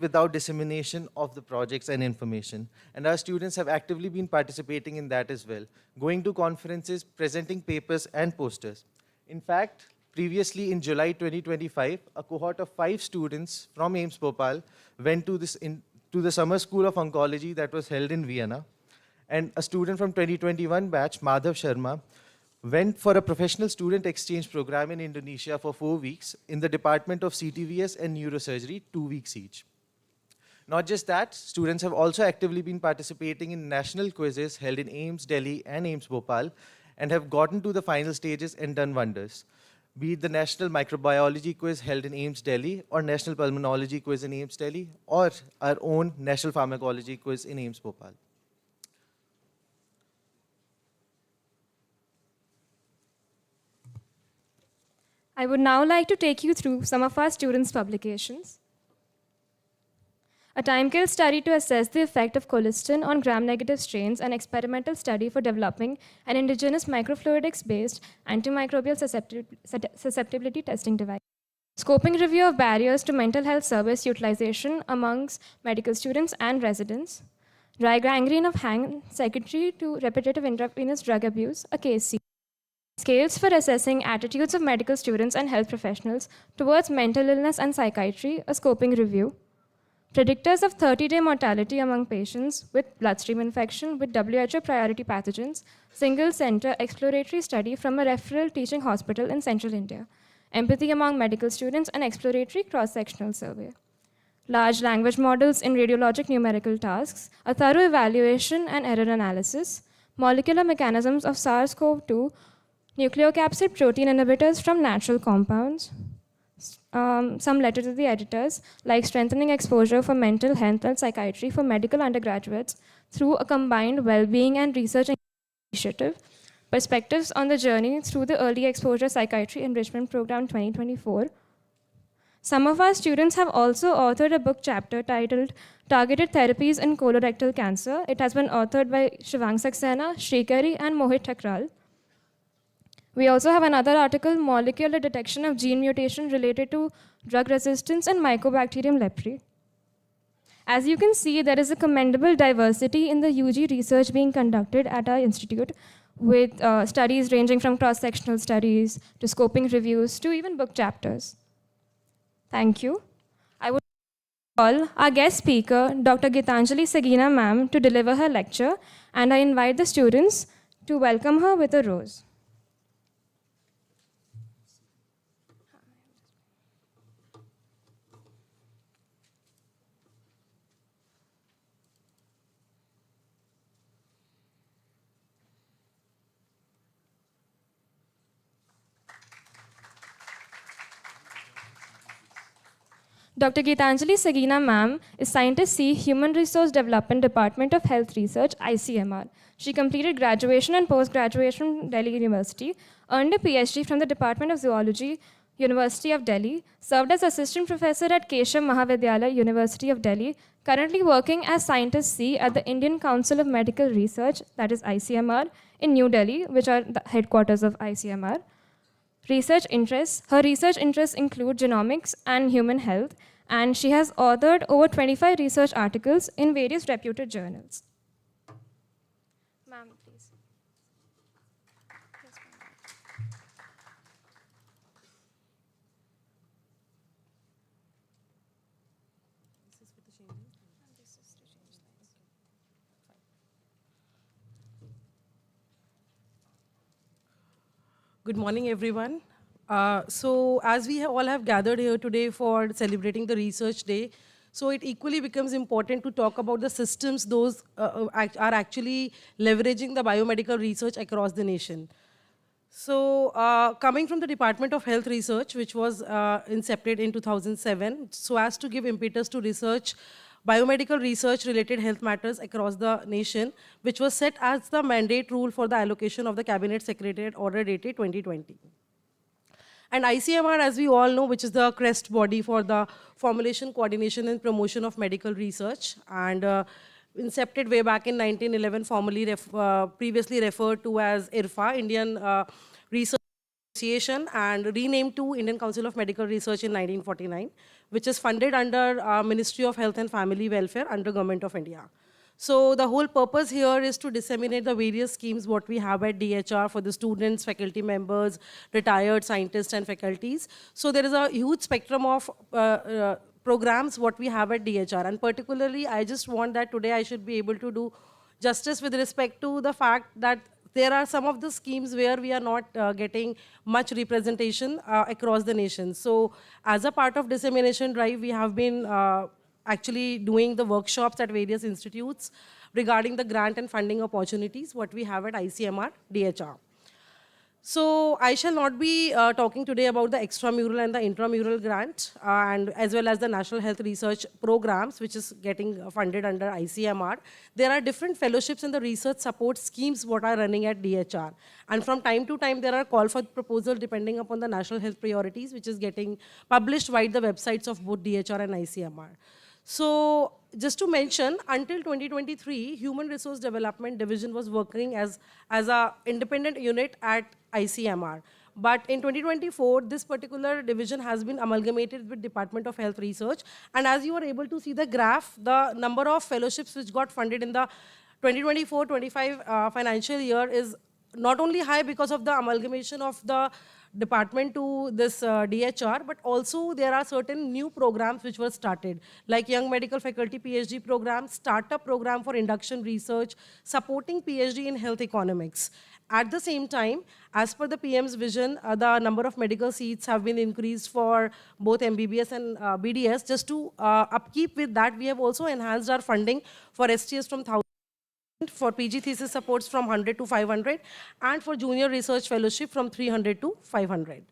without dissemination of the projects and information. And our students have actively been participating in that as well, going to conferences, presenting papers and posters. In fact, previously in July 2025, a cohort of 5 students from AIIMS Bhopal went to the Summer School of Oncology that was held in Vienna. And a student from 2021 batch, Madhav Sharma, went for a professional student exchange program in Indonesia for 4 weeks in the Department of CTVS and Neurosurgery, 2 weeks each. Not just that, students have also actively been participating in national quizzes held in AIIMS Delhi and AIIMS Bhopal and have gotten to the final stages and done wonders. Be it the National Microbiology Quiz held in AIIMS Delhi or National Pulmonology Quiz in AIIMS Delhi or our own National Pharmacology Quiz in AIIMS Bhopal. I would now like to take you through some of our students' publications. A time-kill study to assess the effect of colistin on gram-negative strains, an experimental study for developing an indigenous microfluidics-based antimicrobial susceptibility testing device. Scoping review of barriers to mental health service utilization amongst medical students and residents. Dry gangrene of hand secondary to repetitive intravenous drug abuse, a case series. Scales for assessing attitudes of medical students and health professionals towards mental illness and psychiatry, a scoping review. Predictors of 30-day mortality among patients with bloodstream infection with WHO priority pathogens, single-center exploratory study from a referral teaching hospital in central India. Empathy among medical students and exploratory cross-sectional survey. Large language models in radiologic numerical tasks, a thorough evaluation and error analysis. Molecular mechanisms of SARS-CoV-2 nucleocapsid protein inhibitors from natural compounds. Some letter to the editors, like strengthening exposure for mental health and psychiatry for medical undergraduates through a combined well-being and research initiative. Perspectives on the journey through the Early Exposure Psychiatry Enrichment Program 2024. Some of our students have also authored a book chapter titled Targeted Therapies in Colorectal Cancer. It has been authored by Shivang Saxena, Shrikari, and Mohit Thakral. We also have another article, Molecular Detection of Gene Mutation Related to Drug Resistance in Mycobacterium leprae. As you can see, there is a commendable diversity in the UG research being conducted at our institute, with studies ranging from cross-sectional studies to scoping reviews to even book chapters. Thank you. I would call our guest speaker, Dr. Gitanjali Sagina ma'am, to deliver her lecture, and I invite the students to welcome her with a rose. Dr. Gitanjali Sagina ma'am is Scientist C, Human Resource Development Department of Health Research, ICMR. She completed graduation and post-graduation from Delhi University, earned a PhD from the Department of Zoology, University of Delhi, served as Assistant Professor at Keshav Mahavidyalaya, University of Delhi, currently working as Scientist C at the Indian Council of Medical Research, that is ICMR, in New Delhi, which are the headquarters of ICMR. Research interests. Her research interests include genomics and human health, and she has authored over 25 research articles in various reputed journals. Ma'am, please. Good morning, everyone. So as we all have gathered here today for celebrating the Research Day, so it equally becomes important to talk about the systems those are actually leveraging the biomedical research across the nation. So coming from the Department of Health Research, which was incepted in 2007, so as to give impetus to research biomedical research related health matters across the nation, which was set as the mandate rule for the allocation of the Cabinet Secretariat Order dated 2020. And ICMR, as we all know, which is the crest body for the formulation, coordination, and promotion of medical research, and incepted way back in 1911, formally previously referred to as IRFA, Indian Research Association, and renamed to Indian Council of Medical Research in 1949, which is funded under Ministry of Health and Family Welfare under Government of India. So the whole purpose here is to disseminate the various schemes what we have at DHR for the students, faculty members, retired scientists and faculties. So there is a huge spectrum of programs what we have at DHR, and particularly I just want that today I should be able to do justice with respect to the fact that there are some of the schemes where we are not getting much representation across the nation. So as a part of dissemination drive, we have been actually doing the workshops at various institutes regarding the grant and funding opportunities, what we have at ICMR, DHR. So I shall not be talking today about the extramural and the intramural grant, and as well as the National Health Research Programs, which is getting funded under ICMR. There are different fellowships and the research support schemes what are running at DHR. And from time to time, there are call for proposal depending upon the national health priorities, which is getting published via the websites of both DHR and ICMR. So just to mention, until 2023, Human Resource Development Division was working as an independent unit at ICMR. But in 2024, this particular division has been amalgamated with Department of Health Research. And as you are able to see the graph, the number of fellowships which got funded in the 2024-25 financial year is not only high because of the amalgamation of the department to this DHR, but also there are certain new programs which were started, like Young Medical Faculty PhD program, startup program for induction research, supporting PhD in health economics. At the same time, as per the PM's vision, the number of medical seats have been increased for both MBBS and BDS. Just to upkeep with that, we have also enhanced our funding for STS from 1,000, for PG thesis supports from 100 to 500, and for junior research fellowship from 300 to 500.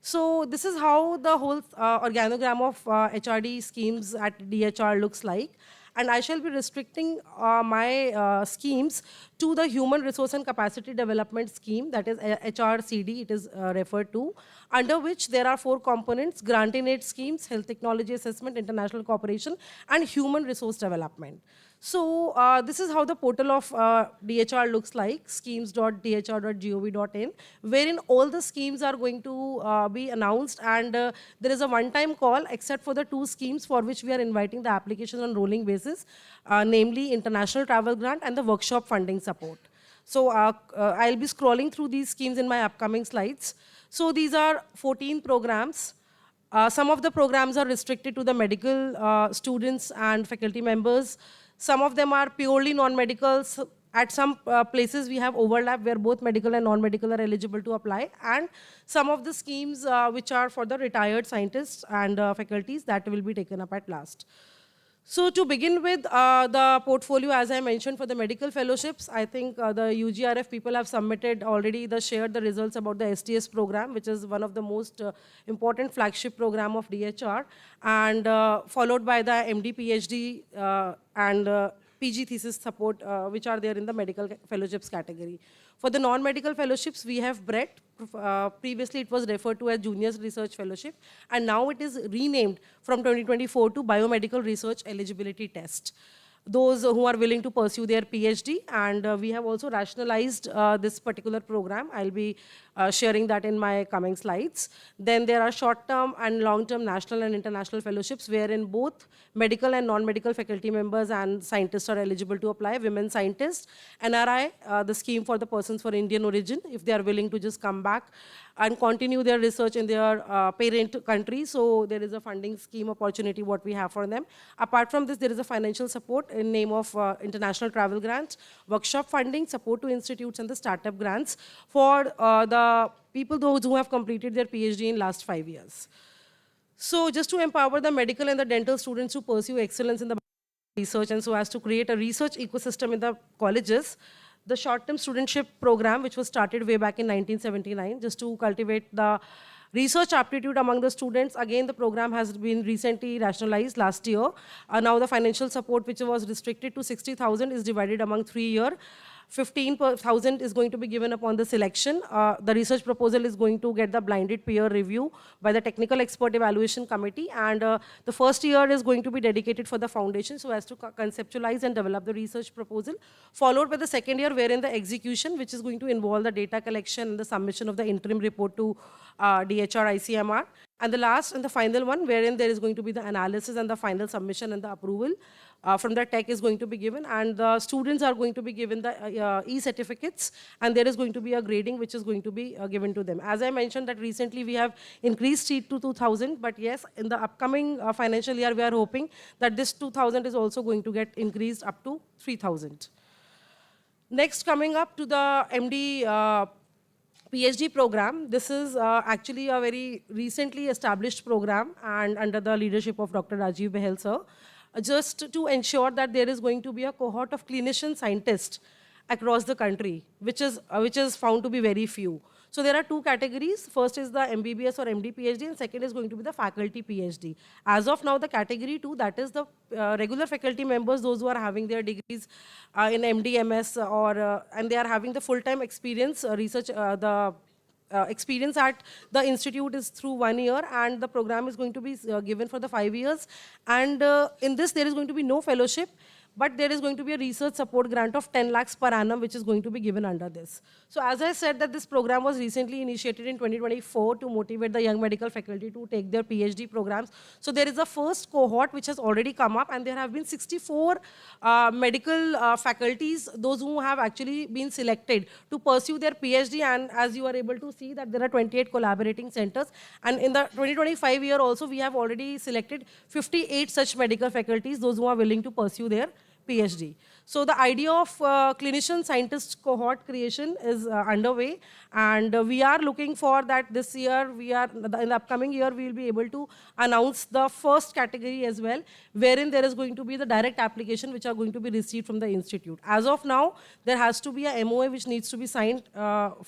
So this is how the whole organogram of HRD schemes at DHR looks like. And I shall be restricting my schemes to the Human Resource and Capacity Development Scheme, that is HRCD, it is referred to, under which there are 4 components: grant in aid schemes, health technology assessment, international cooperation, and human resource development. So this is how the portal of DHR looks like, schemes.dhr.gov.in, wherein all the schemes are going to be announced, and there is a one-time call except for the 2 schemes for which we are inviting the application on rolling basis, namely international travel grant and the workshop funding support. So I'll be scrolling through these schemes in my upcoming slides. So these are 14 programs. Some of the programs are restricted to the medical students and faculty members. Some of them are purely non-medical. At some places we have overlap where both medical and non-medical are eligible to apply. And some of the schemes which are for the retired scientists and faculties, that will be taken up at last. So to begin with, the portfolio, as I mentioned, for the medical fellowships, I think the UGRF people have submitted already, shared the results about the STS program, which is one of the most important flagship program of DHR, and followed by the MD, PhD, and PG thesis support, which are there in the medical fellowships category. For the non-medical fellowships, we have BRET. Previously, it was referred to as Juniors Research Fellowship, and now it is renamed from 2024 to Biomedical Research Eligibility Test. Those who are willing to pursue their PhD, and we have also rationalized this particular program. I'll be sharing that in my coming slides. Then there are short-term and long-term national and international fellowships, wherein both medical and non-medical faculty members and scientists are eligible to apply. Women scientists, NRI, the scheme for the persons for Indian origin, if they are willing to just come back and continue their research in their parent country. So there is a funding scheme opportunity what we have for them. Apart from this, there is a financial support in name of international travel grants, workshop funding, support to institutes, and the startup grants for the people those who have completed their PhD in last 5 years. So just to empower the medical and the dental students to pursue excellence in the research, and so as to create a research ecosystem in the colleges, the short-term studentship program, which was started way back in 1979, just to cultivate the research aptitude among the students. Again, the program has been recently rationalized last year. Now the financial support, which was restricted to 60,000, is divided among 3 years. 15,000 is going to be given upon the selection. The research proposal is going to get the blinded peer review by the Technical Expert Evaluation Committee, and the first year is going to be dedicated for the foundation so as to conceptualize and develop the research proposal, followed by the second year wherein the execution, which is going to involve the data collection and the submission of the interim report to DHR ICMR. And the last and the final one, wherein there is going to be the analysis and the final submission and the approval from the tech is going to be given, and the students are going to be given the e-certificates, and there is going to be a grading which is going to be given to them. As I mentioned that recently we have increased seat to 2,000, but yes, in the upcoming financial year, we are hoping that this 2,000 is also going to get increased up to 3,000. Next, coming up to the MD PhD program. This is actually a very recently established program and under the leadership of Dr. Rajiv Behel sir, just to ensure that there is going to be a cohort of clinician scientists across the country, which is found to be very few. So there are two categories. First is the MBBS or MD PhD, and second is going to be the faculty PhD. As of now, the category 2, that is the regular faculty members, those who are having their degrees in MD, MS, or and they are having the full-time experience, research, experience at the institute is through 1 year, and the program is going to be given for the 5 years. And in this, there is going to be no fellowship, but there is going to be a research support grant of 10 lakhs per annum, which is going to be given under this. So as I said that this program was recently initiated in 2024 to motivate the young medical faculty to take their PhD programs. So there is a first cohort which has already come up, and there have been 64 medical faculties, those who have actually been selected to pursue their PhD. And as you are able to see that there are 28 collaborating centers. And in the 2025 year also, we have already selected 58 such medical faculties, those who are willing to pursue their PhD. So the idea of clinician scientist cohort creation is underway, and we are looking for that this year. In the upcoming year, we will be able to announce the first category as well, wherein there is going to be the direct application which are going to be received from the institute. As of now, there has to be a MOA which needs to be signed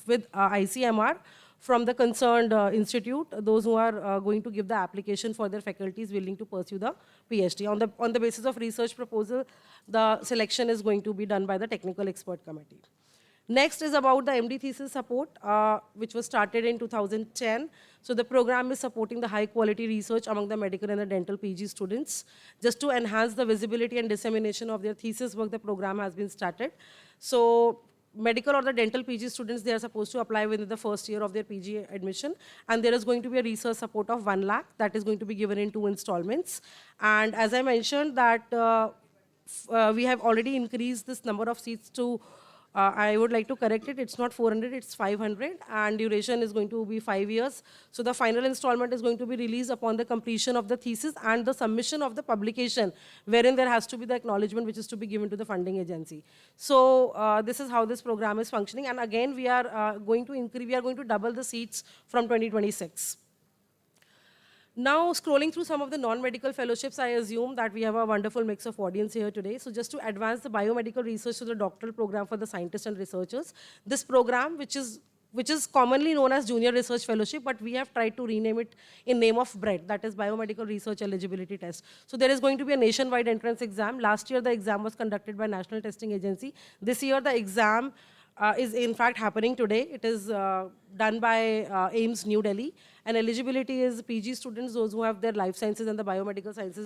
with ICMR from the concerned institute, those who are going to give the application for their faculties willing to pursue the PhD. On the basis of research proposal, the selection is going to be done by the technical expert committee. Next is about the MD thesis support, which was started in 2010. So the program is supporting the high quality research among the medical and the dental PG students. Just to enhance the visibility and dissemination of their thesis work, the program has been started. So medical or the dental PG students, they are supposed to apply within the first year of their PG admission, and there is going to be a research support of 1 lakh that is going to be given in 2 installments. And as I mentioned that we have already increased this number of seats to I would like to correct it, it's not 400, it's 500, and duration is going to be 5 years. So the final installment is going to be released upon the completion of the thesis and the submission of the publication, wherein there has to be the acknowledgement which is to be given to the funding agency. So this is how this program is functioning, and again we are going to double the seats from 2026. Now, scrolling through some of the non-medical fellowships, I assume that we have a wonderful mix of audience here today. So just to advance the biomedical research to the doctoral program for the scientists and researchers, this program, which is commonly known as Junior Research Fellowship, but we have tried to rename it in name of BRED, that is Biomedical Research Eligibility Test. So there is going to be a nationwide entrance exam. Last year, the exam was conducted by National Testing Agency. This year, the exam is in fact happening today. It is done by AIIMS New Delhi. And eligibility is PG students, those who have their life sciences and the biomedical sciences.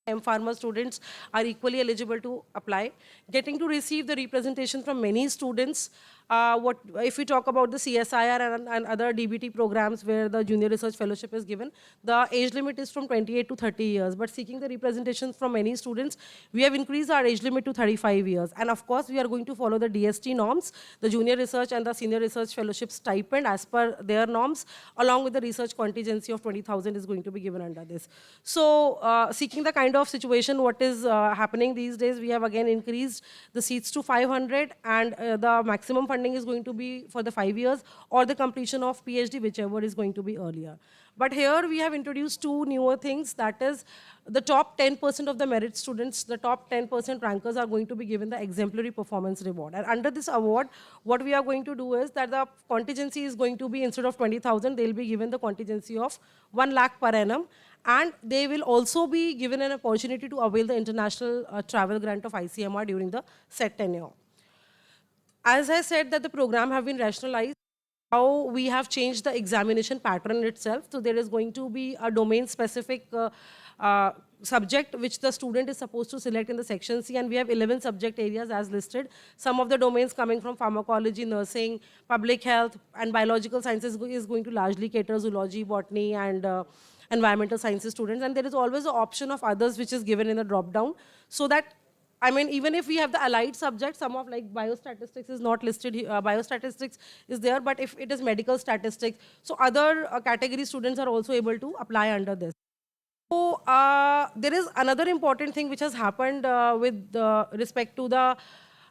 Pharma students are equally eligible to apply. Getting to receive the representation from many students. If we talk about the CSIR and other DBT programs where the Junior Research Fellowship is given, the age limit is from 28 to 30 years. But seeking the representation from many students, we have increased our age limit to 35 years. And of course, we are going to follow the DST norms, the Junior Research and the Senior Research Fellowship stipend as per their norms, along with the research contingency of 20,000 is going to be given under this. So seeking the kind of situation what is happening these days, we have again increased the seats to 500, and the maximum funding is going to be for the 5 years or the completion of PhD, whichever is going to be earlier. But here we have introduced 2 newer things, that is the top 10% of the merit students, the top 10% rankers are going to be given the exemplary performance reward. And under this award, what we are going to do is that the contingency is going to be, instead of 20,000, they'll be given the contingency of 1 lakh per annum. And they will also be given an opportunity to avail the international travel grant of ICMR during the set tenure. As I said that the program have been rationalized, how we have changed the examination pattern itself. So there is going to be a domain-specific subject which the student is supposed to select in the section C, and we have 11 subject areas as listed. Some of the domains coming from pharmacology, nursing, public health, and biological sciences is going to largely cater zoology, botany, and environmental sciences students. And there is always an option of others which is given in the drop down, so that I mean, even if we have the allied subjects, some of like biostatistics is not listed here, biostatistics is there, but if it is medical statistics, so other category students are also able to apply under this. So there is another important thing which has happened with respect to the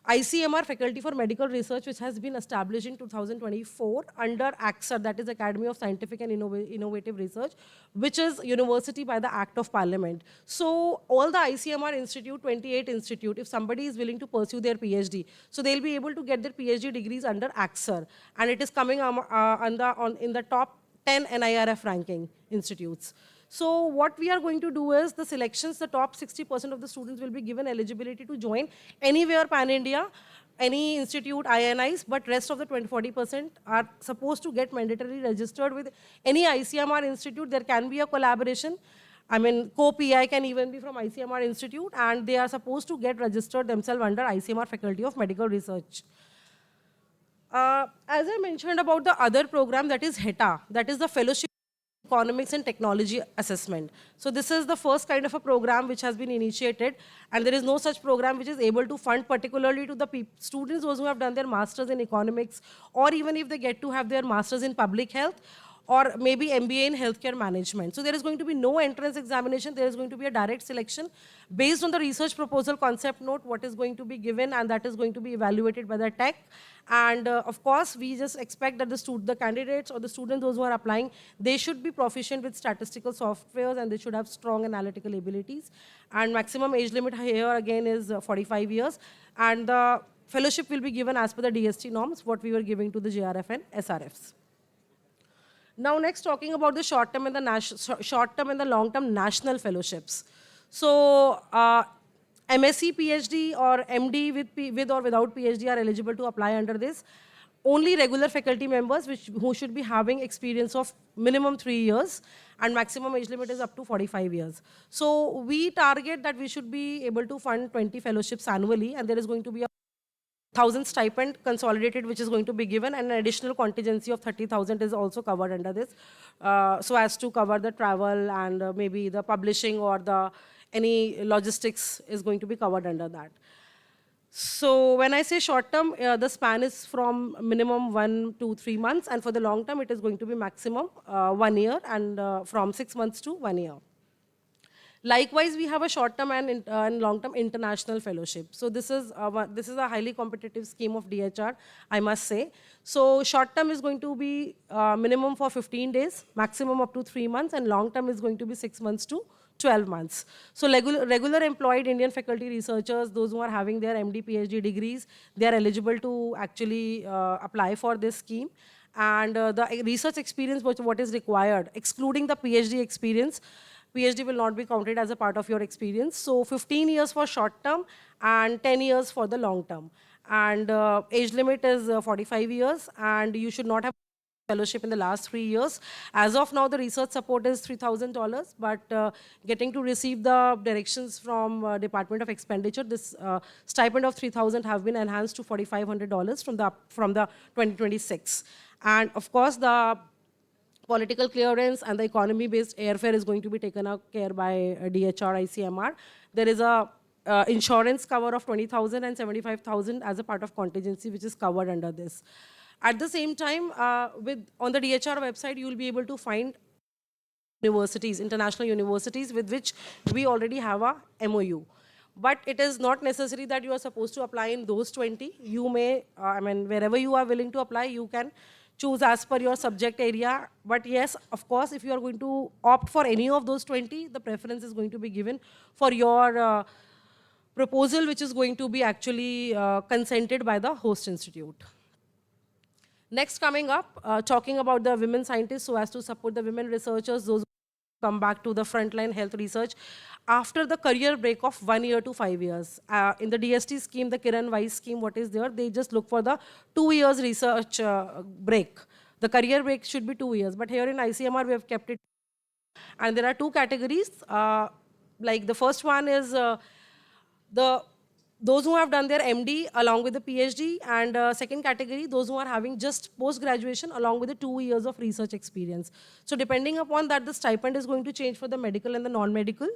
ICMR Faculty for Medical Research, which has been established in 2024 under ACSR, that is Academy of Scientific and Innovative Research, which is university by the Act of Parliament. So all the ICMR Institute, 28 institute, if somebody is willing to pursue their PhD, so they'll be able to get their PhD degrees under ACSR, and it is coming in the top 10 NIRF ranking institutes. So what we are going to do is the selections, the top 60% of the students will be given eligibility to join anywhere pan-India, any institute, INIs, but rest of the 40% are supposed to get mandatorily registered with any ICMR institute. There can be a collaboration. I mean, co-PI can even be from ICMR institute, and they are supposed to get registered themselves under ICMR Faculty of Medical Research. As I mentioned about the other program, that is HETA, that is the Fellowship Economics and Technology Assessment. So this is the first kind of a program which has been initiated, and there is no such program which is able to fund particularly to the students, those who have done their masters in economics, or even if they get to have their masters in public health, or maybe MBA in healthcare management. So there is going to be no entrance examination, there is going to be a direct selection based on the research proposal concept note, what is going to be given, and that is going to be evaluated by the tech. And of course, we just expect that the candidates or the students, those who are applying, they should be proficient with statistical softwares, and they should have strong analytical abilities. And maximum age limit here again is 45 years. And the fellowship will be given as per the DST norms, what we were giving to the JRF and SRFs. Now next, talking about the short-term and the long-term national fellowships. So MSc, PhD or MD with or without PhD are eligible to apply under this. Only regular faculty members who should be having experience of minimum 3 years, and maximum age limit is up to 45 years. So we target that we should be able to fund 20 fellowships annually, and there is going to be a 1,000 stipend consolidated which is going to be given, and an additional contingency of 30,000 is also covered under this, so as to cover the travel and maybe the publishing or any logistics is going to be covered under that. So when I say short term, the span is from minimum 1 to 3 months, and for the long term it is going to be maximum 1 year, and from 6 months to 1 year. Likewise, we have a short-term and long-term international fellowship. So this is a highly competitive scheme of DHR, I must say. So short-term is going to be minimum for 15 days, maximum up to 3 months, and long-term is going to be 6 months to 12 months. So regular employed Indian faculty researchers, those who are having their MD, PhD degrees, they are eligible to actually apply for this scheme. And the research experience, what is required, excluding the PhD experience, PhD will not be counted as a part of your experience. So 15 years for short term and 10 years for the long term. And age limit is 45 years, and you should not have fellowship in the last 3 years. As of now, the research support is $3,000, but getting to receive the directions from Department of Expenditure, this stipend of $3,000 have been enhanced to $4,500 from the 2026. And of course, the political clearance and the economy-based airfare is going to be taken care by DHR, ICMR. There is a insurance cover of 20,000 and 75,000 as a part of contingency, which is covered under this. At the same time, on the DHR website, you will be able to find universities, international universities, with which we already have a MOU. But it is not necessary that you are supposed to apply in those 20. You may, wherever you are willing to apply, you can choose as per your subject area. But yes, of course, if you are going to opt for any of those 20, the preference is going to be given for your proposal, which is going to be actually consented by the host institute. Next, coming up, talking about the women scientists, so as to support the women researchers, those who come back to the frontline health research after the career break of 1 year to 5 years. In the DST scheme, the Kiran Wise scheme, what is there? They just look for the 2 years research break. The career break should be 2 years, but here in ICMR, we have kept it. And there are 2 categories. like the first one is the those who have done their MD along with the PhD, and second category, those who are having just post-graduation along with the 2 years of research experience. So depending upon that, the stipend is going to change for the medical and the non-medical.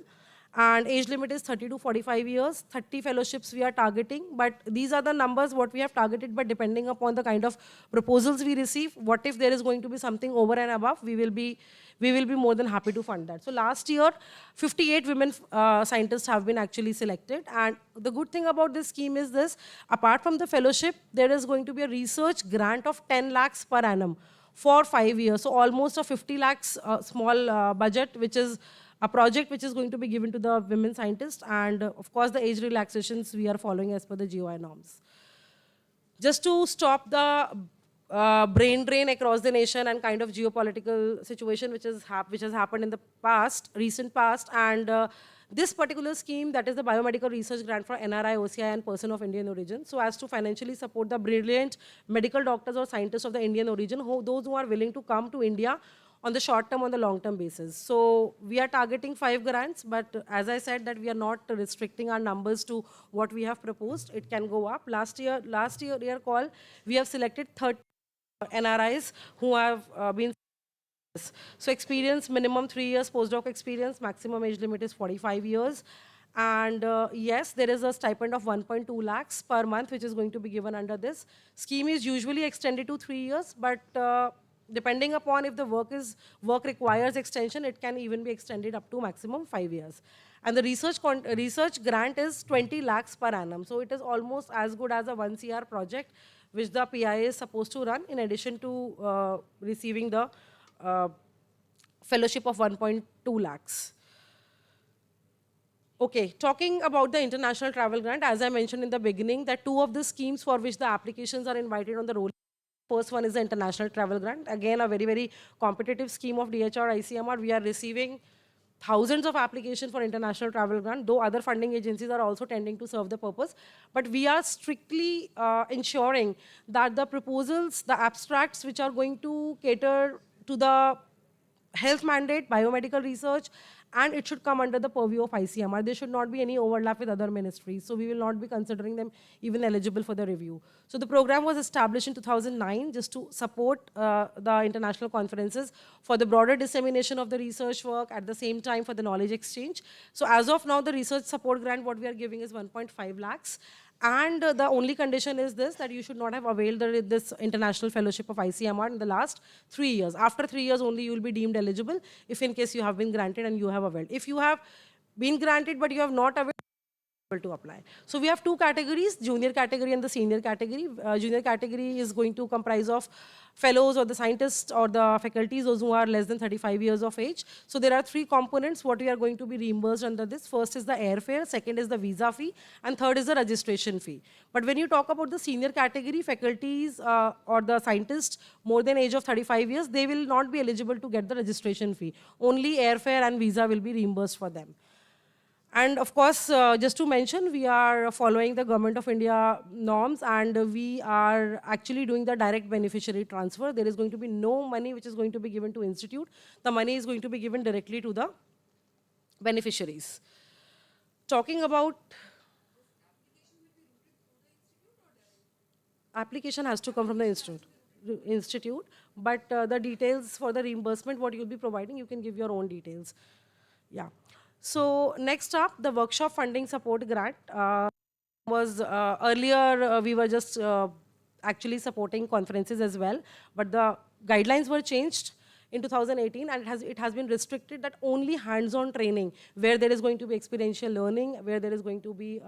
And age limit is 30 to 45 years, 30 fellowships we are targeting, but these are the numbers what we have targeted, but depending upon the kind of proposals we receive, what if there is going to be something over and above, we will be more than happy to fund that. So last year, 58 women scientists have been actually selected, and the good thing about this scheme is this: apart from the fellowship, there is going to be a research grant of 10 lakhs per annum for 5 years. So almost a 50 lakhs small budget, which is a project which is going to be given to the women scientists, and of course the age relaxations we are following as per the GOI norms. Just to stop the brain drain across the nation and kind of geopolitical situation which has happened in the recent past, and this particular scheme, that is the biomedical research grant for NRI, OCI, and person of Indian origin, so as to financially support the brilliant medical doctors or scientists of the Indian origin, those who are willing to come to India on the short term, on the long term basis. So we are targeting 5 grants, but as I said that we are not restricting our numbers to what we have proposed. It can go up. Last year call, we have selected 30 NRIs who have been. So experience, minimum 3 years postdoc experience, maximum age limit is 45 years. And yes, there is a stipend of 1.2 lakhs per month, which is going to be given under this. Scheme is usually extended to 3 years, but depending upon if the work requires extension, it can even be extended up to maximum 5 years. And the research grant is 20 lakhs per annum. So it is almost as good as a 1 CR project, which the PI is supposed to run in addition to receiving the fellowship of 1.2 lakhs. Okay, talking about the international travel grant, as I mentioned in the beginning, that 2 of the schemes for which the applications are invited on the roll. First one is the international travel grant. Again, a very, very competitive scheme of DHR ICMR. We are receiving thousands of applications for international travel grant, though other funding agencies are also tending to serve the purpose. But we are strictly ensuring that the proposals, the abstracts which are going to cater to the health mandate, biomedical research, and it should come under the purview of ICMR. There should not be any overlap with other ministries, so we will not be considering them even eligible for the review. So the program was established in 2009 just to support the international conferences for the broader dissemination of the research work, at the same time for the knowledge exchange. So as of now, the research support grant, what we are giving is 1.5 lakhs. And the only condition is this, that you should not have availed this international fellowship of ICMR in the last 3 years. After 3 years only, you will be deemed eligible if in case you have been granted and you have availed. If you have been granted but you have not availed, to apply. So we have 2 categories, junior category and the senior category. Junior category is going to comprise of fellows or the scientists or the faculties, those who are less than 35 years of age. So there are 3 components what we are going to be reimbursed under this. First is the airfare, second is the visa fee, and third is the registration fee. But when you talk about the senior category, faculties or the scientists more than age of 35 years, they will not be eligible to get the registration fee. Only airfare and visa will be reimbursed for them. And of course, just to mention, we are following the Government of India norms, and we are actually doing the direct beneficiary transfer. There is going to be no money which is going to be given to institute. The money is going to be given directly to the beneficiaries. Talking about application has to come from the institute, but the details for the reimbursement, what you'll be providing, you can give your own details. Yeah. So next up, the workshop funding support grant was earlier we were just actually supporting conferences as well, but the guidelines were changed in 2018, and it has been restricted that only hands-on training, where there is going to be experiential learning, where there is going to be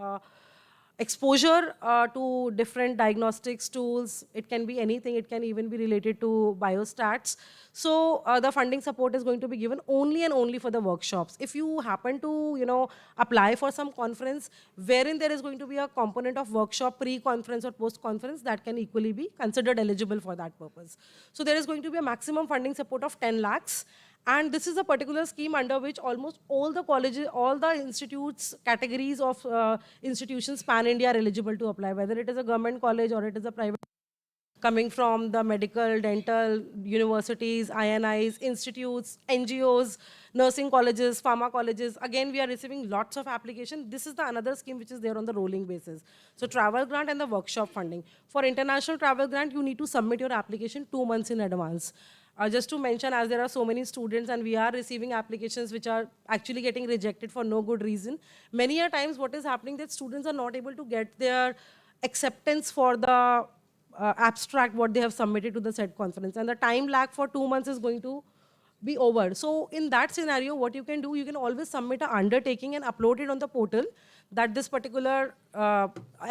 exposure to different diagnostics tools. It can be anything. It can even be related to biostats. So the funding support is going to be given only and only for the workshops. If you happen to, apply for some conference wherein there is going to be a component of workshop pre-conference or post-conference, that can equally be considered eligible for that purpose. So there is going to be a maximum funding support of 10 lakhs. And this is a particular scheme under which almost all the colleges, all the institutes, categories of institutions pan-India are eligible to apply, whether it is a government college or it is a private coming from the medical, dental, universities, INIs, institutes, NGOs, nursing colleges, pharma colleges. Again, we are receiving lots of applications. This is the another scheme which is there on the rolling basis. So travel grant and the workshop funding. For international travel grant, you need to submit your application 2 months in advance. Just to mention, as there are so many students and we are receiving applications which are actually getting rejected for no good reason, many a times what is happening that students are not able to get their acceptance for the abstract what they have submitted to the said conference, and the time lag for 2 months is going to be over. So in that scenario, what you can do, you can always submit an undertaking and upload it on the portal that this particular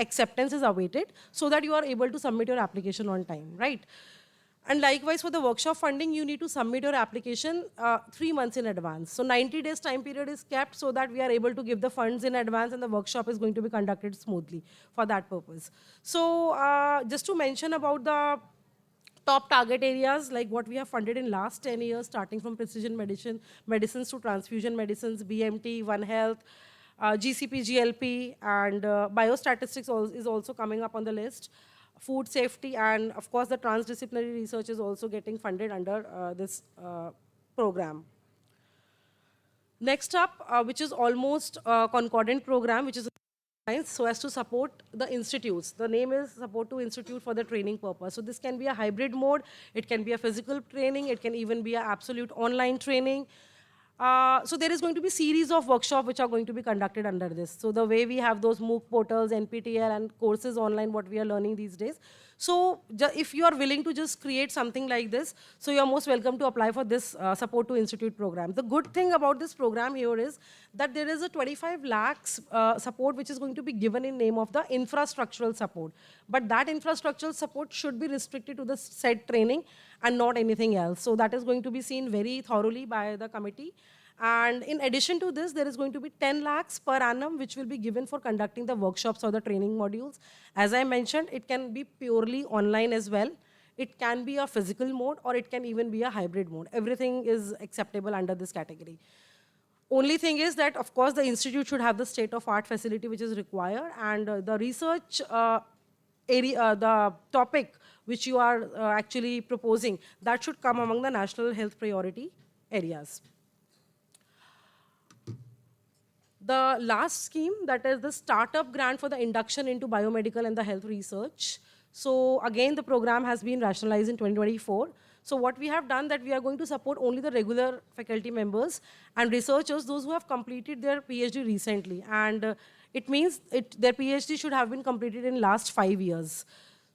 acceptance is awaited, so that you are able to submit your application on time, right? And likewise, for the workshop funding, you need to submit your application 3 months in advance. So 90 days time period is kept so that we are able to give the funds in advance and the workshop is going to be conducted smoothly for that purpose. So just to mention about the top target areas, like what we have funded in last 10 years, starting from precision medicines to transfusion medicines, BMT, One Health, GCP, GLP, and biostatistics is also coming up on the list. Food safety, and of course the transdisciplinary research is also getting funded under this program. Next up, which is almost a concordant program, which is so as to support the institutes. The name is Support to Institute for the training purpose. So this can be a hybrid mode, it can be a physical training, it can even be an absolute online training. So there is going to be series of workshops which are going to be conducted under this. So the way we have those MOOC portals, NPTEL, and courses online, what we are learning these days. So if you are willing to just create something like this, so you are most welcome to apply for this Support to Institute program. The good thing about this program here is that there is a 25 lakhs support which is going to be given in name of the infrastructural support. But that infrastructural support should be restricted to the said training and not anything else. So that is going to be seen very thoroughly by the committee. And in addition to this, there is going to be 10 lakhs per annum, which will be given for conducting the workshops or the training modules. As I mentioned, it can be purely online as well. It can be a physical mode, or it can even be a hybrid mode. Everything is acceptable under this category. Only thing is that, of course, the institute should have the state-of-art facility which is required, and the research area, the topic which you are actually proposing, that should come among the national health priority areas. The last scheme, that is the startup grant for the induction into biomedical and the health research. So again, the program has been rationalized in 2024. So what we have done, that we are going to support only the regular faculty members and researchers, those who have completed their PhD recently. And it means their PhD should have been completed in last 5 years.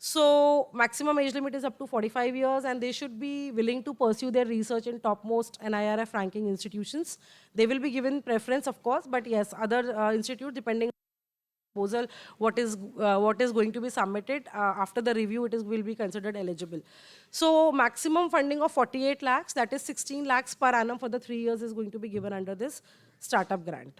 So maximum age limit is up to 45 years, and they should be willing to pursue their research in topmost NIRF ranking institutions. They will be given preference, of course, but yes, other institutes, depending on the proposal, what is going to be submitted, after the review, will be considered eligible. So maximum funding of 48 lakhs, that is 16 lakhs per annum for the 3 years, is going to be given under this startup grant.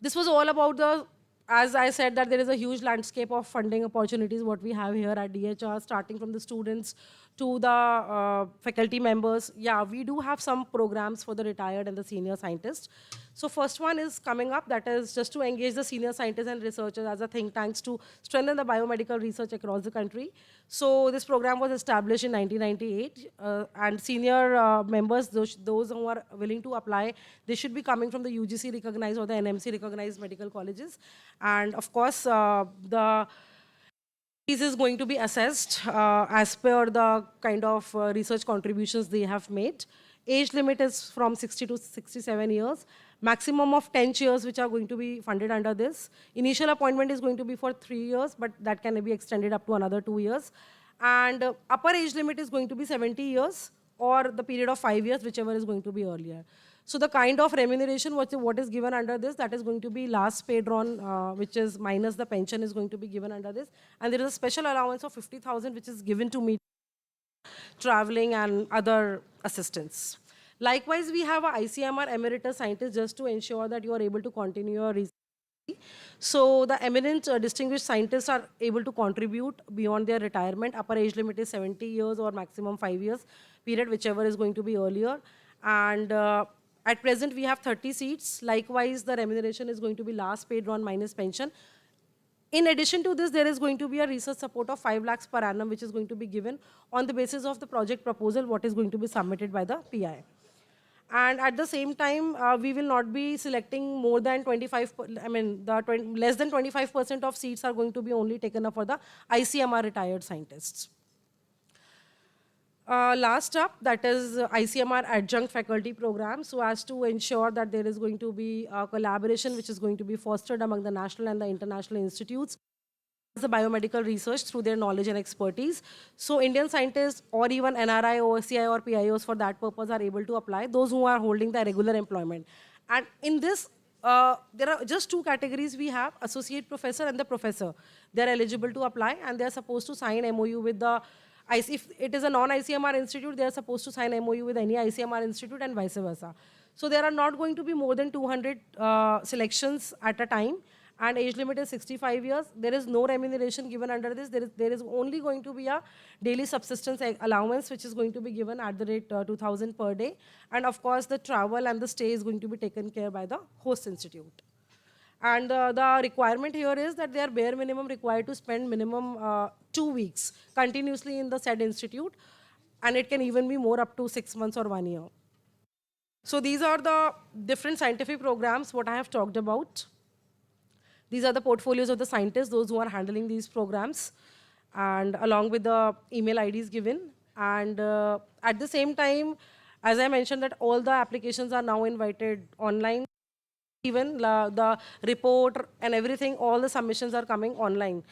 This was all about the, as I said, that there is a huge landscape of funding opportunities what we have here at DHR, starting from the students to the faculty members. Yeah, we do have some programs for the retired and the senior scientists. So first one is coming up, that is just to engage the senior scientists and researchers as a think tanks to strengthen the biomedical research across the country. So this program was established in 1998, and senior members, those who are willing to apply, they should be coming from the UGC recognized or the NMC recognized medical colleges. And of course, the fees is going to be assessed as per the kind of research contributions they have made. Age limit is from 60 to 67 years. Maximum of 10 chairs which are going to be funded under this. Initial appointment is going to be for 3 years, but that can be extended up to another 2 years. And upper age limit is going to be 70 years or the period of 5 years, whichever is going to be earlier. So the kind of remuneration what is given under this, that is going to be last paid on, which is minus the pension, is going to be given under this. And there is a special allowance of 50,000 which is given to me, traveling and other assistance. Likewise, we have a ICMR emeritus scientist just to ensure that you are able to continue your research. So the eminent distinguished scientists are able to contribute beyond their retirement. Upper age limit is 70 years or maximum 5 years period, whichever is going to be earlier. And at present, we have 30 seats. Likewise, the remuneration is going to be last paid on minus pension. In addition to this, there is going to be a research support of 5 lakhs per annum, which is going to be given on the basis of the project proposal, what is going to be submitted by the PI. And at the same time, we will not be selecting more than 25, less than 25% of seats are going to be only taken up for the ICMR retired scientists. Last up, that is ICMR adjunct faculty program, so as to ensure that there is going to be a collaboration which is going to be fostered among the national and the international institutes, the biomedical research through their knowledge and expertise. So Indian scientists or even NRI, OCI or PIOs for that purpose are able to apply, those who are holding the regular employment. And in this, there are just two categories we have, associate professor and the professor. They are eligible to apply and they are supposed to sign MOU with the, if it is a non-ICMR institute, they are supposed to sign MOU with any ICMR institute and vice versa. So there are not going to be more than 200 selections at a time, and age limit is 65 years. There is no remuneration given under this. There is only going to be a daily subsistence allowance which is going to be given at the rate 2,000 per day. And of course, the travel and the stay is going to be taken care by the host institute. And the requirement here is that they are bare minimum required to spend minimum 2 weeks continuously in the said institute, and it can even be more up to 6 months or 1 year. So these are the different scientific programs what I have talked about. These are the portfolios of the scientists, those who are handling these programs, and along with the email IDs given. And at the same time, as I mentioned, that all the applications are now invited online. Even the report and everything, all the submissions are coming online.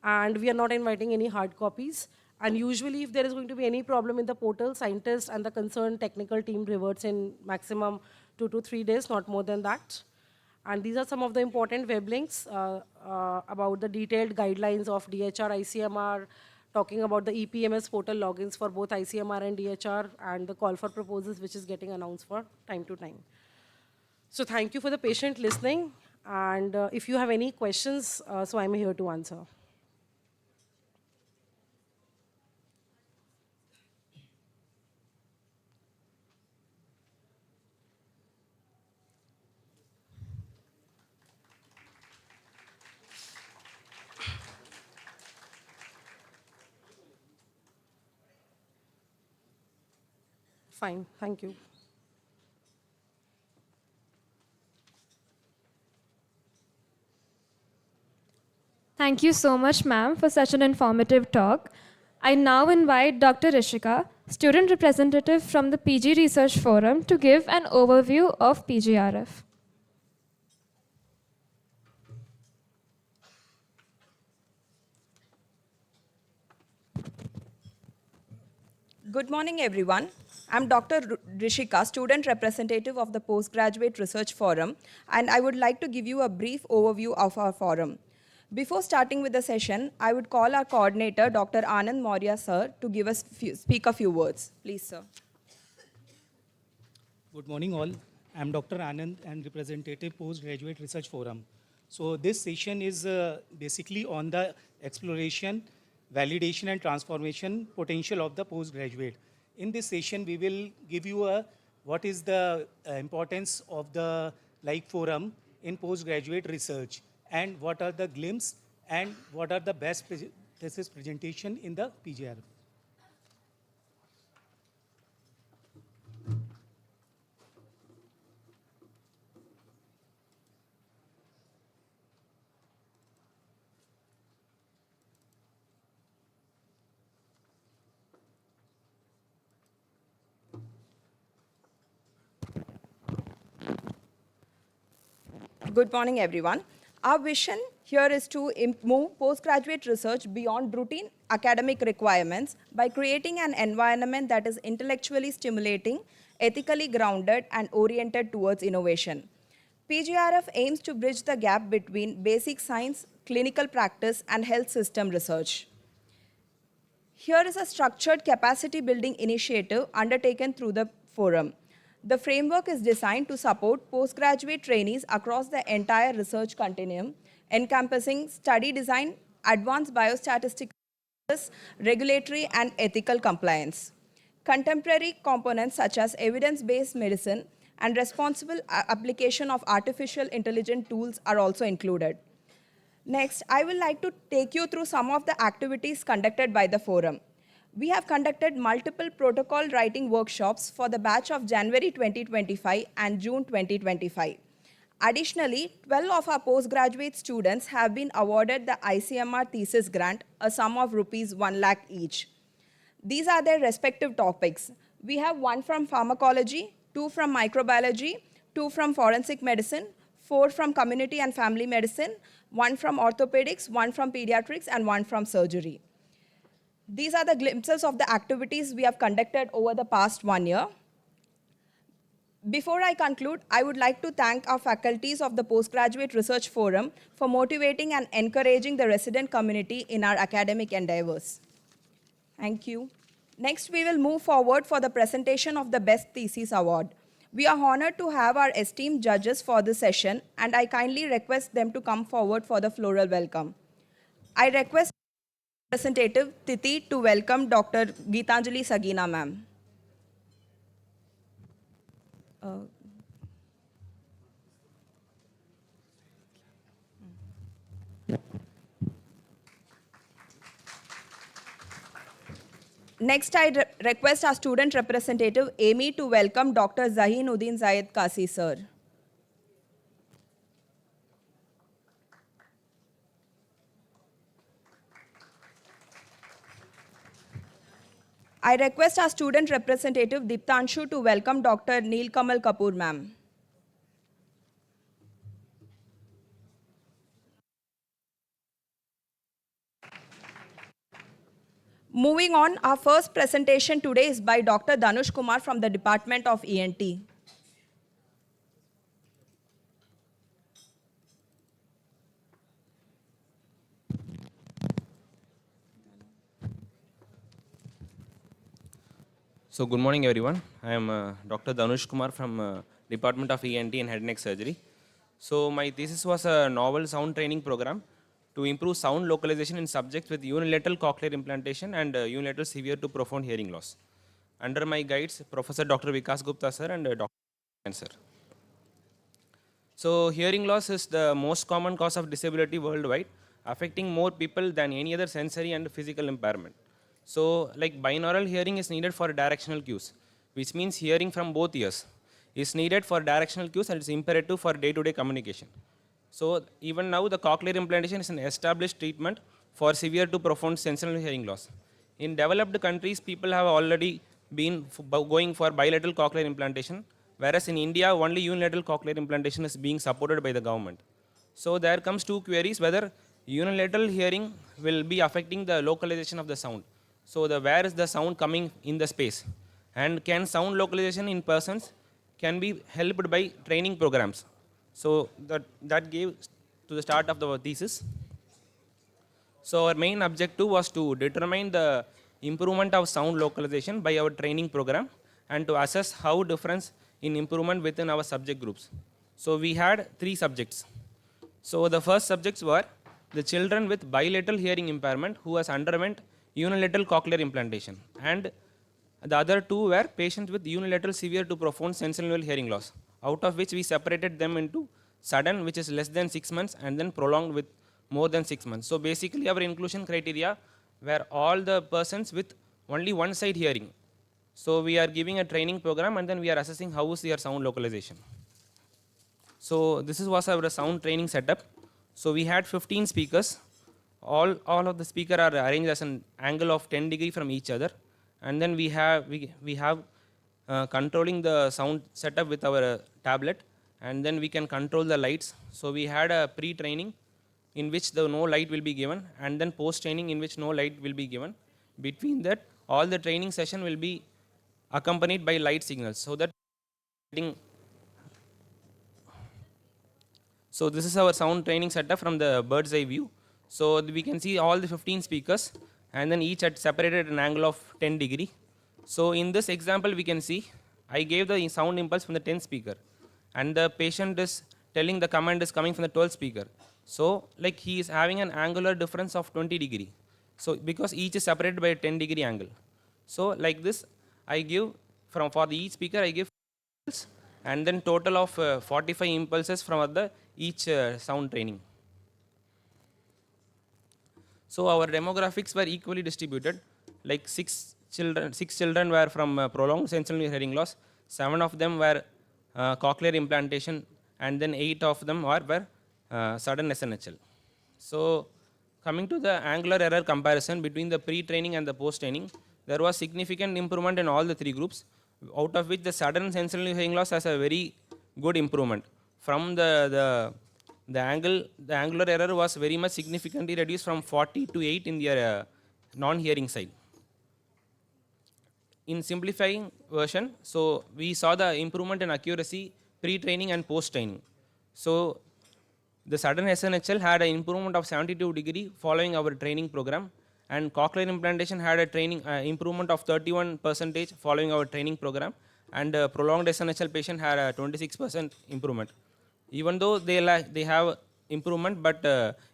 And we are not inviting any hard copies. And usually if there is going to be any problem in the portal, scientists and the concerned technical team reverts in maximum 2 to 3 days, not more than that. And these are some of the important web links about the detailed guidelines of DHR, ICMR, talking about the EPMS portal logins for both ICMR and DHR, and the call for proposals which is getting announced for time to time. So thank you for the patient listening. And if you have any questions, so I'm here to answer. Fine, thank you. Thank you so much, ma'am, for such an informative talk. I now invite Dr. Rishika, student representative from the PG Research Forum, to give an overview of PGRF. Good morning, everyone. I'm Dr. Rishika, student representative of the Postgraduate Research Forum, and I would like to give you a brief overview of our forum. Before starting with the session, I would call our coordinator, Dr. Anand Maurya, sir, to speak a few words. Please, sir. Good morning, all. I'm Dr. Anand and representative Postgraduate Research Forum. So this session is basically on the exploration, validation and transformation potential of the postgraduate. In this session, we will give you what is the importance of the forum in postgraduate research, and what are the glimpses and what are the best thesis presentation in the PGR. Good morning, everyone. Our vision here is to move postgraduate research beyond routine academic requirements by creating an environment that is intellectually stimulating, ethically grounded, and oriented towards innovation. PGRF aims to bridge the gap between basic science, clinical practice, and health system research. Here is a structured capacity building initiative undertaken through the forum. The framework is designed to support postgraduate trainees across the entire research continuum, encompassing study design, advanced biostatistics, regulatory and ethical compliance. Contemporary components such as evidence-based medicine and responsible application of artificial intelligence tools are also included. Next, I would like to take you through some of the activities conducted by the forum. We have conducted multiple protocol writing workshops for the batch of January 2025 and June 2025. Additionally, 12 of our postgraduate students have been awarded the ICMR thesis grant, a sum of rupees 1 lakh each. These are their respective topics. We have one from pharmacology, two from microbiology, two from forensic medicine, four from community and family medicine, one from orthopedics, one from pediatrics, and one from surgery. These are the glimpses of the activities we have conducted over the past 1 year. Before I conclude, I would like to thank our faculties of the Postgraduate Research Forum for motivating and encouraging the resident community in our academic endeavors. Thank you. Next, we will move forward for the presentation of the Best Thesis Award. We are honored to have our esteemed judges for this session, and I kindly request them to come forward for the floral welcome. I request Representative Titi to welcome Dr. Geetanjali Sagina, ma'am. Next, I request our student representative, Amy, to welcome Dr. Zahinuddin Zayed Kasi, sir. I request our student representative, Deeptanshu, to welcome Dr. Neelkamal Kapoor, ma'am. Moving on, our first presentation today is by Dr. Dhanush Kumar from the Department of ENT. So good morning everyone. I am Dr. Dhanush Kumar from Department of ENT and Head and Neck Surgery. So my thesis was a novel sound training program to improve sound localization in subjects with unilateral cochlear implantation and unilateral severe to profound hearing loss. Under my guides, Professor Dr. Vikas Gupta sir and Dr. sir. So hearing loss is the most common cause of disability worldwide, affecting more people than any other sensory and physical impairment. So like binaural hearing is needed for directional cues, which means hearing from both ears is needed for directional cues and it's imperative for day-to-day communication. So even now the cochlear implantation is an established treatment for severe to profound sensory hearing loss. In developed countries, people have already been going for bilateral cochlear implantation, whereas in India, only unilateral cochlear implantation is being supported by the government. So there comes two queries whether unilateral hearing will be affecting the localization of the sound. So where is the sound coming in the space? And can sound localization in persons can be helped by training programs. So that gave to the start of the thesis. So our main objective was to determine the improvement of sound localization by our training program and to assess how difference in improvement within our subject groups. So we had 3 subjects. So the first subjects were the children with bilateral hearing impairment who has underwent unilateral cochlear implantation, and the other 2 were patients with unilateral severe to profound sensorineural hearing loss, out of which we separated them into sudden, which is less than 6 months, and then prolonged with more than 6 months. So basically our inclusion criteria were all the persons with only one side hearing. So we are giving a training program and then we are assessing how is their sound localization. So this was our sound training setup. So we had 15 speakers. All of the speakers are arranged as an angle of 10 degree from each other, and then we have controlling the sound setup with our tablet, and then we can control the lights. So we had a pre-training in which no light will be given, and then post-training in which no light will be given. Between that, all the training session will be accompanied by light signals, so that so this is our sound training setup from the bird's eye view. So we can see all the 15 speakers and then each at separated at an angle of 10 degree. So in this example we can see I gave the sound impulse from the 10th speaker and the patient is telling the command is coming from the 12th speaker. So like he is having an angular difference of 20 degree. So because each is separated by a 10 degree angle. So like this I give for each speaker I give and then total of 45 impulses from each sound training. So our demographics were equally distributed. Like six children were from prolonged sensory hearing loss. 7 of them were cochlear implantation, and then 8 of them were sudden SNHL. So coming to the angular error comparison between the pre-training and the post-training, there was significant improvement in all the 3 groups, out of which the sudden sensory hearing loss has a very good improvement. From the angular error was very much significantly reduced from 40 to 8 in the non-hearing side. In simplifying version, so we saw the improvement in accuracy pre-training and post-training. So the sudden SNHL had an improvement of 72° following our training program, and cochlear implantation had a training improvement of 31% following our training program, and prolonged SNHL patient had a 26% improvement. Even though they have improvement, but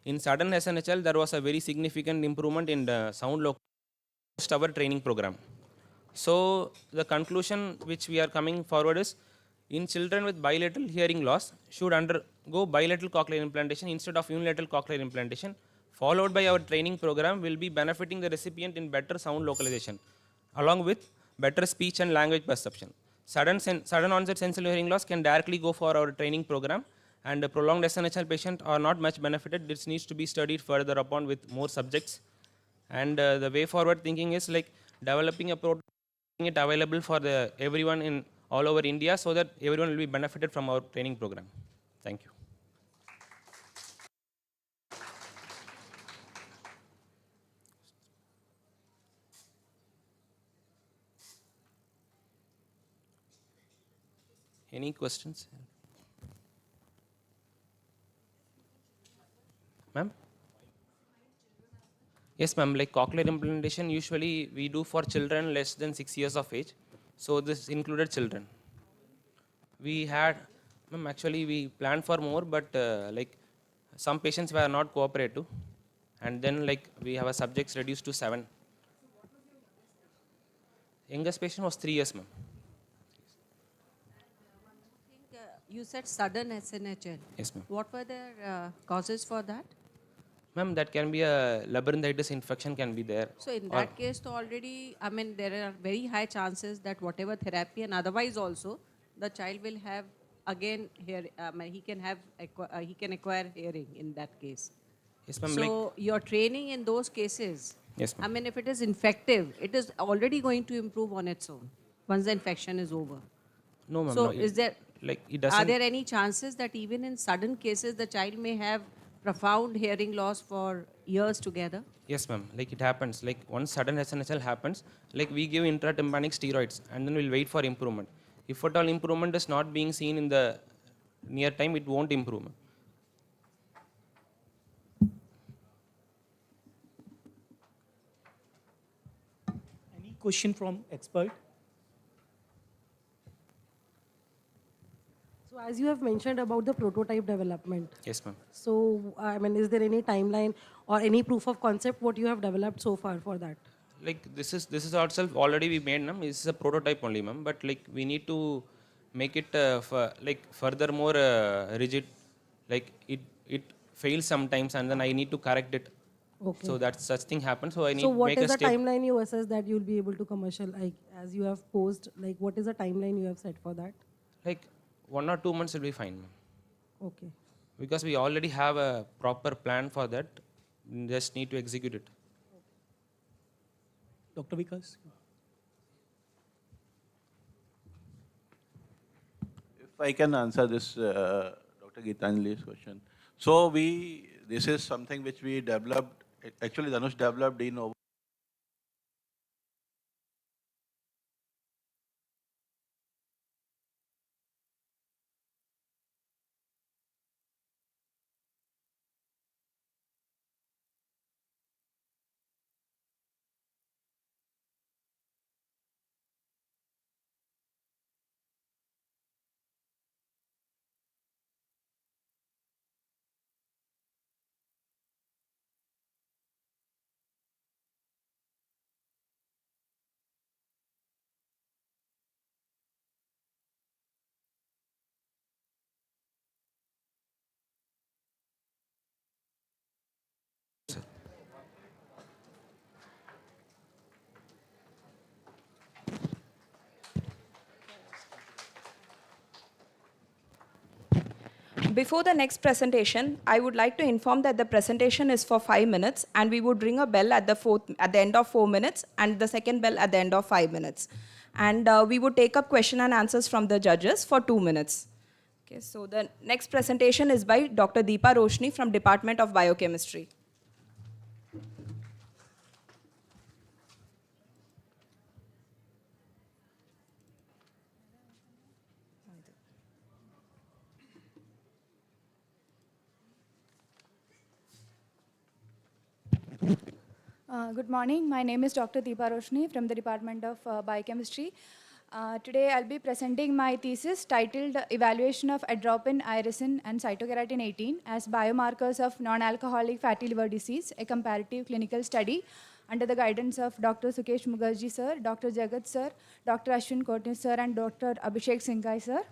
in sudden SNHL there was a very significant improvement in the sound location post our training program. So the conclusion which we are coming forward is, in children with bilateral hearing loss should undergo bilateral cochlear implantation instead of unilateral cochlear implantation, followed by our training program will be benefiting the recipient in better sound localization, along with better speech and language perception. Sudden onset sensory hearing loss can directly go for our training program, and the prolonged SNHL patient are not much benefited. This needs to be studied further upon with more subjects. And the way forward thinking is like developing a prototype, making it available for everyone in all over India, so that everyone will be benefited from our training program. Thank you. Any questions? Ma'am? Yes, ma'am. Like cochlear implantation, usually we do for children less than 6 years of age. So this included children. We had, ma'am, actually we planned for more, but like some patients were not cooperative, and then like we have a subjects reduced to 7. Youngest patient was 3 years, ma'am. You said sudden SNHL. Yes, ma'am. What were the causes for that? Ma'am, that can be a labyrinthitis infection can be there. So in Or- that case, already, I mean, there are very high chances that whatever therapy and otherwise also, the child will have again he can have he can acquire hearing in that case. Yes, ma'am. So your training in those cases, Yes, I ma'am. mean, if it is infective, it is already going to improve on its own once the infection is over. No, ma'am. So no, is there, like it doesn't. are there any chances that even in sudden cases the child may have profound hearing loss for years together? Yes, ma'am. Like it happens. Like once sudden SNHL happens, like we give intratympanic steroids, and then we'll wait for improvement. If at all improvement is not being seen in the near time, it won't improve, ma'am. Any question from expert? So as you have mentioned about the prototype development, Yes, ma'am. so I mean, is there any timeline or any proof of concept what you have developed so far for that? Like this is ourselves already we made, ma'am. This is a prototype only, ma'am. But like we need to make it like further more rigid. Like it fails sometimes, and then I need to correct it. Okay. So that such thing happens. So I need So to what make is a the step. timeline you assess that you'll be able to commercial, like as you have posed, like what is the timeline you have set for that? Like 1 or 2 months will be fine, ma'am. Okay. Because we already have a proper plan for that. Just need to execute it. Dr. Vikas? If I can answer this, Dr. Gitanjali's question. So this is something which we developed, actually Dhanush developed in over Before the next presentation, I would like to inform that the presentation is for 5 minutes and we would ring a bell at the end of 4 minutes and the second bell at the end of 5 minutes. And we would take up question and answers from the judges for 2 minutes. Okay, so the next presentation is by Dr. Deepa Roshni from Department of Biochemistry. Good morning. My name is Dr. Deepa Roshni from the Department of Biochemistry. Today I'll be presenting my thesis titled Evaluation of Atropine, Irisin and Cytokeratin 18 as Biomarkers of Non-Alcoholic Fatty Liver Disease, a comparative clinical study under the guidance of Dr. Sukesh Mukherjee sir, Dr. Jagat sir, Dr. Ashwin Kotnis sir and Dr. Abhishek Singhai sir.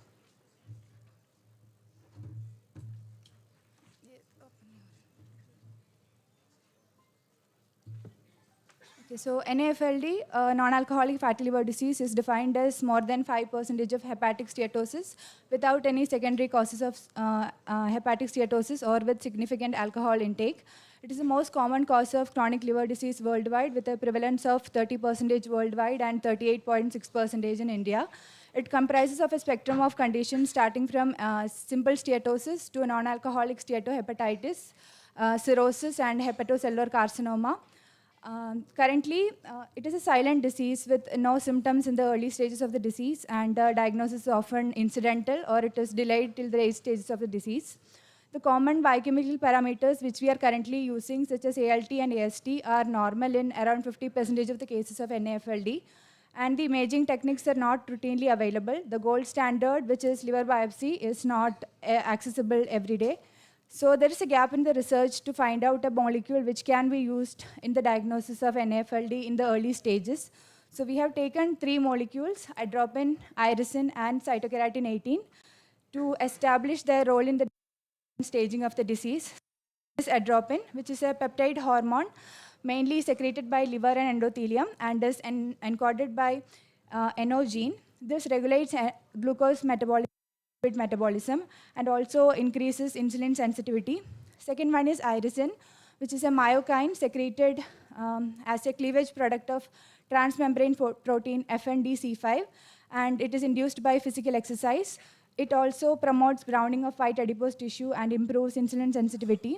Okay, so NAFLD, non-alcoholic fatty liver disease, is defined as more than 5% of hepatic steatosis without any secondary causes of hepatic steatosis or with significant alcohol intake. It is the most common cause of chronic liver disease worldwide with a prevalence of 30% worldwide and 38.6% in India. It comprises of a spectrum of conditions starting from simple steatosis to non-alcoholic steatohepatitis, cirrhosis and hepatocellular carcinoma. Currently, it is a silent disease with no symptoms in the early stages of the disease, and diagnosis is often incidental or it is delayed till the late stages of the disease. The common biochemical parameters which we are currently using, such as ALT and AST, are normal in around 50% of the cases of NAFLD, and the imaging techniques are not routinely available. The gold standard, which is liver biopsy, is not accessible every day. So there is a gap in the research to find out a molecule which can be used in the diagnosis of NAFLD in the early stages. So we have taken 3 molecules, atropine, irisin, and cytokeratin 18, to establish their role in the staging of the disease. This is atropine, which is a peptide hormone mainly secreted by liver and endothelium and is encoded by NO gene. This regulates glucose metabolism and also increases insulin sensitivity. Second one is irisin, which is a myokine secreted as a cleavage product of transmembrane protein FNDC5, and it is induced by physical exercise. It also promotes browning of white adipose tissue and improves insulin sensitivity.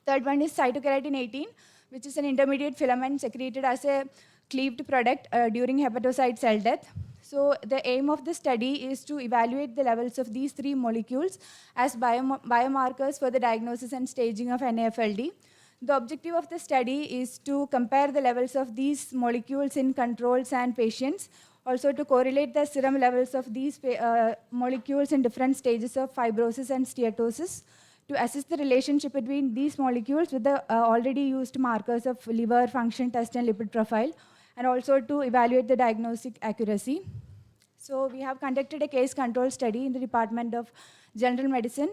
Third one is cytokeratin 18, which is an intermediate filament secreted as a cleaved product during hepatocyte cell death. So the aim of the study is to evaluate the levels of these 3 molecules as biomarkers for the diagnosis and staging of NAFLD. The objective of the study is to compare the levels of these molecules in controls and patients, also to correlate the serum levels of these molecules in different stages of fibrosis and steatosis, to assess the relationship between these molecules with the already used markers of liver function test and lipid profile, and also to evaluate the diagnostic accuracy. So we have conducted a case control study in the Department of General Medicine,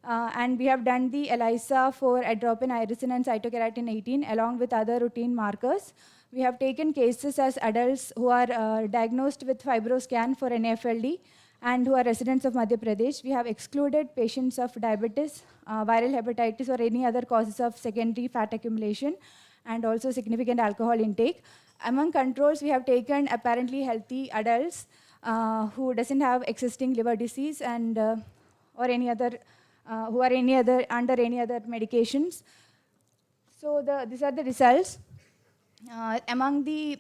and we have done the ELISA for atropine, irisin, and cytokeratin 18 along with other routine markers. We have taken cases as adults who are diagnosed with fibroscan for NAFLD and who are residents of Madhya Pradesh. We have excluded patients of diabetes, viral hepatitis, or any other causes of secondary fat accumulation, and also significant alcohol intake. Among controls, we have taken apparently healthy adults who doesn't have existing liver disease and or any other who are under any other medications. So these are the results. Among the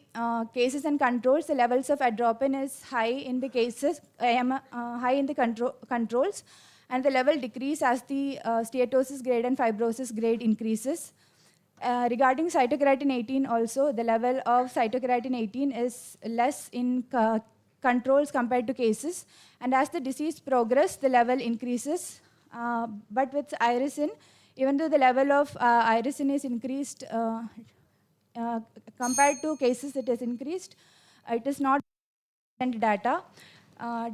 cases and controls, the levels of atropine is high in the cases, high in the controls, and the level decrease as the steatosis grade and fibrosis grade increases. Regarding cytokeratin 18 also, the level of cytokeratin 18 is less in controls compared to cases, and as the disease progresses, the level increases. But with irisin, even though the level of irisin is increased, compared to cases it is increased, it is not data.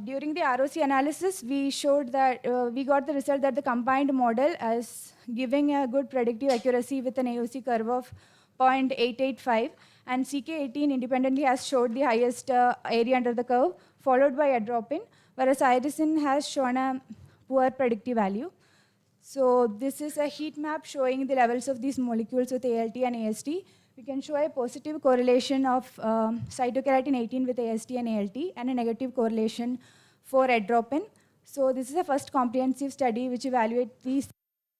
During the ROC analysis, we showed that we got the result that the combined model is giving a good predictive accuracy with an AOC curve of 0.885, and CK18 independently has showed the highest area under the curve, followed by atropine, whereas irisin has shown a poor predictive value. So this is a heat map showing the levels of these molecules with ALT and AST. We can show a positive correlation of cytokeratin 18 with AST and ALT and a negative correlation for atropine. So this is the first comprehensive study which evaluates these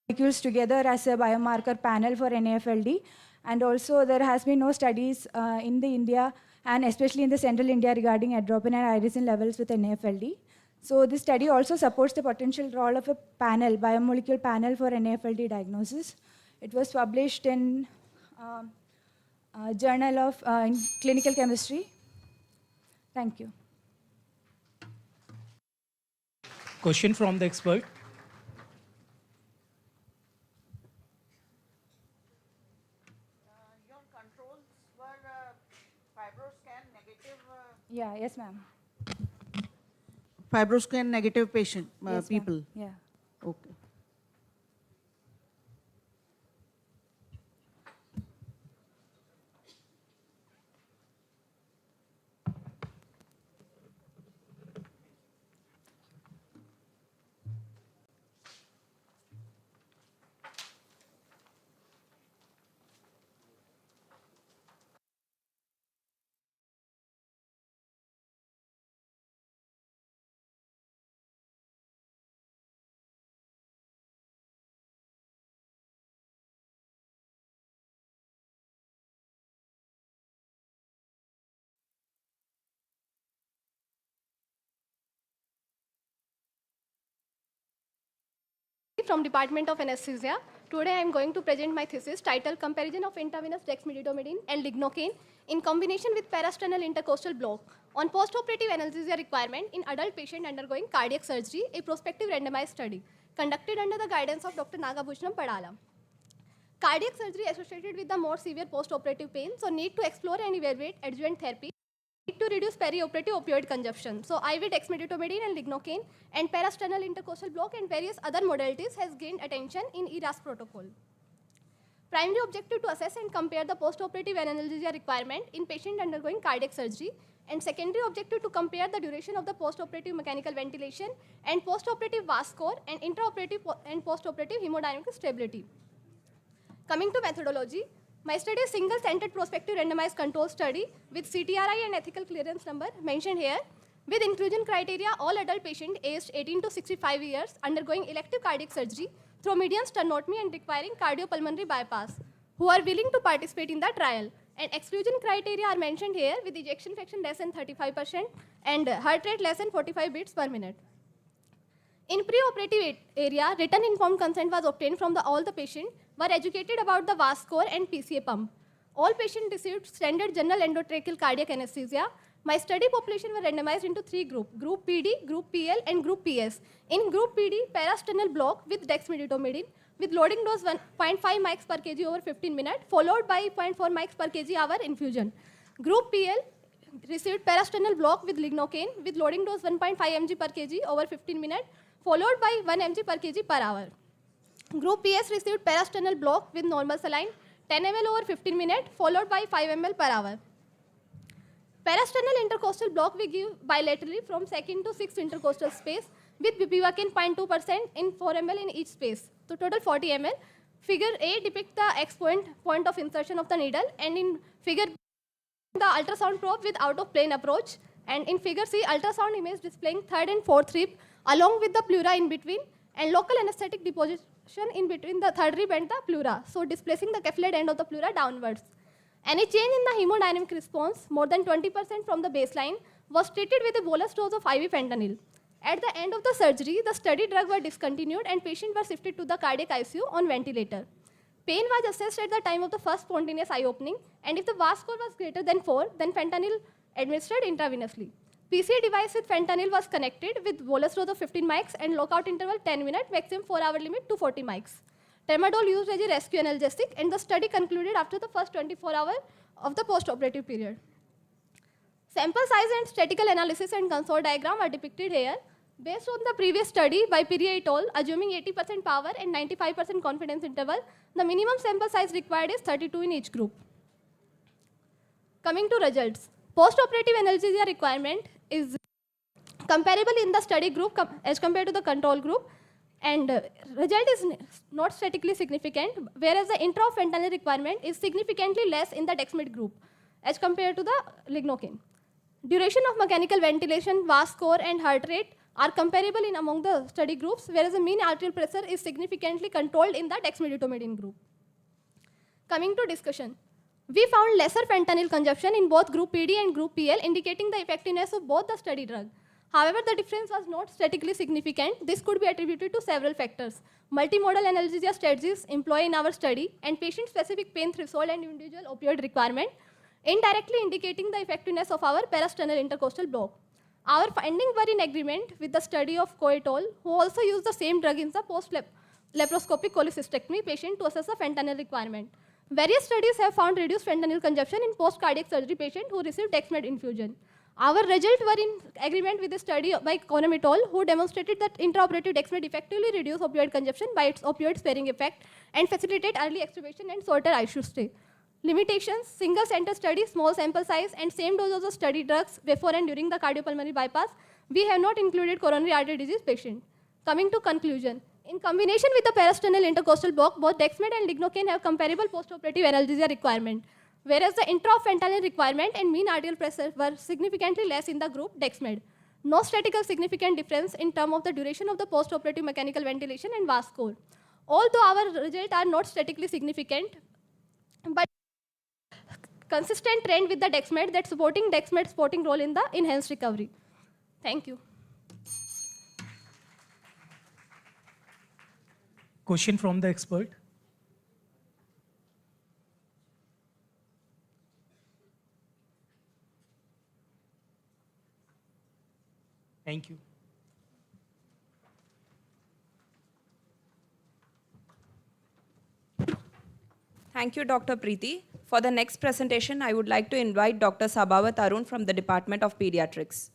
molecules together as a biomarker panel for NAFLD. And also there has been no studies in the India and especially in the central India regarding atropine and irisin levels with NAFLD. So this study also supports the potential role of a panel, biomolecule panel for NAFLD diagnosis. It was published in Journal of in Clinical Chemistry. Thank you. Question from the expert. Your controls were fibroscan negative. Yeah, yes, ma'am. Fibroscan negative patient Yes, people. Yeah. Okay. From Department of Anesthesia. Today I am going to present my thesis titled Comparison of Intravenous Dexmedetomidine and Lignocaine in combination with parasternal intercostal block on postoperative anesthesia requirement in adult patient undergoing cardiac surgery, a prospective randomized study conducted under the guidance of Dr. Nagabhushanam Padala. Cardiac surgery associated with the more severe postoperative pain, so need to explore and evaluate adjuvant therapy to reduce perioperative opioid consumption. So IV dexmedetomidine and lignocaine and parasternal intercostal block and various other modalities has gained attention in ERAS protocol. Primary objective to assess and compare the postoperative analgesia requirement in patient undergoing cardiac surgery, and secondary objective to compare the duration of the postoperative mechanical ventilation and postoperative VAS score and intraoperative and postoperative hemodynamic stability. Coming to methodology, my study is single-centered prospective randomized control study with CTRI and ethical clearance number mentioned here. With inclusion criteria, all adult patients aged 18 to 65 years undergoing elective cardiac surgery through median sternotomy and requiring cardiopulmonary bypass who are willing to participate in the trial. And exclusion criteria are mentioned here with ejection fraction less than 35% and heart rate less than 45 beats per minute. In pre-operative area, written informed consent was obtained from all the patients were educated about the VAS score and PCA pump. All patients received standard general endotracheal cardiac anesthesia. My study population were randomized into 3 groups, Group PD, Group PL, and Group PS. In Group PD, parasternal block with dexmedetomidine with loading dose 1.5 mics per kg over 15 minutes, followed by 0.4 mics per kg hour infusion. Group PL received parasternal block with lignocaine with loading dose 1.5 mg per kg over 15 minutes, followed by 1 mg per kg per hour. Group PS received parasternal block with normal saline 10 ml over 15 minutes, followed by 5 ml per hour. Parasternal intercostal block we give bilaterally from 2nd to 6th intercostal space with bupivacaine 0.2% in 4 ml in each space. So total 40 ml. Figure A depicts the X point of insertion of the needle, and in figure B, the ultrasound probe with out-of-plane approach, and in figure C, ultrasound image displaying 3rd and 4th rib along with the pleura in between, and local anesthetic deposition in between the 3rd rib and the pleura, so displacing the cephalad end of the pleura downwards. Any change in the hemodynamic response, more than 20% from the baseline, was treated with a bolus dose of IV fentanyl. At the end of the surgery, the study drug were discontinued and patients were shifted to the cardiac ICU on ventilator. Pain was assessed at the time of the first spontaneous eye opening, and if the VAS score was greater than 4, then fentanyl administered intravenously. PCA device with fentanyl was connected with bolus dose of 15 mics and lockout interval 10 minutes, maximum 4-hour limit to 40 mics. Tramadol used as a rescue analgesic, and the study concluded after the first 24 hours of the postoperative period. Sample size and statistical analysis and console diagram are depicted here. Based on the previous study by Piri et al., assuming 80% power and 95% confidence interval, the minimum sample size required is 32 in each group. Coming to results, postoperative analgesia requirement is comparable in the study group as compared to the control group, and result is not statistically significant, whereas the intra-fentanyl requirement is significantly less in the dexamethasone group as compared to the lignocaine. Duration of mechanical ventilation, VAS score, and heart rate are comparable in among the study groups, whereas the mean arterial pressure is significantly controlled in the dexmedetomidine group. Coming to discussion, we found lesser fentanyl consumption in both group PD and group PL, indicating the effectiveness of both the study drug. However, the difference was not statistically significant. This could be attributed to several factors: multimodal analgesia strategies employed in our study, and patient-specific pain threshold and individual opioid requirement, indirectly indicating the effectiveness of our parasternal intercostal block. Our findings were in agreement with the study of Coetol, who also used the same drug in the post-laparoscopic cholecystectomy patient to assess the fentanyl requirement. Various studies have found reduced fentanyl consumption in post-cardiac surgery patients who received dexmed infusion. Our results were in agreement with the study by Conometol, who demonstrated that intraoperative dexmed effectively reduced opioid consumption by its opioid-sparing effect and facilitate early extubation and shorter ICU stay. Limitations: single-center study, small sample size, and same dose of the study drugs before and during the cardiopulmonary bypass. We have not included coronary artery disease patient. Coming to conclusion, in combination with the parasternal intercostal block, both dexmed and lignocaine have comparable postoperative analgesia requirement, whereas the intra-fentanyl requirement and mean arterial pressure were significantly less in the group dexmed. No statistical significant difference in terms of the duration of the postoperative mechanical ventilation and VAS score. Although our results are not statistically significant, but consistent trend with the dexmed that supporting dexmed supporting role in the enhanced recovery. Thank you. Question from the expert. Thank you. Thank you, Dr. Preeti. For the next presentation, I would like to invite Dr. Sabawat Arun from the Department of Pediatrics.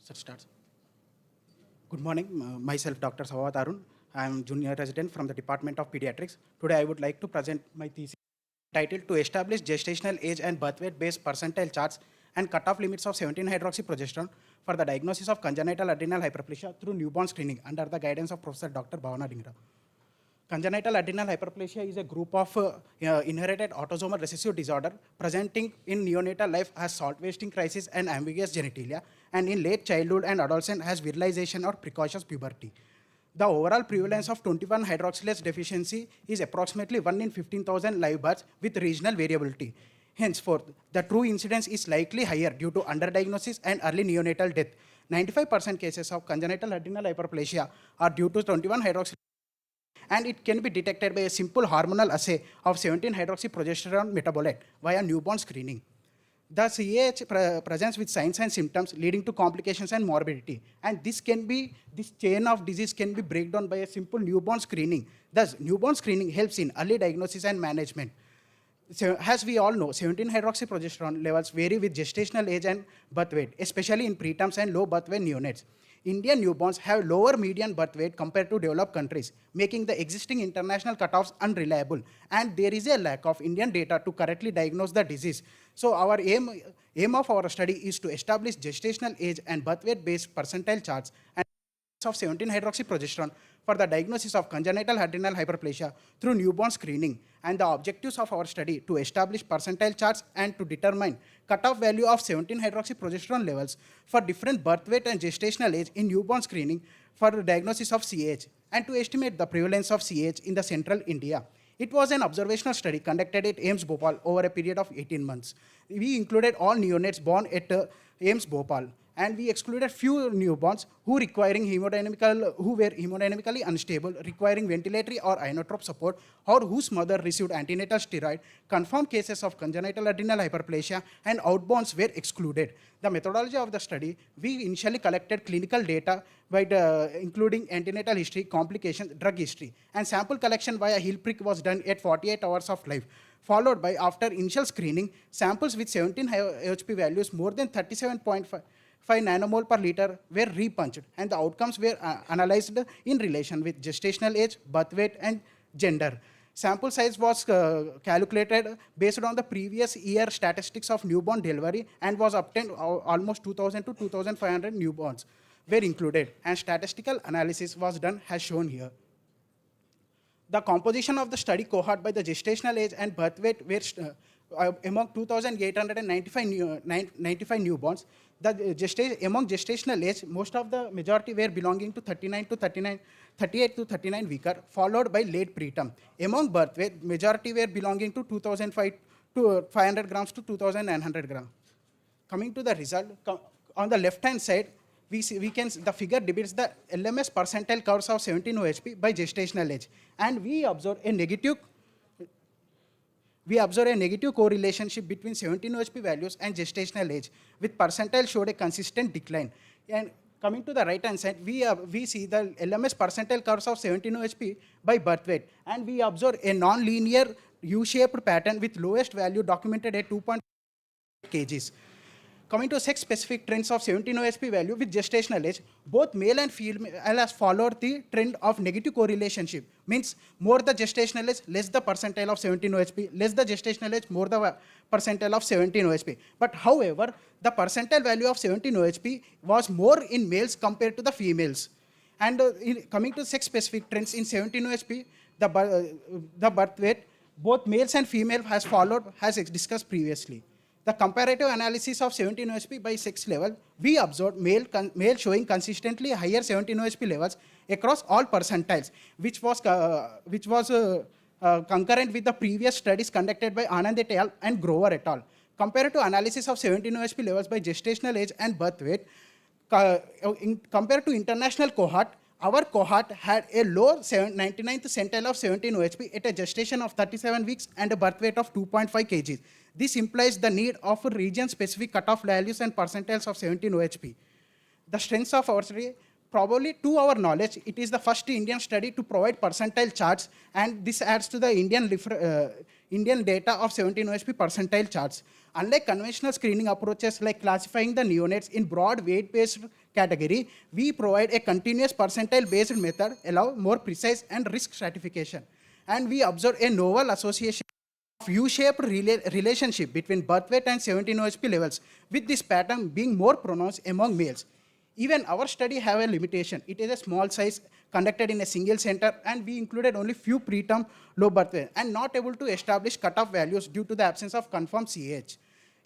Sir, starts. Good morning. Myself, Dr. Sabawat Arun. I am junior resident from the Department of Pediatrics. Today, I would like to present my thesis titled "To Establish Gestational Age and Birth Weight Based Percentile Charts and Cutoff Limits of 17-hydroxyprogesterone for the Diagnosis of Congenital Adrenal Hyperplasia through Newborn Screening" under the guidance of Professor Dr. Bhawan. Congenital adrenal hyperplasia is a group of inherited autosomal recessive disorder presenting in neonatal life as salt wasting crisis and ambiguous genitalia, and in late childhood and adolescence has virilization or precocious puberty. The overall prevalence of 21-hydroxylase deficiency is approximately 1 in 15,000 live births with regional variability. Henceforth, the true incidence is likely higher due to underdiagnosis and early neonatal death. 95% cases of congenital adrenal hyperplasia are due to 21-hydroxylase, and it can be detected by a simple hormonal assay of 17-hydroxyprogesterone metabolite via newborn screening. The CAH presents with signs and symptoms leading to complications and morbidity, and this chain of disease can be breakdown by a simple newborn screening. Thus, newborn screening helps in early diagnosis and management. So, as we all know, 17-hydroxyprogesterone levels vary with gestational age and birth weight, especially in preterms and low birth weight neonates. Indian newborns have lower median birth weight compared to developed countries, making the existing international cutoffs unreliable, and there is a lack of Indian data to correctly diagnose the disease. So our aim of our study is to establish gestational age and birth weight based percentile charts and of 17-hydroxyprogesterone for the diagnosis of congenital adrenal hyperplasia through newborn screening. And the objectives of our study to establish percentile charts and to determine cutoff value of 17-hydroxyprogesterone levels for different birth weight and gestational age in newborn screening for the diagnosis of CAH, and to estimate the prevalence of CAH in the central India. It was an observational study conducted at AIIMS Bhopal over a period of 18 months. We included all neonates born at AIIMS Bhopal, And we excluded few newborns who were hemodynamically unstable, requiring ventilatory or inotrope support, or whose mother received antenatal steroid. Confirmed cases of congenital adrenal hyperplasia and outbounds were excluded. The methodology of the study, we initially collected clinical data by including antenatal history, complications, drug history, and sample collection via heel prick was done at 48 hours of life, followed by, after initial screening, samples with 17 HP values more than 37.5 nanomole per liter were repunched, and the outcomes were analyzed in relation with gestational age, birth weight, and gender. Sample size was calculated based on the previous year statistics of newborn delivery and was obtained almost 2,000 to 2,500 newborns were included, and statistical analysis was done as shown here. The composition of the study cohort by the gestational age and birth weight were among 2,895 newborns. Among gestational age, most of the majority were belonging to 38 to 39 weeker, followed by late preterm. Among birth weight, majority were belonging to 2,500 grams to 2,900 grams. Coming to the result, on the left-hand side, the figure depicts the LMS percentile curves of 17 OHP by gestational age, and we observe a negative correlationship between 17 OHP values and gestational age, with percentile showed a consistent decline. And coming to the right-hand side, we see the LMS percentile curves of 17 OHP by birth weight, and we observe a non-linear U-shaped pattern with lowest value documented at 2.8 kgs. Coming to sex-specific trends of 17 OSP value with gestational age, both male and female has followed the trend of negative correlationship. Means more the gestational age, less the percentile of 17 OSP, less the gestational age, more the percentile of 17 OSP. But however, the percentile value of 17 OSP was more in males compared to the females. And coming to sex-specific trends in 17 OSP, the birth weight, both males and female has followed, as discussed previously. The comparative analysis of 17 OSP by sex level, we observed male showing consistently higher 17 OSP levels across all percentiles, which was concurrent with the previous studies conducted by Anand et al. And Grover et al. Compared to analysis of 17 OSP levels by gestational age and birth weight, compared to international cohort, our cohort had a low 99th centile of 17 OHP at a gestation of 37 weeks and a birth weight of 2.5 kg. This implies the need of region-specific cutoff values and percentiles of 17 OHP. The strengths of our study, probably to our knowledge, it is the first Indian study to provide percentile charts, and this adds to the Indian data of 17 OHP percentile charts. Unlike conventional screening approaches like classifying the neonates in broad weight-based category, we provide a continuous percentile-based method, allow more precise and risk stratification. And we observe a novel association of U-shaped relationship between birth weight and 17 OHP levels, with this pattern being more pronounced among males. Even our study have a limitation. It is a small size, conducted in a single center, and we included only few preterm low birth weight and not able to establish cutoff values due to the absence of confirmed CAH.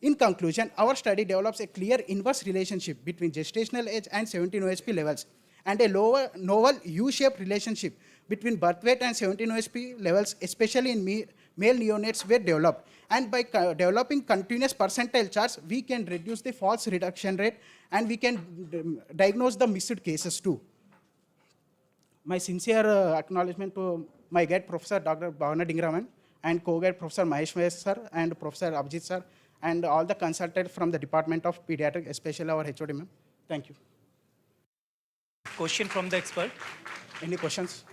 In conclusion, our study develops a clear inverse relationship between gestational age and 17 OSP levels, and a novel U-shaped relationship between birth weight and 17 OSP levels, especially in male neonates, were developed. And by developing continuous percentile charts, we can reduce the false reduction rate, and we can diagnose the missed cases too. My sincere acknowledgement to my guide, Professor Dr. Bhawan and co-guide Professor Mahesh sir and Professor Abhijit sir, and all the consultants from the Department of Pediatrics, especially our HOD ma'am. Thank you. Question from the expert. Any questions?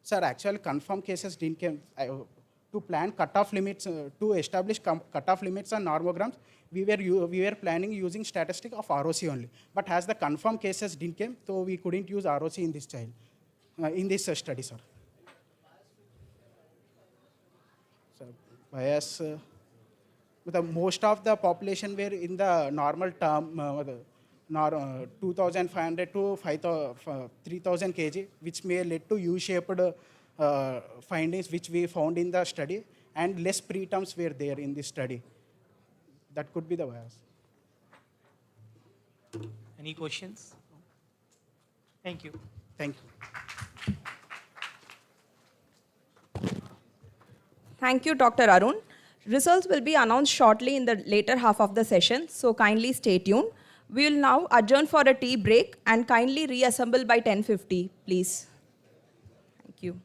Sir, actually confirmed cases didn't come. To plan cutoff limits, to establish cutoff limits and normograms, we were planning using statistic of ROC only. But as the confirmed cases didn't come, so we couldn't use ROC in this child, in this study, sir. So bias, most of the population were in the normal term, 2,500 to 3,000 kg, which may lead to U-shaped findings which we found in the study, and less preterms were there in this study. That could be the bias. Any questions? Thank you. Thank you. Thank you, Dr. Arun. Results will be announced shortly in the later half of the session, so kindly stay tuned. We will now adjourn for a tea break and kindly reassemble by 10:50, please. Thank you.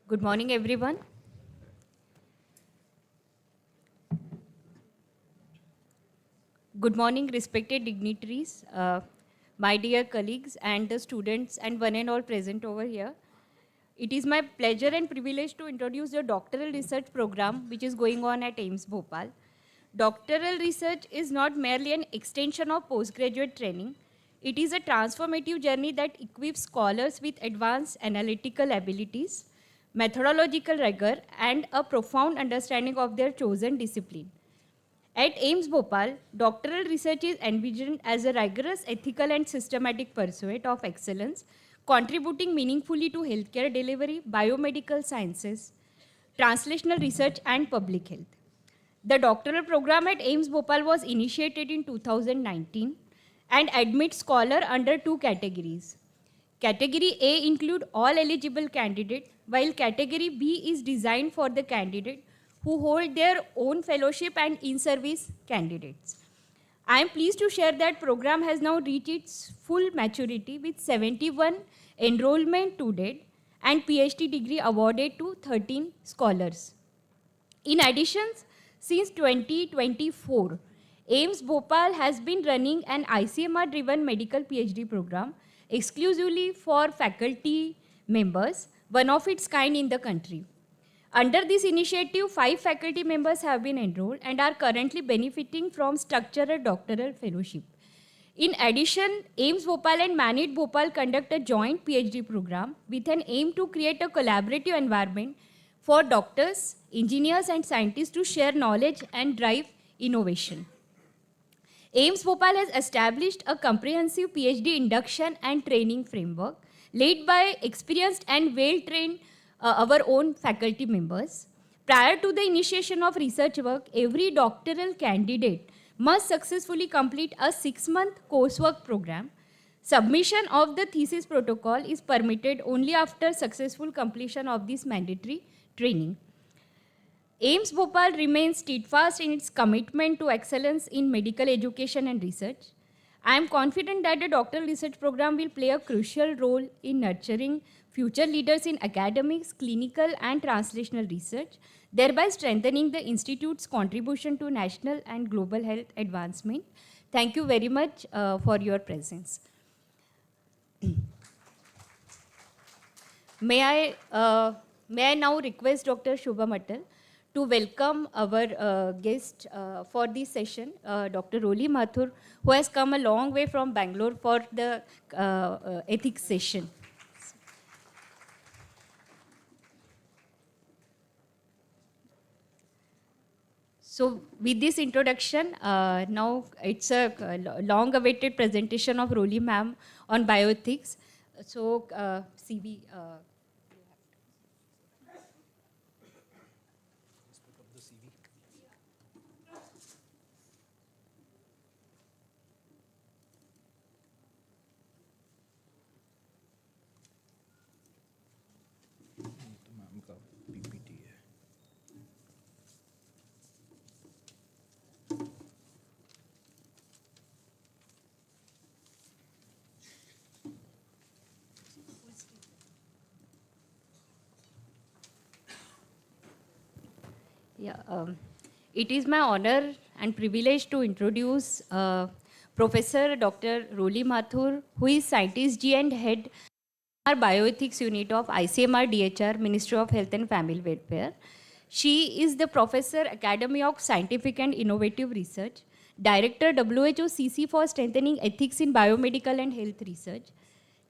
Good morning, everyone. Good morning, respected dignitaries, my dear colleagues, and the students and one and all present over here. It is my pleasure and privilege to introduce the doctoral research program which is going on at AIIMS Bhopal. Doctoral research is not merely an extension of postgraduate training. It is a transformative journey that equips scholars with advanced analytical abilities, methodological rigor, and a profound understanding of their chosen discipline. At AIIMS Bhopal, doctoral research is envisioned as a rigorous ethical and systematic pursuit of excellence, contributing meaningfully to healthcare delivery, biomedical sciences, translational research, and public health. The doctoral program at AIIMS Bhopal was initiated in 2019 and admits scholars under two categories. Category A include all eligible candidates, while Category B is designed for the candidate who hold their own fellowship and in-service candidates. I am pleased to share that program has now reached its full maturity with 71 enrollment to date and PhD degree awarded to 13 scholars. In addition, since 2024, AIIMS Bhopal has been running an ICMR-driven medical PhD program exclusively for faculty members, one of its kind in the country. Under this initiative, 5 faculty members have been enrolled and are currently benefiting from structured doctoral fellowship. In addition, AIIMS Bhopal and Manit Bhopal conduct a joint PhD program with an aim to create a collaborative environment for doctors, engineers, and scientists to share knowledge and drive innovation. AIIMS Bhopal has established a comprehensive PhD induction and training framework led by experienced and well-trained our own faculty members. Prior to the initiation of research work, every doctoral candidate must successfully complete a 6-month coursework program. Submission of the thesis protocol is permitted only after successful completion of this mandatory training. AIIMS Bhopal remains steadfast in its commitment to excellence in medical education and research. I am confident that the doctoral research program will play a crucial role in nurturing future leaders in academics, clinical, and translational research, thereby strengthening the Institute's contribution to national and global health advancement. Thank you very much for your presence. May I now request Dr. Shubham Atal to welcome our guest for this session, Dr. Roli Mathur, who has come a long way from Bangalore for the ethics session. So with this introduction, now it's a long-awaited presentation of Roli ma'am on bioethics. So CV. It is my honor and privilege to introduce Professor Dr. Roli Mathur, who is Scientist G and Head our Bioethics Unit of ICMR DHR, Ministry of Health and Family Welfare. She is the Professor, Academy of Scientific and Innovative Research, Director WHO CC for Strengthening Ethics in Biomedical and Health Research,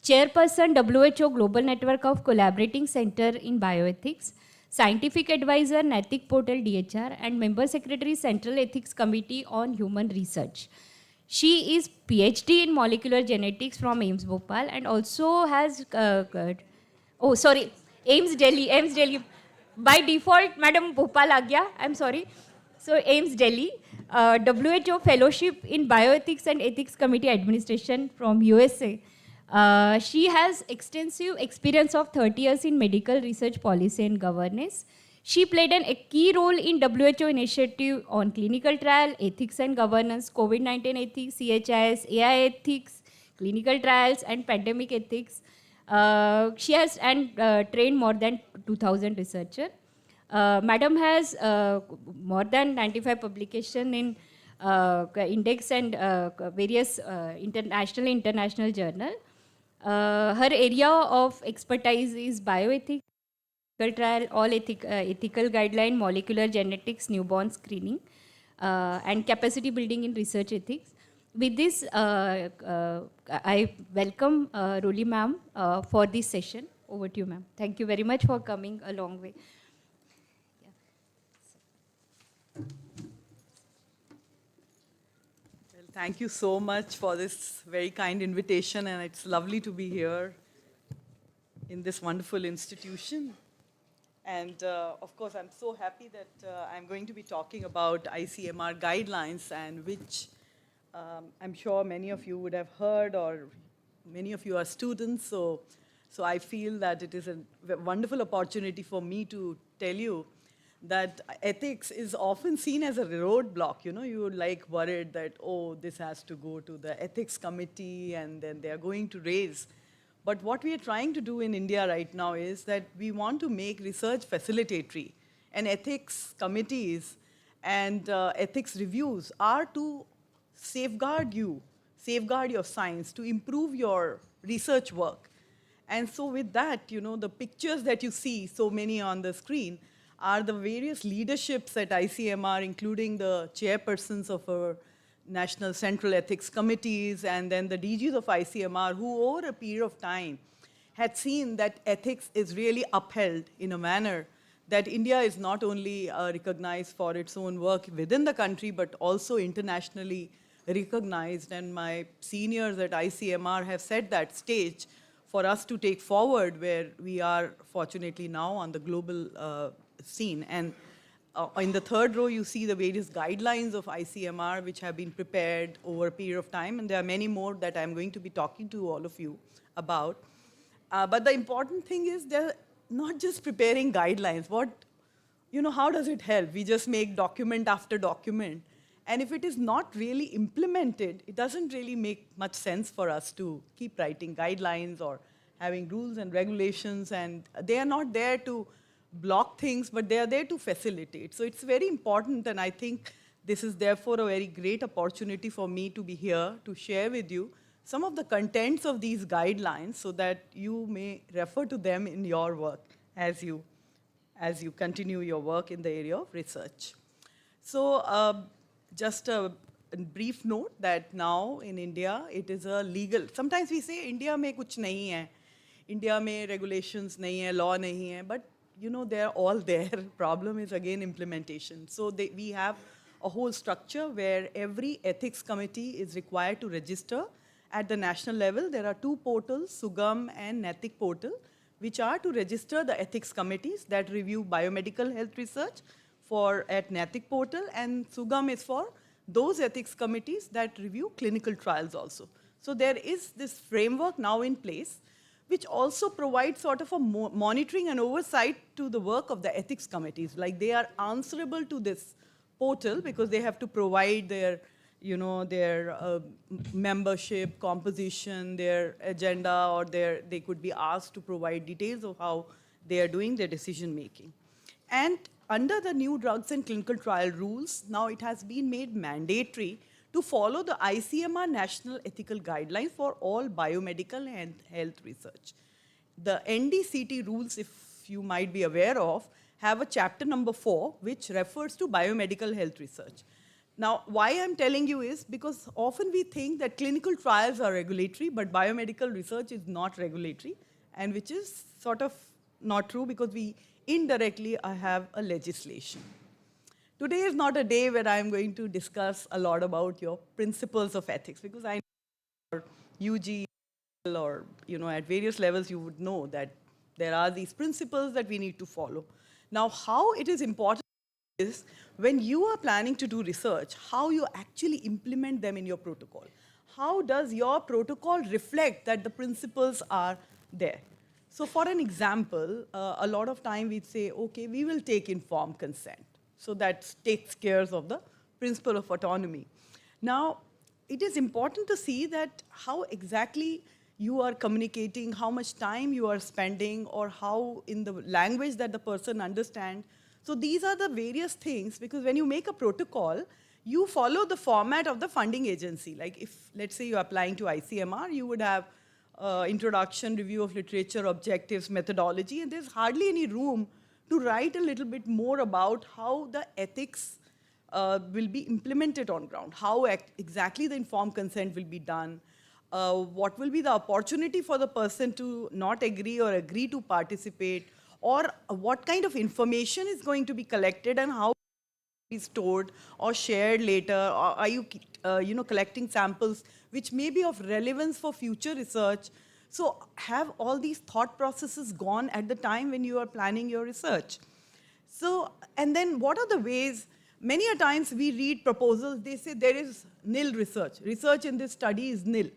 Chairperson WHO Global Network of Collaborating Center in Bioethics, Scientific Advisor, Natik Portal DHR, and Member Secretary, Central Ethics Committee on Human Research. She is PhD in molecular genetics from AIIMS Bhopal and also has, AIIMS Delhi. By default, Madam Bhopal aa gaya, I'm sorry. So AIIMS Delhi, WHO Fellowship in Bioethics and Ethics Committee Administration from USA. She has extensive experience of 30 years in medical research policy and governance. She played a key role in WHO initiative on clinical trial, ethics and governance, COVID-19 ethics, CHIS, AI ethics, clinical trials, and pandemic ethics. She has trained more than 2,000 researchers. Madam has more than 95 publication in index and various international journal. Her area of expertise is bioethics, clinical trial, all ethical guideline, molecular genetics, newborn screening, and capacity building in research ethics. With this, I welcome Roli ma'am for this session. Over to you, ma'am. Thank you very much for coming a long way. Well, thank you so much for this very kind invitation, and it's lovely to be here in this wonderful institution. And of course, I'm so happy that I'm going to be talking about ICMR guidelines, and which I'm sure many of you would have heard, or many of you are students. So I feel that it is a wonderful opportunity for me to tell you that ethics is often seen as a roadblock. You know, you're like worried that, oh, this has to go to the ethics committee, and then they are going to raise. But what we are trying to do in India right now is that we want to make research facilitatory, and ethics committees and ethics reviews are to safeguard your science, to improve your research work. And so with that, you know, the pictures that you see, so many on the screen, are the various leaderships at ICMR, including the chairpersons of our national central ethics committees, and then the DGs of ICMR, who over a period of time had seen that ethics is really upheld in a manner that India is not only recognized for its own work within the country, but also internationally recognized. And my seniors at ICMR have set that stage for us to take forward, where we are fortunately now on the global scene. And in the third row, you see the various guidelines of ICMR, which have been prepared over a period of time. And there are many more that I'm going to be talking to all of you about. But the important thing is they're not just preparing guidelines. How does it help? We just make document after document. And if it is not really implemented, it doesn't really make much sense for us to keep writing guidelines or having rules and regulations. And they are not there to block things, but they are there to facilitate. So it's very important, and I think this is therefore a very great opportunity for me to be here to share with you some of the contents of these guidelines, so that you may refer to them in your work as you continue your work in the area of research. So just a brief note that now in India, it is a legal, sometimes we say India mein kuch nahi hai, India mein regulations nahi hai, law nahi hai, but you know, they're all there. Problem is again implementation. So we have a whole structure where every ethics committee is required to register at the national level. There are two portals, Sugam and Naitik portal, which are to register the ethics committees that review biomedical health research at Naitik portal, and Sugam is for those ethics committees that review clinical trials also. So there is this framework now in place, which also provides sort of a monitoring and oversight to the work of the ethics committees. Like, they are answerable to this portal because they have to provide their membership composition, their agenda, or they could be asked to provide details of how they are doing their decision making. And under the new drugs and clinical trial rules, now it has been made mandatory to follow the ICMR National Ethical Guidelines for all biomedical and health research. The NDCT rules, if you might be aware of, have a chapter number 4, which refers to biomedical health research. Now, why I'm telling you is because often we think that clinical trials are regulatory, but biomedical research is not regulatory, and which is sort of not true because we indirectly have a legislation. Today is not a day where I'm going to discuss a lot about your principles of ethics, because I know UG or at various levels you would know that there are these principles that we need to follow. Now, how it is important is when you are planning to do research, how you actually implement them in your protocol. How does your protocol reflect that the principles are there? So for an example, a lot of time we'd say, okay, we will take informed consent. So that takes care of the principle of autonomy. Now, it is important to see that how exactly you are communicating, how much time you are spending, or how in the language that the person understands. So these are the various things, because when you make a protocol, you follow the format of the funding agency. Like if, let's say you're applying to ICMR, you would have introduction, review of literature, objectives, methodology, and there's hardly any room to write a little bit more about how the ethics will be implemented on ground, how exactly the informed consent will be done, what will be the opportunity for the person to not agree or agree to participate, or what kind of information is going to be collected and how be stored or shared later, or are you collecting samples which may be of relevance for future research. So have all these thought processes gone at the time when you are planning your research. So, and then what are the ways? Many a times we read proposals, they say there is nil research. Research in this study is nil.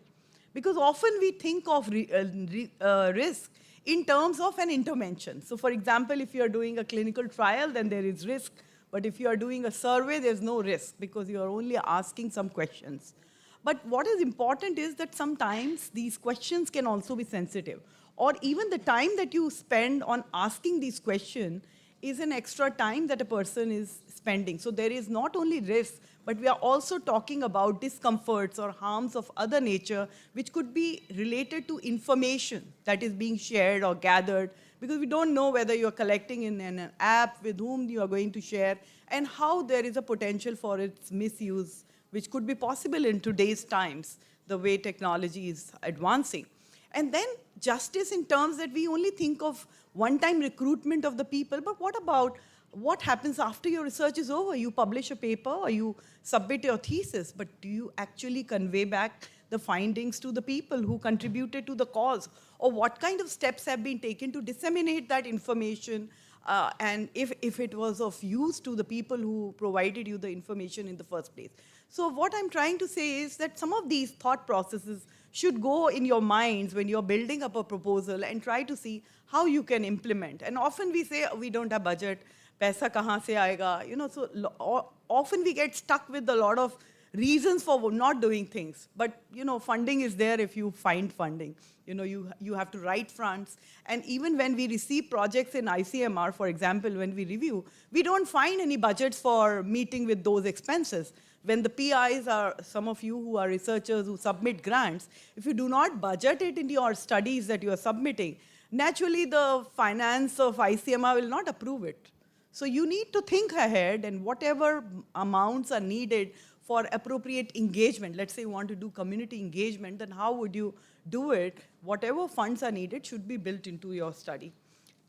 Because often we think of risk in terms of an intervention. So for example, if you are doing a clinical trial, then there is risk. But if you are doing a survey, there's no risk because you are only asking some questions. But what is important is that sometimes these questions can also be sensitive. Or even the time that you spend on asking these questions is an extra time that a person is spending. So there is not only risk, but we are also talking about discomforts or harms of other nature, which could be related to information that is being shared or gathered, because we don't know whether you're collecting in an app with whom you are going to share, and how there is a potential for its misuse, which could be possible in today's times, the way technology is advancing. And then justice in terms that we only think of one-time recruitment of the people, but what about what happens after your research is over? You publish a paper or you submit your thesis, but do you actually convey back the findings to the people who contributed to the cause? Or what kind of steps have been taken to disseminate that information, and if it was of use to the people who provided you the information in the first place? So what I'm trying to say is that some of these thought processes should go in your minds when you're building up a proposal and try to see how you can implement. And often we say, we don't have budget, paisa kahan se aayega, so often we get stuck with a lot of reasons for not doing things. But funding is there if you find funding. You have to write fronts. And even when we receive projects in ICMR, for example, when we review, we don't find any budgets for meeting with those expenses. When the PIs are, some of you who are researchers who submit grants, if you do not budget it in your studies that you are submitting, naturally the finance of ICMR will not approve it. So you need to think ahead, and whatever amounts are needed for appropriate engagement, let's say you want to do community engagement, then how would you do it? Whatever funds are needed should be built into your study.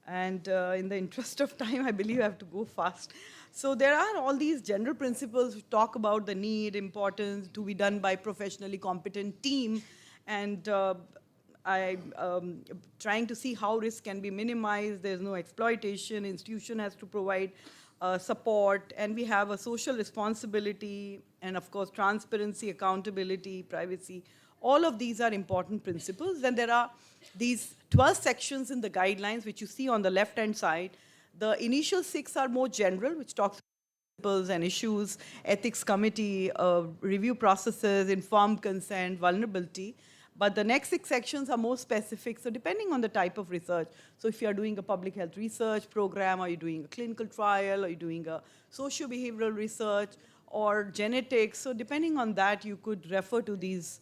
And in the interest of time, I believe I have to go fast. So there are all these general principles which talk about the need, importance, to be done by professionally competent team, and I'm trying to see how risk can be minimized. There's no exploitation. Institution has to provide support, and we have a social responsibility, and of course transparency, accountability, privacy. All of these are important principles. And there are these 12 sections in the guidelines, which you see on the left-hand side. The initial 6 are more general, which talks about principles and issues, ethics committee, review processes, informed consent, vulnerability. But the next 6 sections are more specific, so depending on the type of research. So if you're doing a public health research program, or you're doing a clinical trial, or you're doing a socio-behavioral research, or genetics, so depending on that, you could refer to these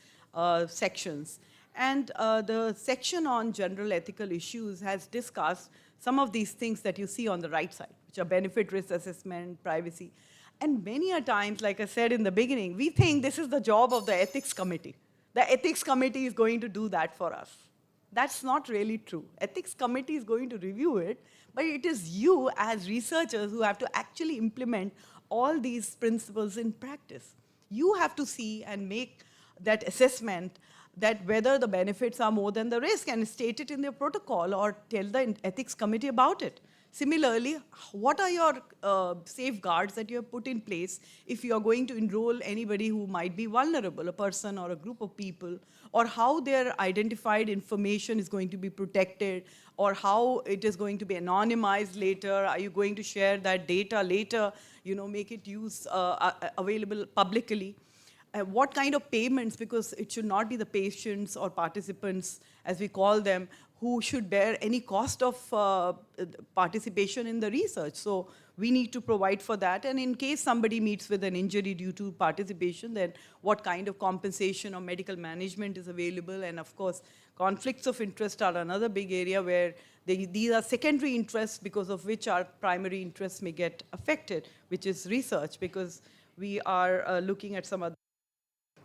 sections. And the section on general ethical issues has discussed some of these things that you see on the right side, which are benefit risk assessment, privacy. And many a times, like I said in the beginning, we think this is the job of the ethics committee. The ethics committee is going to do that for us. That's not really true. Ethics committee is going to review it, but it is you as researchers who have to actually implement all these principles in practice. You have to see and make that assessment that whether the benefits are more than the risk, and state it in the protocol or tell the ethics committee about it. Similarly, what are your safeguards that you have put in place if you are going to enroll anybody who might be vulnerable, a person or a group of people, or how their identified information is going to be protected, or how it is going to be anonymized later? Are you going to share that data later, make it available publicly? what kind of payments, because it should not be the patients or participants, as we call them, who should bear any cost of participation in the research. So we need to provide for that. And in case somebody meets with an injury due to participation, then what kind of compensation or medical management is available. And of course, conflicts of interest are another big area where these are secondary interests because of which our primary interests may get affected, which is research, because we are looking at some other.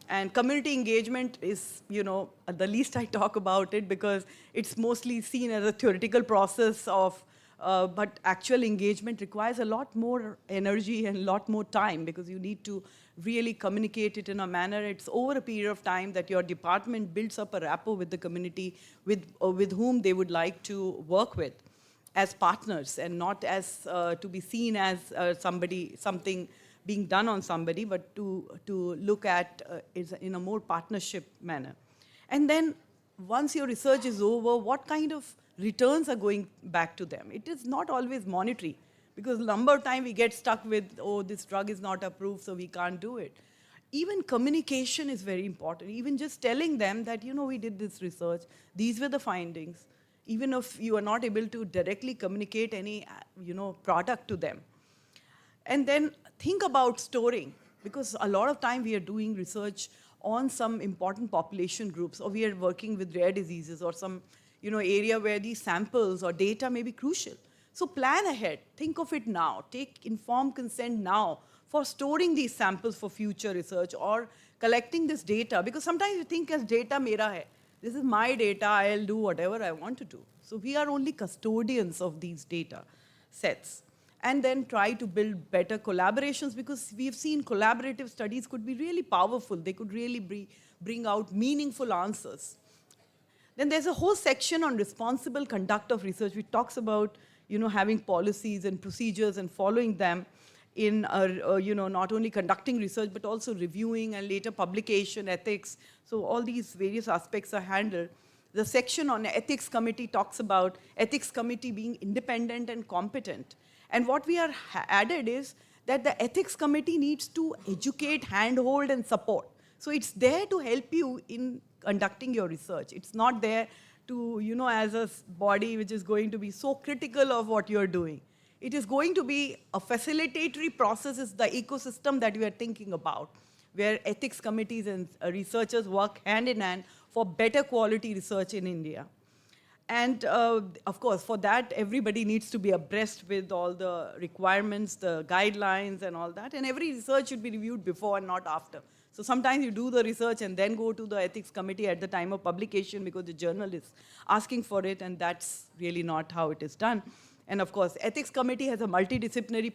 And community engagement is, the least I talk about it because it's mostly seen as a theoretical process of, but actual engagement requires a lot more energy and a lot more time because you need to really communicate it in a manner. It's over a period of time that your department builds up a rapport with the community with whom they would like to work with as partners and not as to be seen as something being done on somebody, but to look at it in a more partnership manner. And then once your research is over, what kind of returns are going back to them? It is not always monetary, because a number of times we get stuck with, oh, this drug is not approved, so we can't do it. Even communication is very important. Even just telling them that, we did this research, these were the findings, even if you are not able to directly communicate any, product to them. And then think about storing, because a lot of time we are doing research on some important population groups, or we are working with rare diseases or some area where these samples or data may be crucial. So plan ahead, think of it now, take informed consent now for storing these samples for future research or collecting this data, because sometimes you think as data mera hai, this is my data, I'll do whatever I want to do. So we are only custodians of these data sets. And then try to build better collaborations, because we've seen collaborative studies could be really powerful. They could really bring out meaningful answers. Then there's a whole section on responsible conduct of research, which talks about having policies and procedures and following them in not only conducting research, but also reviewing and later publication, ethics. So all these various aspects are handled. The section on ethics committee talks about ethics committee being independent and competent. And what we are added is that the ethics committee needs to educate, handhold, and support. So it's there to help you in conducting your research. It's not there to, as a body which is going to be so critical of what you're doing. It is going to be a facilitatory process, is the ecosystem that we are thinking about, where ethics committees and researchers work hand in hand for better quality research in India. And of course, for that, everybody needs to be abreast with all the requirements, the guidelines and all that. And every research should be reviewed before and not after. So sometimes you do the research and then go to the ethics committee at the time of publication because the journal is asking for it, and that's really not how it is done. And of course, ethics committee has a multidisciplinary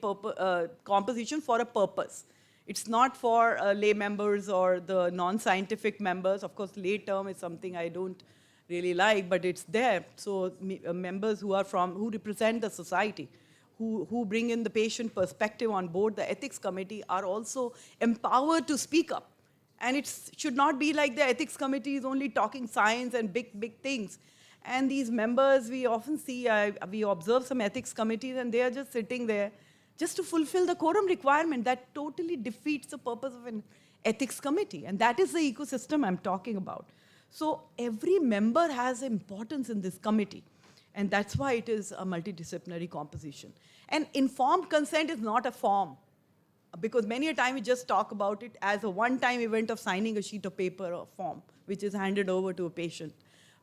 composition for a purpose. It's not for lay members or the non-scientific members. Of course, lay term is something I don't really like, but it's there. So members who represent the society, who bring in the patient perspective on board the ethics committee are also empowered to speak up. And it should not be like the ethics committee is only talking science and big things. And these members, we often see, we observe some ethics committees and they are just sitting there just to fulfill the quorum requirement. That totally defeats the purpose of an ethics committee. And that is the ecosystem I'm talking about. So every member has importance in this committee. And that's why it is a multidisciplinary composition. And informed consent is not a form, because many a time we just talk about it as a one-time event of signing a sheet of paper or form, which is handed over to a patient.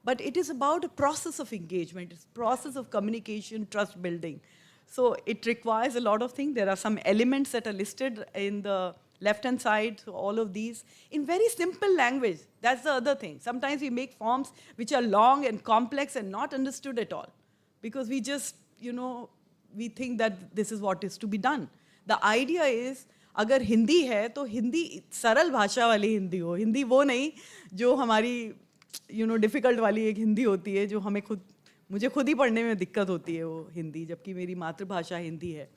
But it is about a process of engagement. It's a process of communication, trust building. So it requires a lot of things. There are some elements that are listed in the left-hand side, so all of these, in very simple language. That's the other thing. Sometimes we make forms which are long and complex and not understood at all, because we just, we think that this is what is to be done. The idea is, अगर हिंदी है तो हिंदी सरल भाषा वाली हिंदी हो, हिंदी वो नहीं जो हमारी डिफ़िकल्ट वाली एक हिंदी होती है, जो मुझे खुद ही पढ़ने में दिक्कत होती है वो हिंदी, जबकि मेरी मातृभाषा हिंदी है.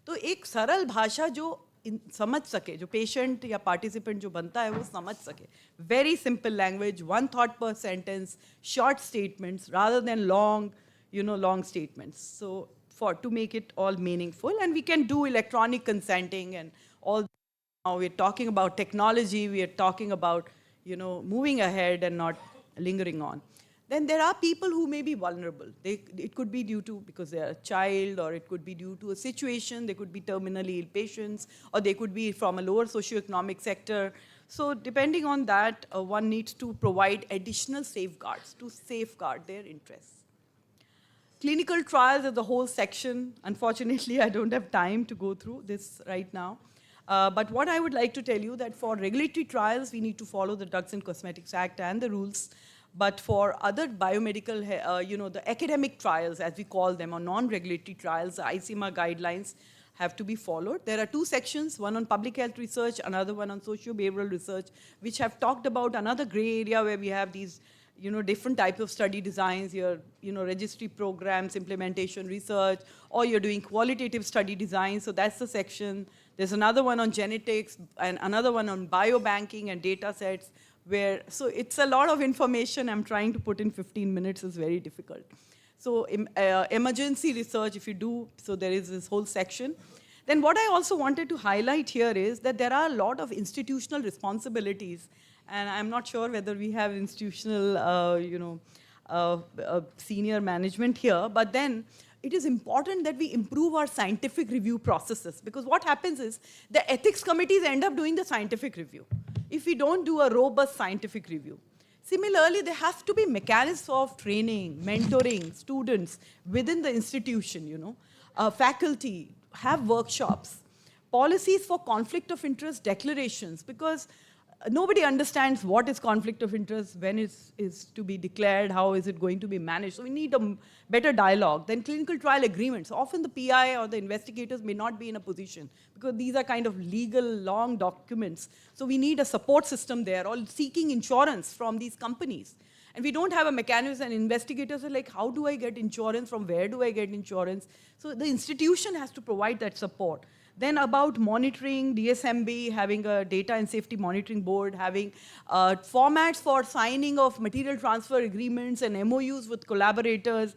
तो एक सरल भाषा जो समझ सके, जो पेशेंट या पार्टिसिपेंट जो बनता है वो समझ सके. Very simple language, one thought per sentence, short statements rather than long statements. So to make it all meaningful, and we can do electronic consenting and all Now we're talking about technology, we are talking about, moving ahead and not lingering on. Then there are people who may be vulnerable. It could be because they're a child, or it could be due to a situation, they could be terminally ill patients, or they could be from a lower socioeconomic sector. So depending on that, one needs to provide additional safeguards to safeguard their interests. Clinical trials is the whole section. Unfortunately, I don't have time to go through this right now. But what I would like to tell you that for regulatory trials, we need to follow the Drugs and Cosmetics Act and the rules. But for other biomedical, the academic trials, as we call them, or non-regulatory trials, the AIIMS guidelines have to be followed. There are two sections, one on public health research, another one on socio-behavioral research, which have talked about another gray area where we have these different types of study designs, your registry programs, implementation research, or you're doing qualitative study design, so that's the section. There's another one on genetics, and another one on biobanking and data sets, so it's a lot of information I'm trying to put in 15 minutes is very difficult. So emergency research, if you do, so there is this whole section. Then what I also wanted to highlight here is that there are a lot of institutional responsibilities, and I'm not sure whether we have institutional, senior management here, but then it is important that we improve our scientific review processes, because what happens is the ethics committees end up doing the scientific review if we don't do a robust scientific review. Similarly, there has to be mechanisms of training, mentoring students within the institution, faculty, have workshops, policies for conflict of interest declarations, because nobody understands what is conflict of interest, when it is to be declared, how is it going to be managed. So we need a better dialogue. Then clinical trial agreements. Often the PI or the investigators may not be in a position, because these are kind of legal, long documents. So we need a support system there, or seeking insurance from these companies. And we don't have a mechanism, and investigators are like, how do I get insurance? From where do I get insurance? So the institution has to provide that support. Then about monitoring, DSMB, having a data and safety monitoring board, having formats for signing of material transfer agreements and MOUs with collaborators,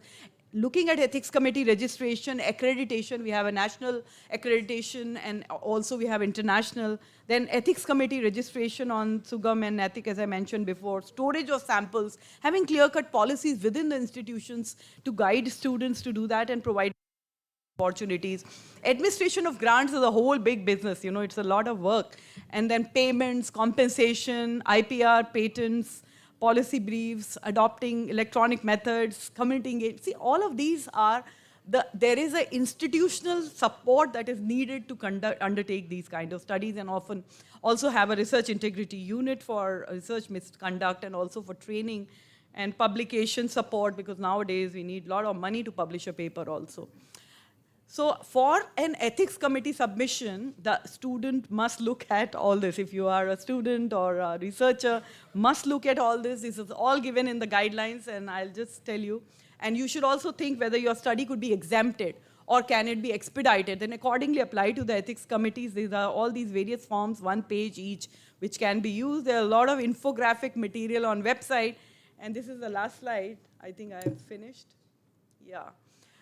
looking at ethics committee registration, accreditation. We have a national accreditation, and also we have international. Then ethics committee registration on Sugam and Natik, as I mentioned before. Storage of samples, having clear-cut policies within the institutions to guide students to do that and provide opportunities. Administration of grants is a whole big business, it's a lot of work. And then payments, compensation, IPR, patents, policy briefs, adopting electronic methods, community engagement. See, all of these are, there is an institutional support that is needed to undertake these kind of studies, and often also have a research integrity unit for research misconduct, and also for training and publication support, because nowadays we need a lot of money to publish a paper also. So for an ethics committee submission, the student must look at all this. If you are a student or a researcher, must look at all this. This is all given in the guidelines, and I'll just tell you. And you should also think whether your study could be exempted or can it be expedited. Then accordingly apply to the ethics committees. These are all these various forms, 1 page each, which can be used. There are a lot of infographic material on website. And this is the last slide. I think I have finished. Yeah.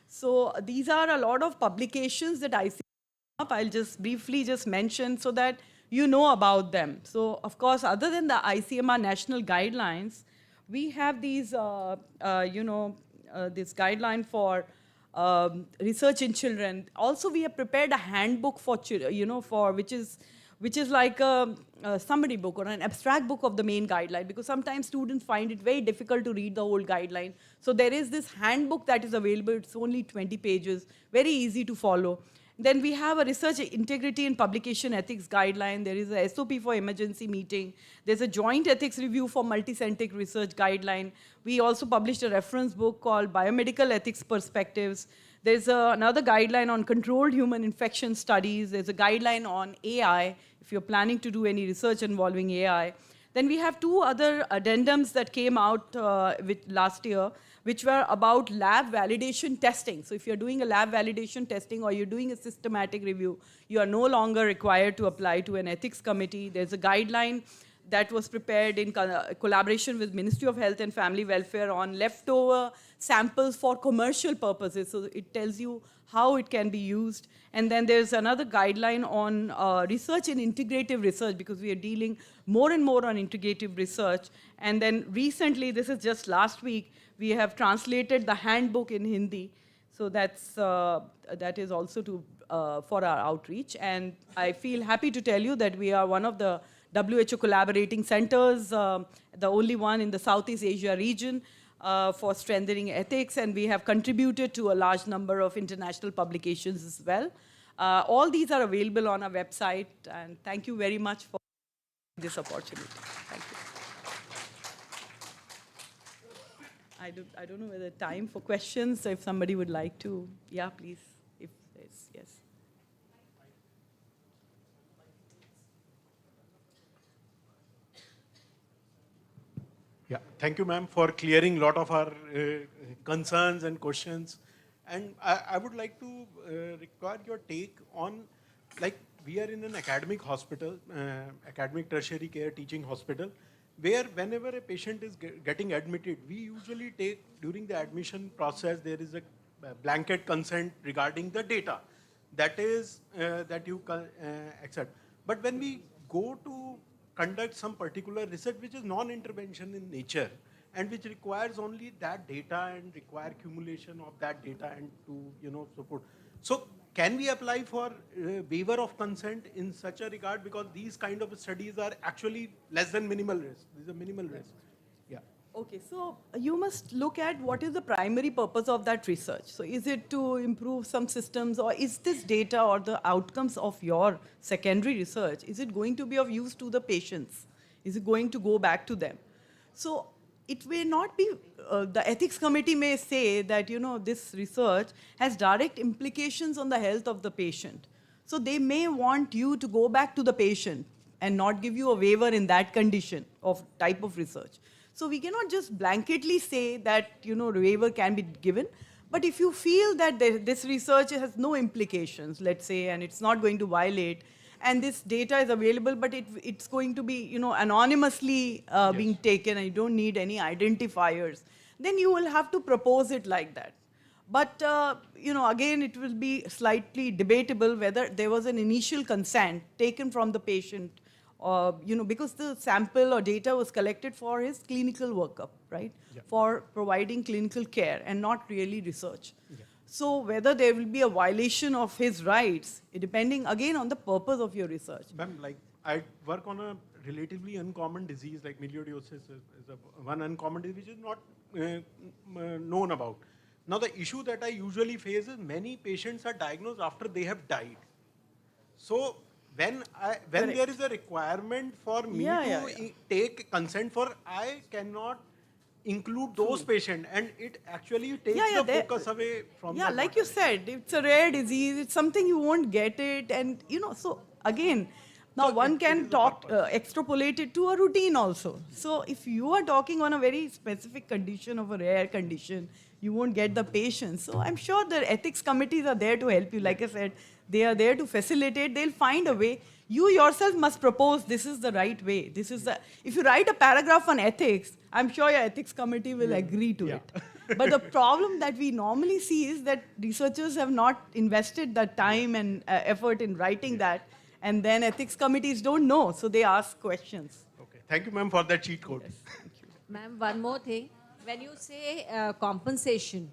So these are a lot of publications that I see up. I'll just briefly mention so that you know about them. So of course, other than the ICMR national guidelines, we have these, this guideline for research in children. Also, we have prepared a handbook for which is like a summary book or an abstract book of the main guideline, because sometimes students find it very difficult to read the whole guideline. So there is this handbook that is available. It's only 20 pages, very easy to follow. Then we have a research integrity and publication ethics guideline. There is a SOP for emergency meeting. There's a joint ethics review for multicentric research guideline. We also published a reference book called Biomedical Ethics Perspectives. There's another guideline on controlled human infection studies. There's a guideline on AI, if you're planning to do any research involving AI. Then we have 2 other addendums that came out last year, which were about lab validation testing. So if you're doing a lab validation testing or you're doing a systematic review, you are no longer required to apply to an ethics committee. There's a guideline that was prepared in collaboration with Ministry of Health and Family Welfare on leftover samples for commercial purposes. So it tells you how it can be used. And then there's another guideline on research and integrative research, because we are dealing more and more on integrative research. And then recently, this is just last week, we have translated the handbook in Hindi. So that is also for our outreach. And I feel happy to tell you that we are one of the WHO collaborating centers, the only one in the Southeast Asia region for strengthening ethics, and we have contributed to a large number of international publications as well. All these are available on our website, and thank you very much for this opportunity. Thank you. I don't know whether time for questions, so if somebody would like to, yeah, please, if there's, yes. Yeah, thank you, ma'am, for clearing a lot of our concerns and questions. And I would like to require your take on, like, we are in an academic hospital, academic tertiary care teaching hospital, where whenever a patient is getting admitted, we usually take, during the admission process, there is a blanket consent regarding the data. That is, that you accept. But when we go to conduct some particular research which is non-intervention in nature and which requires only that data and require accumulation of that data and to support. So can we apply for waiver of consent in such a regard, because these kind of studies are actually less than minimal risk. These are minimal risk. Yeah. Okay, so you must look at what is the primary purpose of that research. So is it to improve some systems, or is this data or the outcomes of your secondary research, is it going to be of use to the patients? Is it going to go back to them? So it may not be, the ethics committee may say that, this research has direct implications on the health of the patient. So they may want you to go back to the patient and not give you a waiver in that condition of type of research. So we cannot just blanketly say that, waiver can be given. But if you feel that this research has no implications, let's say, and it's not going to violate, and this data is available, but it's going to be, anonymously being taken, and you don't need any identifiers, then you will have to propose it like that. But, again, it will be slightly debatable whether there was an initial consent taken from the patient, because the sample or data was collected for his clinical workup, right? Yeah. For providing clinical care and not really research. Yeah. So whether there will be a violation of his rights, depending again on the purpose of your research. Ma'am, like I work on a relatively uncommon disease like melioidosis is one uncommon disease which is not known about. Now the issue that I usually face is many patients are diagnosed after they have died. So when there is a requirement for me to take consent for, I cannot include those patients, and it actually takes the focus away from the like you said, it's a rare disease, it's something you won't get it, and so again, now one can extrapolate it to a routine also. So if you are talking on a very specific condition of a rare condition, you won't get the patients. So I'm sure the ethics committees are there to help you. Like I said, they are there to facilitate. They'll find a way. You yourself must propose this is the right way. This is the. If you write a paragraph on ethics, I'm sure your ethics committee will agree to it. But the problem that we normally see is that researchers have not invested the time and effort in writing that, and then ethics committees don't know, so they ask questions. Okay, thank you, ma'am, for that cheat code. Yes, thank you. Ma'am, one more thing. When you say compensation,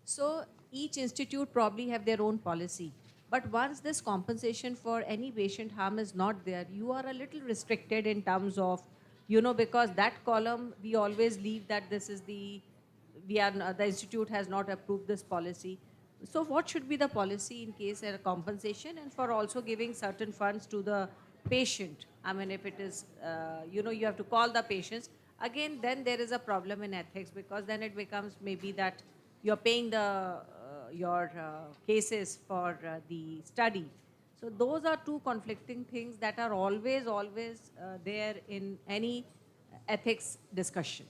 so each institute probably have their own policy. But once this compensation for any patient harm is not there, you are a little restricted in terms of, because that column, we always leave that this is the institute has not approved this policy. So what should be the policy in case of compensation, and for also giving certain funds to the patient? I mean, if it is, you have to call the patients. Again, then there is a problem in ethics, because then it becomes maybe that you're paying your cases for the study. So those are two conflicting things that are always there in any ethics discussion.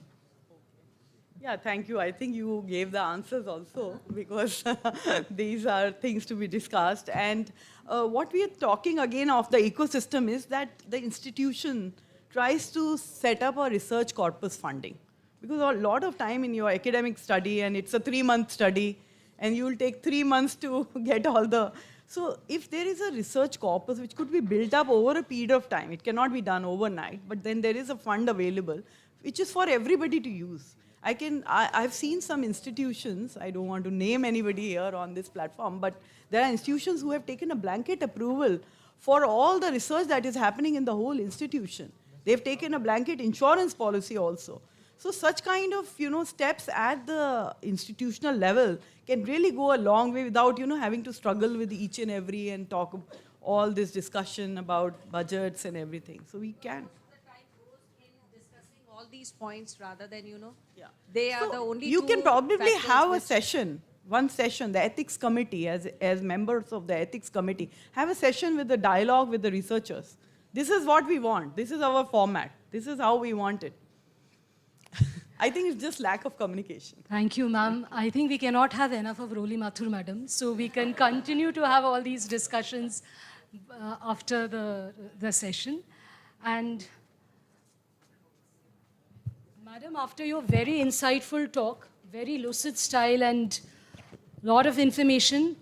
Yeah, thank you. I think you gave the answers also, because these are things to be discussed. And what we are talking again of the ecosystem is that the institution tries to set up a research corpus funding. Because a lot of time in your academic study, and it's a 3-month study, and you will take 3 months to get all the... So if there is a research corpus which could be built up over a period of time, it cannot be done overnight, but then there is a fund available, which is for everybody to use. I've seen some institutions, I don't want to name anybody here on this platform, but there are institutions who have taken a blanket approval for all the research that is happening in the whole institution. They've taken a blanket insurance policy also. So such kind of, steps at the institutional level can really go a long way without, having to struggle with each and every and talk all this discussion about budgets and everything. So we can. All these points rather than, they are the only You two can probably factors have a which- session, one session, the ethics committee, as members of the ethics committee, have a session with the dialogue with the researchers. This is what we want. This is our format. This is how we want it. I think it's just lack of communication. Thank you, ma'am. I think we cannot have enough of Roli Mathur, madam. So we can continue to have all these discussions after the session. And madam, after your very insightful talk, very lucid style and lot of information,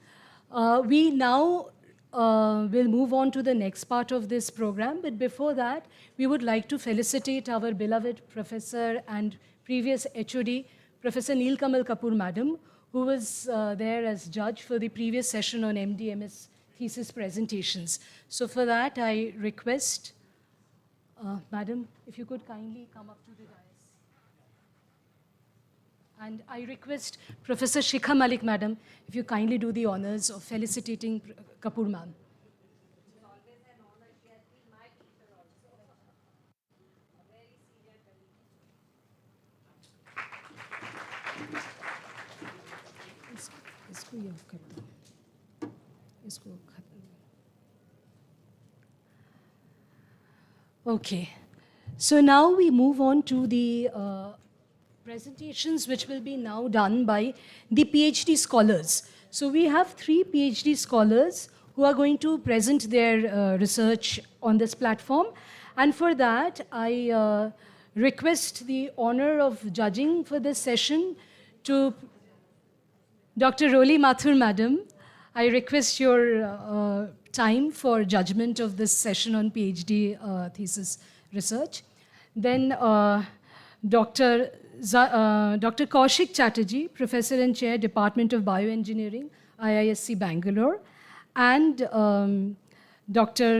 we now will move on to the next part of this program. But before that, we would like to felicitate our beloved professor and previous HOD, Professor Neel Kamal Kapoor, madam, who was there as judge for the previous session on MD/MS thesis presentations. So for that, I request, madam, if you could kindly come up to the dais. And I request Professor Shikha Malik, madam, if you kindly do the honors of felicitating Kapoor, ma'am. इसको ये of कर दो इसको खत्म Okay, so now we move on to the presentations which will be now done by the PhD scholars. So we have 3 PhD scholars who are going to present their research on this platform. And for that, I request the honor of judging for this session to Dr. Roli Mathur, madam. I request your time for judgment of this session on PhD thesis research. Then Dr. Kaushik Chatterjee, Professor and Chair, Department of Bioengineering, IISc Bangalore, and Dr.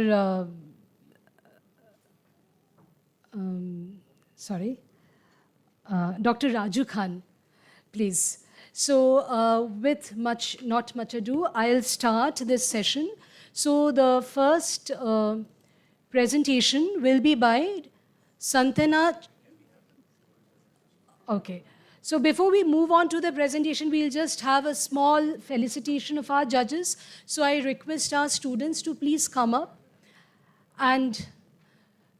Dr. Raju Khan, please. So with not much ado, I'll start this session. So the first presentation will be by Santana. Okay. So before we move on to the presentation, we'll just have a small felicitation of our judges. So I request our students to please come up and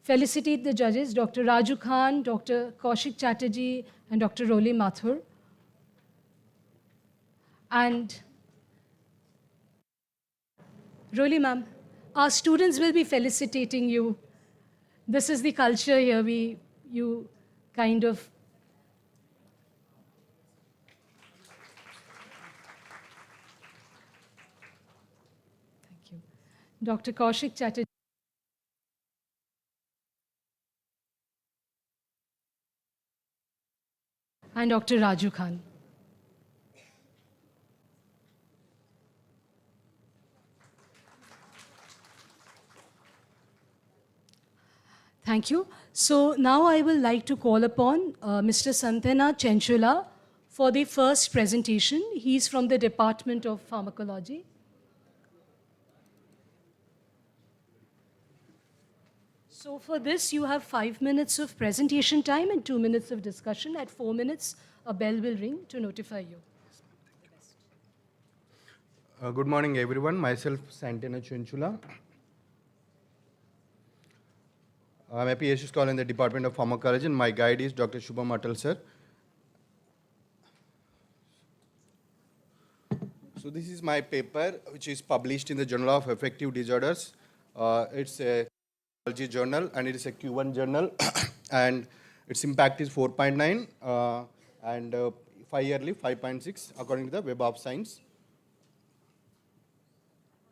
felicitate the judges, Dr. Raju Khan, Dr. Kaushik Chatterjee, and Dr. Roli Mathur. And Roli ma'am, our students will be felicitating you. This is the culture here. You kind of... Thank you. Dr. Kaushik Chatterjee. And Dr. Raju Khan. Thank you. So now I will like to call upon Mr. Santana Chenchula for the first presentation. He's from the Department of Pharmacology. So for this, you have 5 minutes of presentation time and 2 minutes of discussion. At 4 minutes, a bell will ring to notify you. Good morning, everyone. Myself, Santana Chenchula. I'm a PhD scholar in the Department of Pharmacology, and my guide is Dr. Shubham Atal, sir. So this is my paper, which is published in the Journal of Affective Disorders. It's a Neurology journal, and it is a Q1 journal, and its impact is 4.9 and 5-yearly 5.6 according to the Web of Science.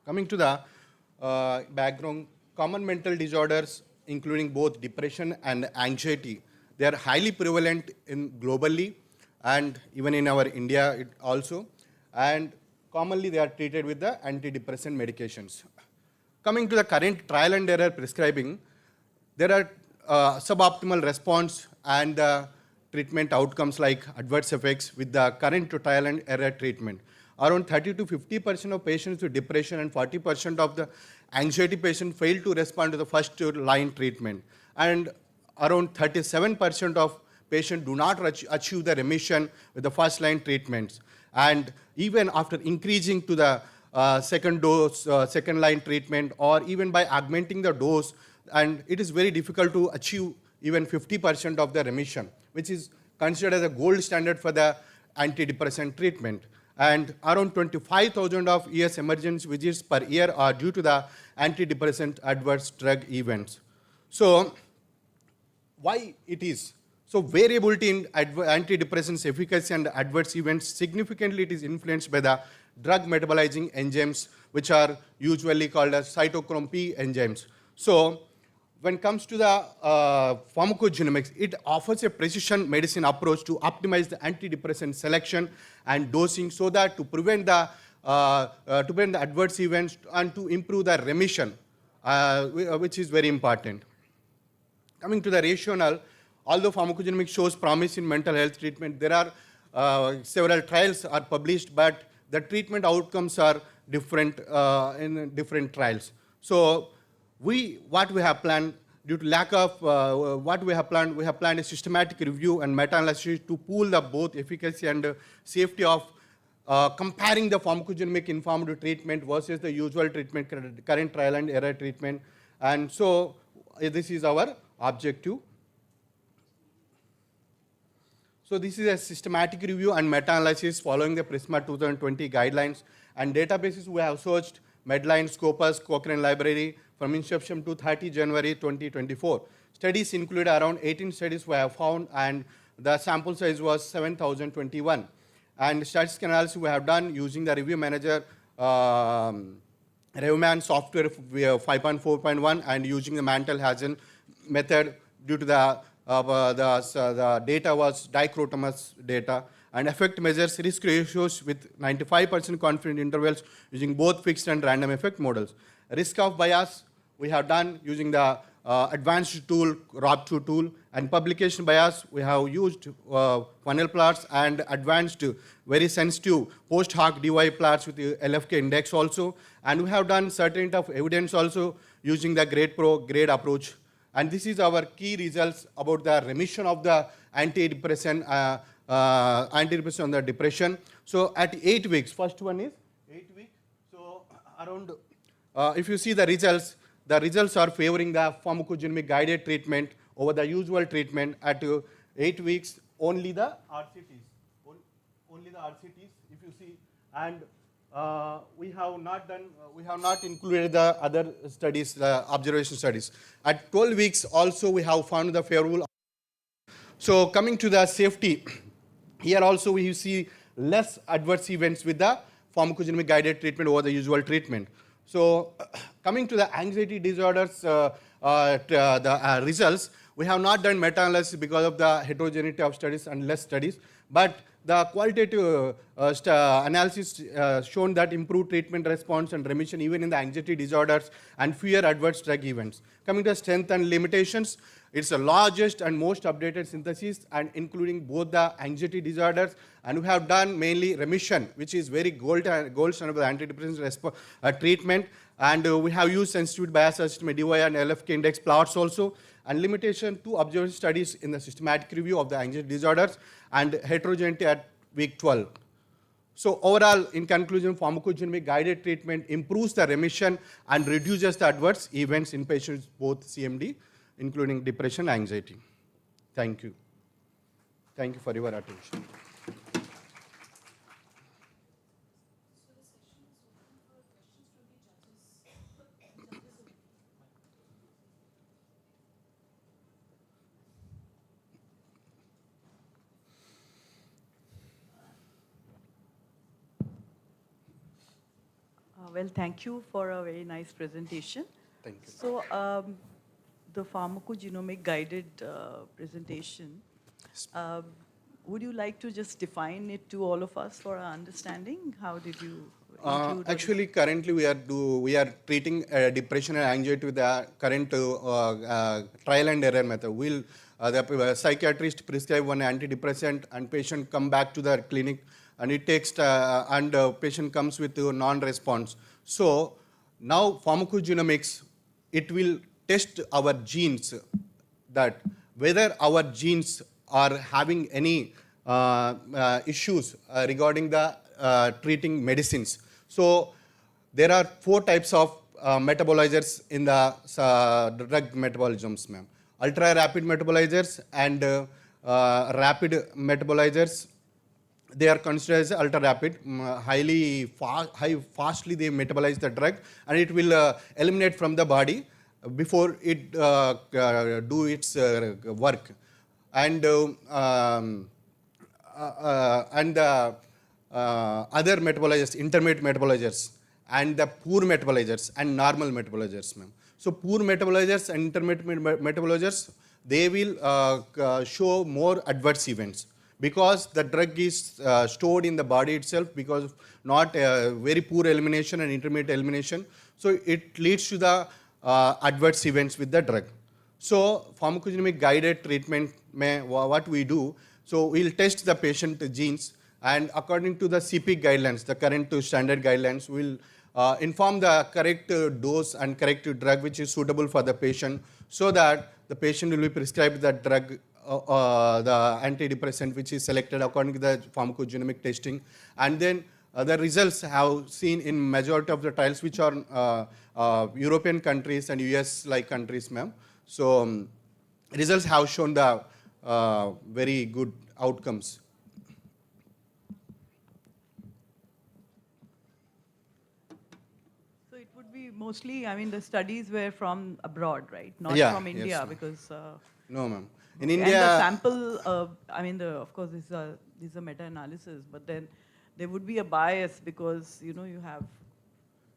Coming to the background, common mental disorders, including both depression and anxiety, they are highly prevalent globally and even in our India also. And commonly they are treated with the antidepressant medications. Coming to the current trial and error prescribing, there are suboptimal response and treatment outcomes like adverse effects with the current trial and error treatment. Around 30 to 50% of patients with depression and 40% of the anxiety patients fail to respond to the first line treatment. And around 37% of patients do not achieve the remission with the first line treatments. And even after increasing to the second dose, second line treatment, or even by augmenting the dose, and it is very difficult to achieve even 50% of the remission, which is considered as a gold standard for the antidepressant treatment. And around 25,000 of ES emergency visits per year are due to the antidepressant adverse drug events. So, why it is? So, variability in antidepressants efficacy and adverse events, significantly it is influenced by the drug metabolizing enzymes, which are usually called as cytochrome P enzymes. So, when it comes to the pharmacogenomics, it offers a precision medicine approach to optimize the antidepressant selection and dosing so that to prevent the adverse events and to improve the remission, which is very important. Coming to the rationale, although pharmacogenomics shows promise in mental health treatment, there are several trials are published, but the treatment outcomes are different in different trials. So, what we have planned, due to lack of what we have planned a systematic review and meta-analysis to pool the both efficacy and safety of comparing the pharmacogenomic informed treatment versus the usual treatment, current trial and error treatment. And so, this is our objective. So, this is a systematic review and meta-analysis following the PRISMA 2020 guidelines and databases. We have searched Medline, Scopus, Cochrane Library from inception to 30 January 2024. Studies include around 18 studies we have found, and the sample size was 7,021. And statistical analysis we have done using the review manager Revman software 5.4.1 and using the Mantel Hazen method due to the data was dichotomous data, and effect measures risk ratios with 95% confidence intervals using both fixed and random effect models. Risk of bias we have done using the advanced tool, ROB2 tool, and publication bias we have used funnel plots and advanced very sensitive post hoc DY plots with the LFK index also, and we have done certainty of evidence also using the grade pro grade approach. And this is our key results about the remission of the antidepressant on the depression. So at 8 weeks, first one is 8 weeks. So around, if you see the results are favoring the pharmacogenomic guided treatment over the usual treatment at 8 weeks. Only the RCTs, if you see, and we have not included the other studies, observation studies. At 12 weeks also we have found the favorable. So coming to the safety, here also we see less adverse events with the pharmacogenomic guided treatment over the usual treatment. So coming to the anxiety disorders, the results, we have not done meta-analysis because of the heterogeneity of studies and less studies, but the qualitative analysis shown that improved treatment response and remission even in the anxiety disorders and fewer adverse drug events. Coming to strength and limitations, it's the largest and most updated synthesis and including both the anxiety disorders, and we have done mainly remission, which is very gold standard of the antidepressant treatment, and we have used sensitivity bias estimate DY and LFK index plots also, and limitation to observation studies in the systematic review of the anxiety disorders and heterogeneity at week 12. So overall, in conclusion, pharmacogenomic guided treatment improves the remission and reduces the adverse events in patients both CMD, including depression and anxiety. Thank you. Thank you for your attention. Well, thank you for a very nice presentation. Thank you. So, the pharmacogenomic guided presentation, would you like to just define it to all of us for our understanding? How did you include? Actually, currently we are treating depression and anxiety with the current trial and error method. The psychiatrist prescribe one antidepressant and patient come back to the clinic and it takes and patient comes with a non-response. So now pharmacogenomics, it will test our genes, that whether our genes are having any issues regarding the treating medicines. So there are 4 types of metabolizers in the drug metabolisms, ma'am. Ultra rapid metabolizers and rapid metabolizers. They are considered as ultra rapid, fastly they metabolize the drug, and it will eliminate from the body before it do its work. And other metabolizers, intermediate metabolizers, and the poor metabolizers and normal metabolizers, ma'am. So poor metabolizers and intermediate metabolizers, they will show more adverse events because the drug is stored in the body itself because of not very poor elimination and intermediate elimination. So it leads to the adverse events with the drug. So pharmacogenomic guided treatment, what we do, so we'll test the patient genes, and according to the CP guidelines, the current standard guidelines, we'll inform the correct dose and correct drug which is suitable for the patient, so that the patient will be prescribed the drug, the antidepressant which is selected according to the pharmacogenomic testing. And then the results have seen in majority of the trials which are European countries and US like countries, ma'am. So results have shown the very good outcomes. So it would be mostly, I mean, the studies were from abroad, right? Not from India, yes, because... no, ma'am. In and India... the sample, I mean, of course, these are meta-analysis, but then there would be a bias because, you know, you have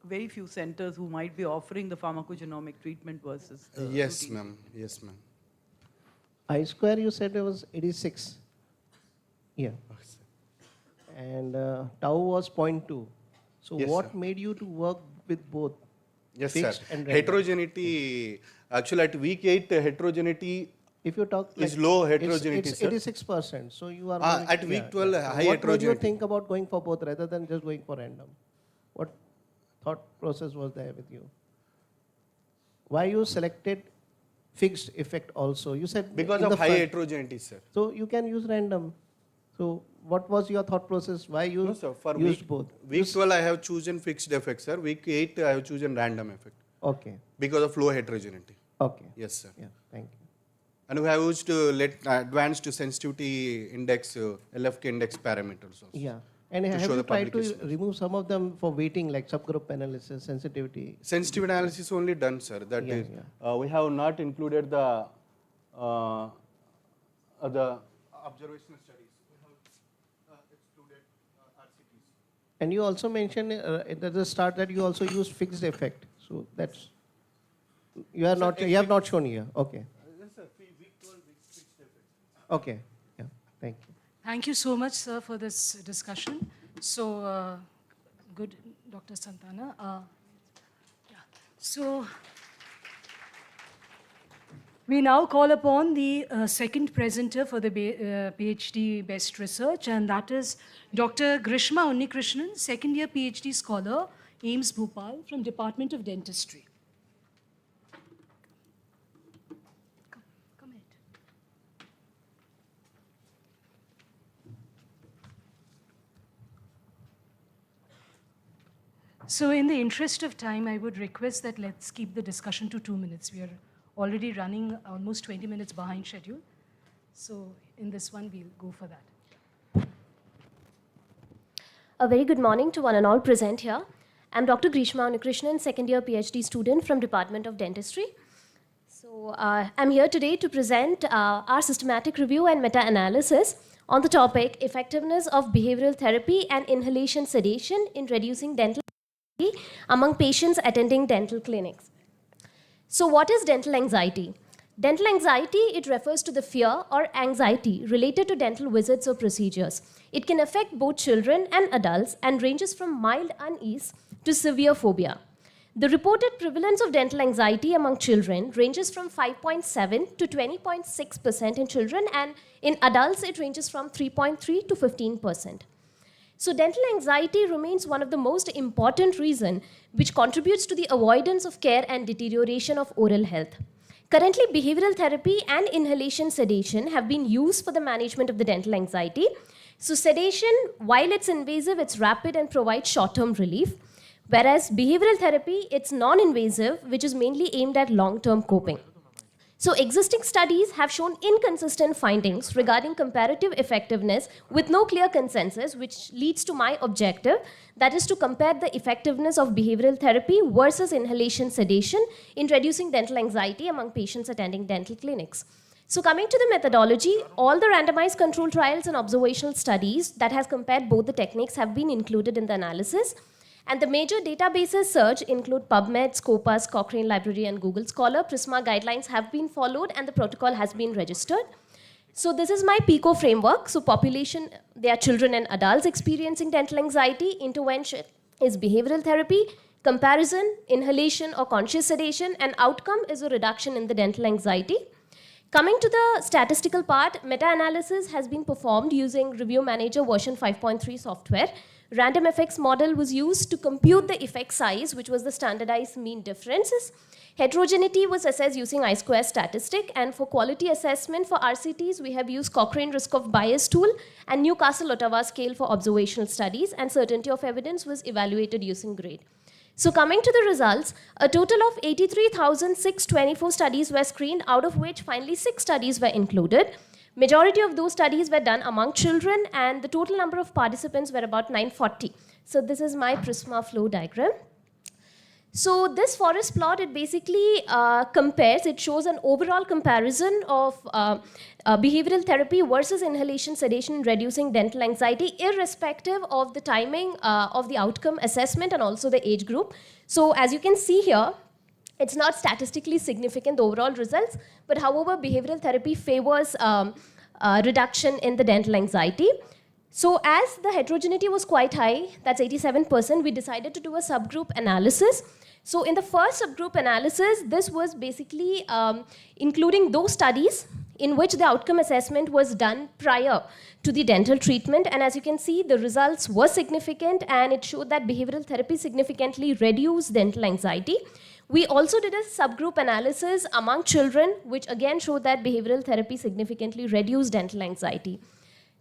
very few centers who might be offering the pharmacogenomic treatment versus the yes, ma'am. Yes, ma'am. I-square, you said it was 86. Yeah. And tau was 0.2. So Yes, what sir. made you to work with both? Yes, fixed sir. and random? Heterogeneity, actually at week 8, heterogeneity if you talk is like low heterogeneity, it's sir. 86%. So you are At week 12, high What made you heterogeneity. think about going for both rather than just going for random? What thought process was there with you? Why you selected fixed effect also? You said Because in of the high front. heterogeneity, sir. So you can use random. So what was your thought process? Why you No, sir. For used week, both? week 12, I have chosen fixed effect, sir. Week 8, I have chosen random effect. Okay. Because of low heterogeneity. Okay. Yes, sir. Yeah, thank you. And we have used advanced sensitivity index, LFK index parameters also. Yeah. And to have show you the tried to publication. remove some of them for weighting, like subgroup analysis, sensitivity? Sensitivity analysis only done, sir. That Yeah, is, we have not included the observational studies. We have excluded RCTs. And you also mentioned at the start that you also use fixed effect. So that's you are not you have not shown here. Okay. Yes, sir. Week 12, fixed effect. Okay. Yeah. Thank you. Thank you so much, sir, for this discussion. So, good, Dr. Santana. Yeah. So, we now call upon the second presenter for the PhD Best Research, and that is Dr. Grishma Unnikrishnan, second-year PhD scholar, AIIMS Bhopal, from Department of Dentistry. Come ahead. So in the interest of time, I would request that let's keep the discussion to 2 minutes. We are already running almost 20 minutes behind schedule. So in this one, we'll go for that. A very good morning to one and all present here. I'm Dr. Grishma Unnikrishnan, second year PhD student from Department of Dentistry. So I'm here today to present our systematic review and meta-analysis on the topic effectiveness of behavioral therapy and inhalation sedation in reducing dental among patients attending dental clinics. So what is dental anxiety? Dental anxiety, it refers to the fear or anxiety related to dental visits or procedures. It can affect both children and adults and ranges from mild unease to severe phobia. The reported prevalence of dental anxiety among children ranges from 5.7 to 20.6% in children, and in adults it ranges from 3.3 to 15%. So dental anxiety remains one of the most important reasons which contributes to the avoidance of care and deterioration of oral health. Currently, behavioral therapy and inhalation sedation have been used for the management of the dental anxiety. So sedation, while it's invasive, it's rapid and provides short-term relief. Whereas behavioral therapy, it's non-invasive, which is mainly aimed at long-term coping. So existing studies have shown inconsistent findings regarding comparative effectiveness with no clear consensus, which leads to my objective, that is to compare the effectiveness of behavioral therapy versus inhalation sedation in reducing dental anxiety among patients attending dental clinics. So coming to the methodology, all the randomized control trials and observational studies that has compared both the techniques have been included in the analysis. And the major databases searched include PubMed, Scopus, Cochrane Library, and Google Scholar. Prisma guidelines have been followed and the protocol has been registered. So this is my PICO framework. So population, they are children and adults experiencing dental anxiety. Intervention is behavioral therapy. Comparison, inhalation or conscious sedation. And outcome is a reduction in the dental anxiety. Coming to the statistical part, meta-analysis has been performed using Review Manager version 5.3 software. Random effects model was used to compute the effect size, which was the standardized mean differences. Heterogeneity was assessed using I-square statistic, and for quality assessment for RCTs, we have used Cochrane risk of bias tool and Newcastle-Ottawa scale for observational studies, and certainty of evidence was evaluated using grade. So coming to the results, a total of 83,624 studies were screened, out of which finally 6 studies were included. Majority of those studies were done among children, and the total number of participants were about 940. So this is my Prisma flow diagram. So this forest plot, it basically compares, it shows an overall comparison of behavioral therapy versus inhalation sedation in reducing dental anxiety, irrespective of the timing of the outcome assessment and also the age group. So as you can see here, it's not statistically significant, the overall results, but however, behavioral therapy favors reduction in the dental anxiety. So as the heterogeneity was quite high, that's 87%, we decided to do a subgroup analysis. So in the first subgroup analysis, this was basically including those studies in which the outcome assessment was done prior to the dental treatment. And as you can see, the results were significant, and it showed that behavioral therapy significantly reduced dental anxiety. We also did a subgroup analysis among children, which again showed that behavioral therapy significantly reduced dental anxiety.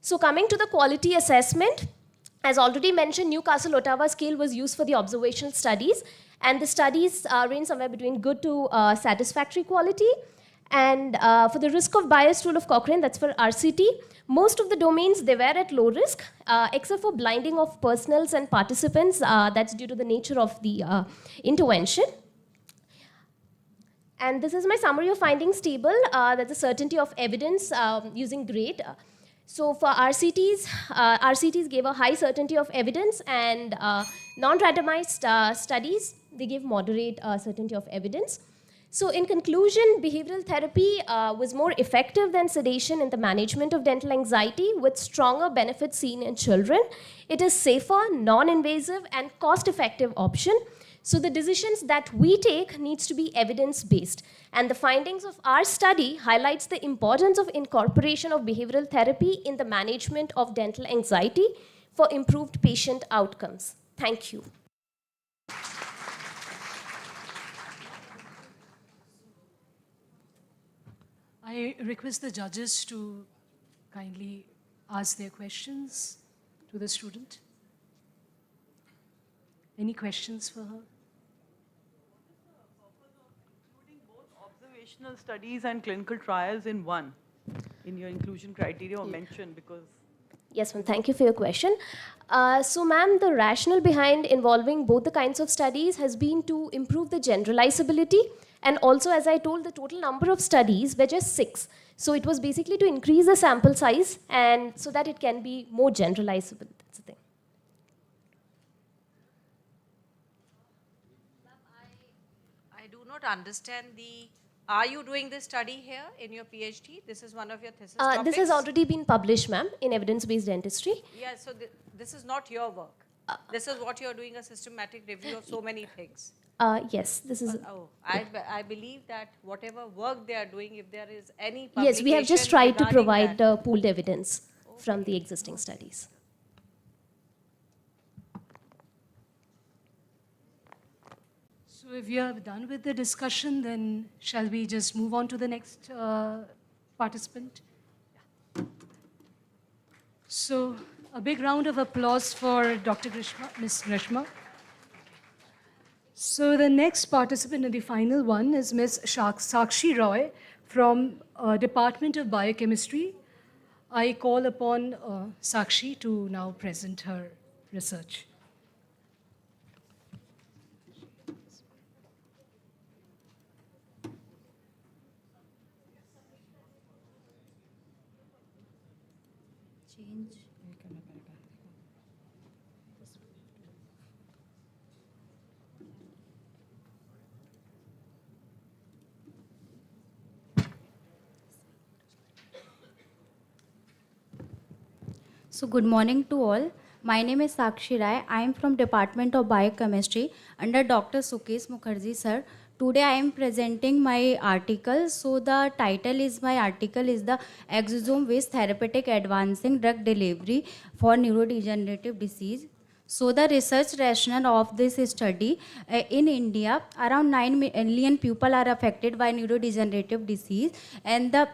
So coming to the quality assessment, as already mentioned, Newcastle-Ottawa scale was used for the observational studies, and the studies range somewhere between good to satisfactory quality. And for the risk of bias tool of Cochrane, that's for RCT, most of the domains, they were at low risk, except for blinding of personals and participants. That's due to the nature of the intervention. And this is my summary of findings table. That's a certainty of evidence using grade. So for RCTs, RCTs gave a high certainty of evidence, and non-randomized studies, they gave moderate certainty of evidence. So in conclusion, behavioral therapy was more effective than sedation in the management of dental anxiety, with stronger benefits seen in children. It is safer, non-invasive, and cost-effective option. So the decisions that we take needs to be evidence-based. And the findings of our study highlights the importance of incorporation of behavioral therapy in the management of dental anxiety for improved patient outcomes. Thank you. I request the judges to kindly ask their questions to the student. Any questions for her? Observational studies and clinical trials in one, in your inclusion criteria or mention, because... Yes, ma'am. Thank you for your question. So, ma'am, the rationale behind involving both the kinds of studies has been to improve the generalizability, and also, as I told, the total number of studies were just 6. So it was basically to increase the sample size and so that it can be more generalizable. That's the thing. not understand the. Are you doing this study here in your PhD? This is one of your thesis This topics? has already been published, ma'am, in evidence-based dentistry. Yeah, so this is not your work. This is what you're doing, a systematic review of so many things. Yes, this is. I believe that whatever work they are doing, if there is any Yes, we have just publication tried to regarding provide that- pooled evidence from the existing studies. So if you are done with the discussion, then shall we just move on to the next participant? Yeah. So a big round of applause for Dr. Grishma, Ms. Grishma. So the next participant and the final one is Ms. Sakshi Roy from Department of Biochemistry. I call upon Sakshi to now present her research. So good morning to all. My name is Sakshi Rai. I am from Department of Biochemistry under Dr. Sukesh Mukherjee sir. Today I am presenting my article. So the title is my article is the exosome-based therapeutic advancing drug delivery for neurodegenerative disease. So the research rationale of this study, in India, around 9 million people are affected by neurodegenerative disease, and the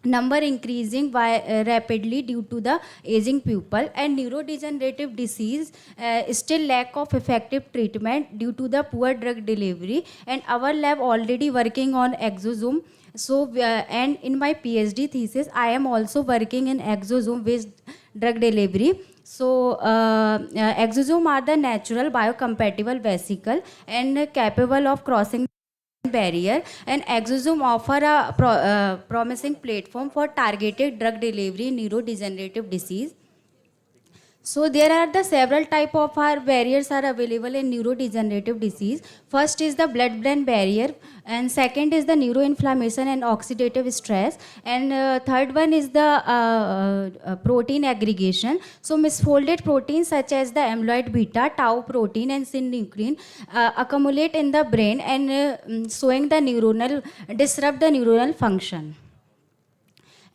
number increasing by, rapidly due to the aging people, and neurodegenerative disease still lack of effective treatment due to the poor drug delivery, and our lab already working on exosome. So and in my PhD thesis I am also working in exosome based drug delivery. So exosome are the natural biocompatible vesicle and capable of crossing barrier, and exosome offer a promising platform for targeted drug delivery in neurodegenerative disease. So there are the several type of our barriers are available in neurodegenerative disease. First is the blood-brain barrier, and second is the neuroinflammation and oxidative stress, and third one is the protein aggregation. So misfolded proteins such as the amyloid beta, tau protein and synuclein accumulate in the brain and showing the disrupt the neuronal function.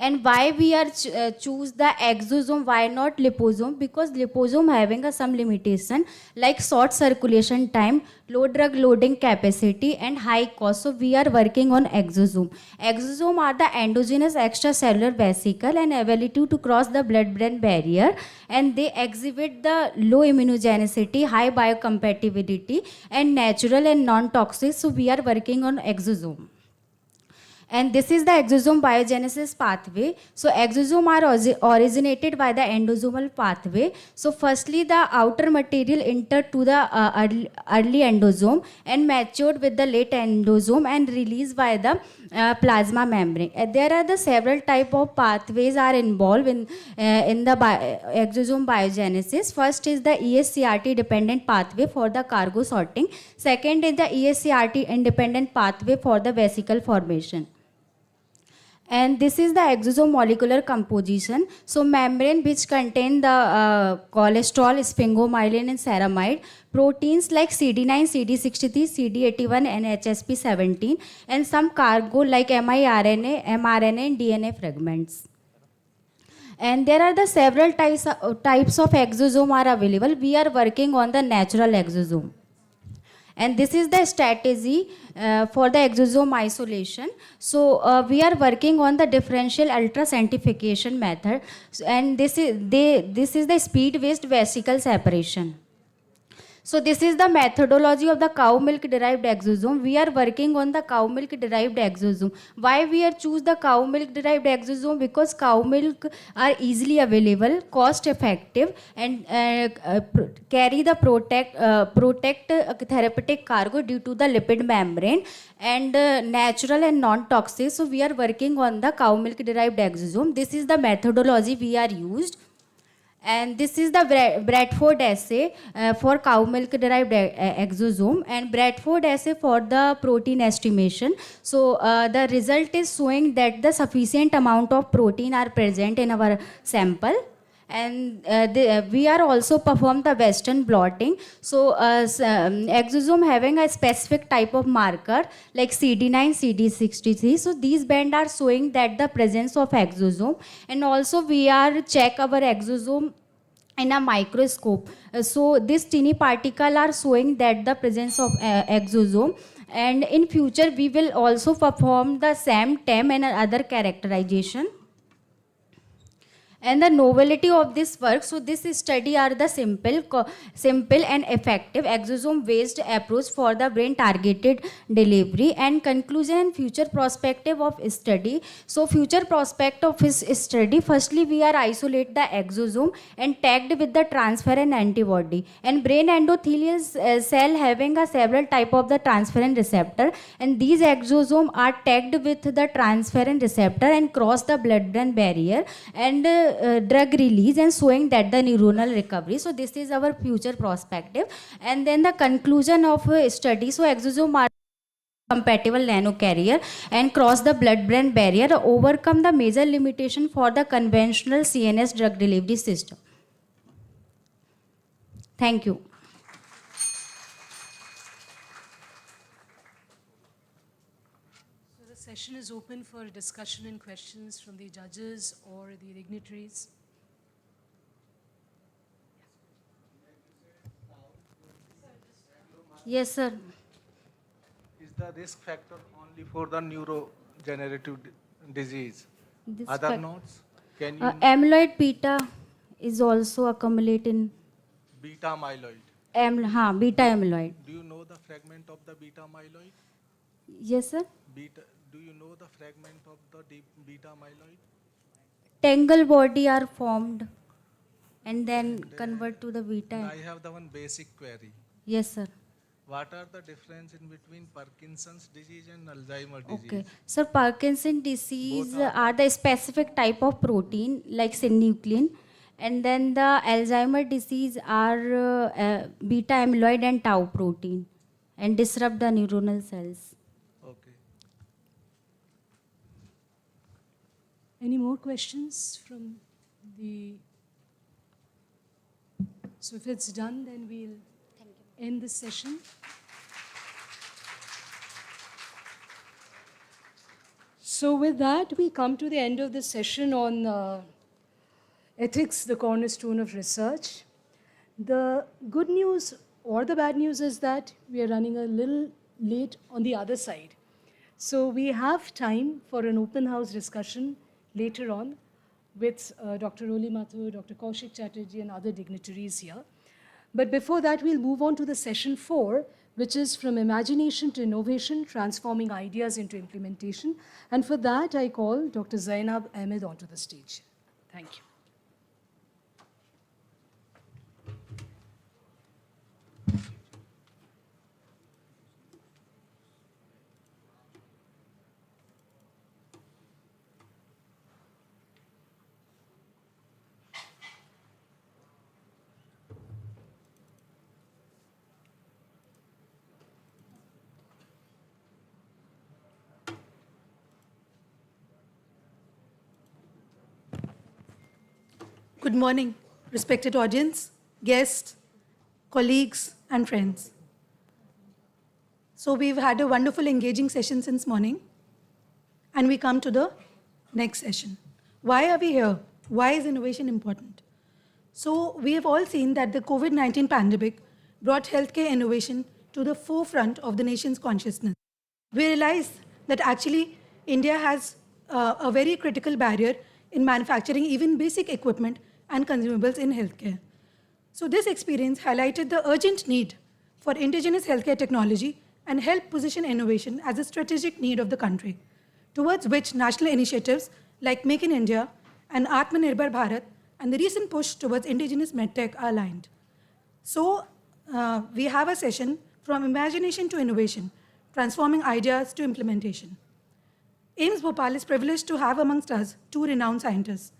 And why we are choose the exosome, why not liposome? Because liposome having some limitation like short circulation time, low drug loading capacity and high cost. So we are working on exosome. Exosome are the endogenous extracellular vesicle and ability to cross the blood-brain barrier, and they exhibit the low immunogenicity, high biocompatibility and natural and non-toxic. So we are working on exosome. And this is the exosome biogenesis pathway. So exosome are originated by the endosomal pathway. So firstly the outer material entered to the early endosome and matured with the late endosome and released by the plasma membrane. There are the several type of pathways are involved in the exosome biogenesis. First is the ESCRT dependent pathway for the cargo sorting. Second is the ESCRT independent pathway for the vesicle formation. And this is the exosome molecular composition. So membrane which contain the cholesterol, sphingomyelin and ceramide, proteins like CD9, CD63, CD81 and HSP17, and some cargo like miRNA, mRNA and DNA fragments. And there are the several types of exosome are available. We are working on the natural exosome. And this is the strategy for the exosome isolation. So we are working on the differential ultracentrifugation method, and this is the speed-based vesicle separation. So this is the methodology of the cow milk derived exosome. We are working on the cow milk derived exosome. Why we are choose the cow milk derived exosome? Because cow milk are easily available, cost effective, and carry the protect therapeutic cargo due to the lipid membrane, and natural and non-toxic. So we are working on the cow milk derived exosome. This is the methodology we are used. And this is the Bradford assay for cow milk derived exosome, and Bradford assay for the protein estimation. So the result is showing that the sufficient amount of protein are present in our sample. And we are also perform the Western blotting. So exosome having a specific type of marker like CD9, CD63. So these bands are showing that the presence of exosome. And also we are check our exosome in a microscope. So this teeny particle are showing that the presence of exosome. And in future we will also perform the SAM, TEM and other characterization. And the novelty of this work, so this study are the simple and effective exosome based approach for the brain targeted delivery. And conclusion and future perspective of study. So future prospect of his study, firstly we are isolate the exosome and tagged with the transferrin antibody, and brain endothelial cell having a several type of the transferrin receptor, and these exosome are tagged with the transferrin receptor and cross the blood brain barrier and drug release and showing that the neuronal recovery. So this is our future perspective. And then the conclusion of study, so exosome are compatible nanocarrier and cross the blood-brain barrier, overcome the major limitation for the conventional CNS drug delivery system. Thank you. So the session is open for discussion and questions from the judges or the dignitaries. Yes, sir. Is the risk factor only for the neurodegenerative disease? This Other notes? Can you amyloid beta is also accumulate in beta amyloid? beta amyloid. Do you know the fragment of the beta amyloid? Yes, sir. Do you know the fragment of the beta amyloid? Tangle body are formed and then convert to the beta. I have the one basic query. Yes, sir. What are the difference in between Parkinson's disease and Alzheimer's disease? Okay. So Parkinson disease are the specific type of protein like synuclein, and then the Alzheimer disease are beta amyloid and tau protein and disrupt the neuronal cells. Okay. Any more questions from the... So if it's done, then we'll end this session. So with that, we come to the end of the session on ethics, the cornerstone of research. The good news or the bad news is that we are running a little late on the other side. So we have time for an open house discussion later on with Dr. Oli Mathur, Dr. Kaushik Chatterjee and other dignitaries here. But before that, we'll move on to the session 4, which is from imagination to innovation, transforming ideas into implementation. And for that, I call Dr. Zainab Ahmed onto the stage. Thank you. Good morning, respected audience, guests, colleagues, and friends. So we've had a wonderful, engaging session since morning, and we come to the next session. Why are we here? Why is innovation important? So we have all seen that the COVID-19 pandemic brought healthcare innovation to the forefront of the nation's consciousness. We realized that actually India has a very critical barrier in manufacturing even basic equipment and consumables in healthcare. So this experience highlighted the urgent need for indigenous healthcare technology and helped position innovation as a strategic need of the country, towards which national initiatives like Make in India and Atmanirbhar Bharat and the recent push towards indigenous medtech are aligned. So we have a session from imagination to innovation, transforming ideas to implementation. AIIMS Bhopal is privileged to have amongst us two renowned scientists,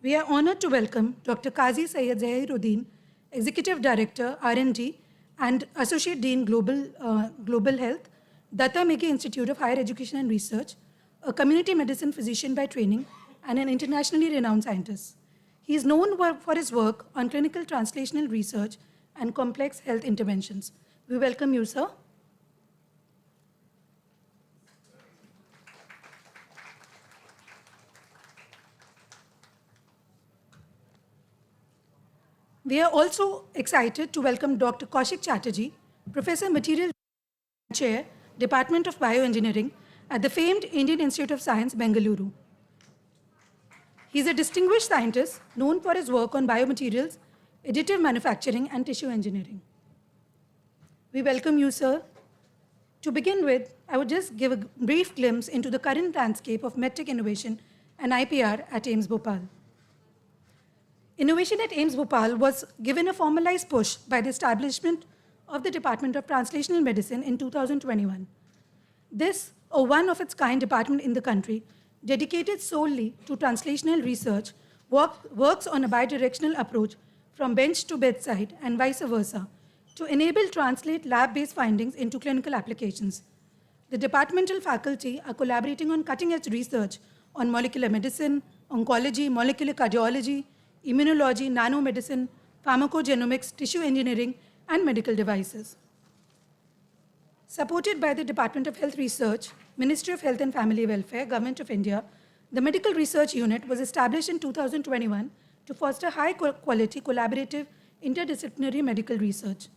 We are honored to welcome Dr. Qazi Syed Zahiruddin, Executive Director, R&D, and Associate Dean Global Health, Datta Megi Institute of Higher Education and Research, a community medicine physician by training, and an internationally renowned scientist. He is known for his work on clinical translational research and complex health interventions. We welcome you, sir. We are also excited to welcome Dr. Kaushik Chatterjee, Professor Material Chair, Department of Bioengineering at the famed Indian Institute of Science, Bengaluru. He is a distinguished scientist known for his work on biomaterials, additive manufacturing, and tissue engineering. We welcome you, sir. To begin with, I would just give a brief glimpse into the current landscape of medtech innovation and IPR at AIIMS Bhopal. Innovation at AIIMS Bhopal was given a formalized push by the establishment of the Department of Translational Medicine in 2021. This, a one-of-its-kind department in the country, dedicated solely to translational research, works on a bidirectional approach from bench to bedside and vice versa to enable translate lab-based findings into clinical applications. The departmental faculty are collaborating on cutting-edge research on molecular medicine, oncology, molecular cardiology, immunology, nanomedicine, pharmacogenomics, tissue engineering, and medical devices. Supported by the Department of Health Research, Ministry of Health and Family Welfare, Government of India, the Medical Research Unit was established in 2021 to foster high-quality, collaborative, interdisciplinary medical research.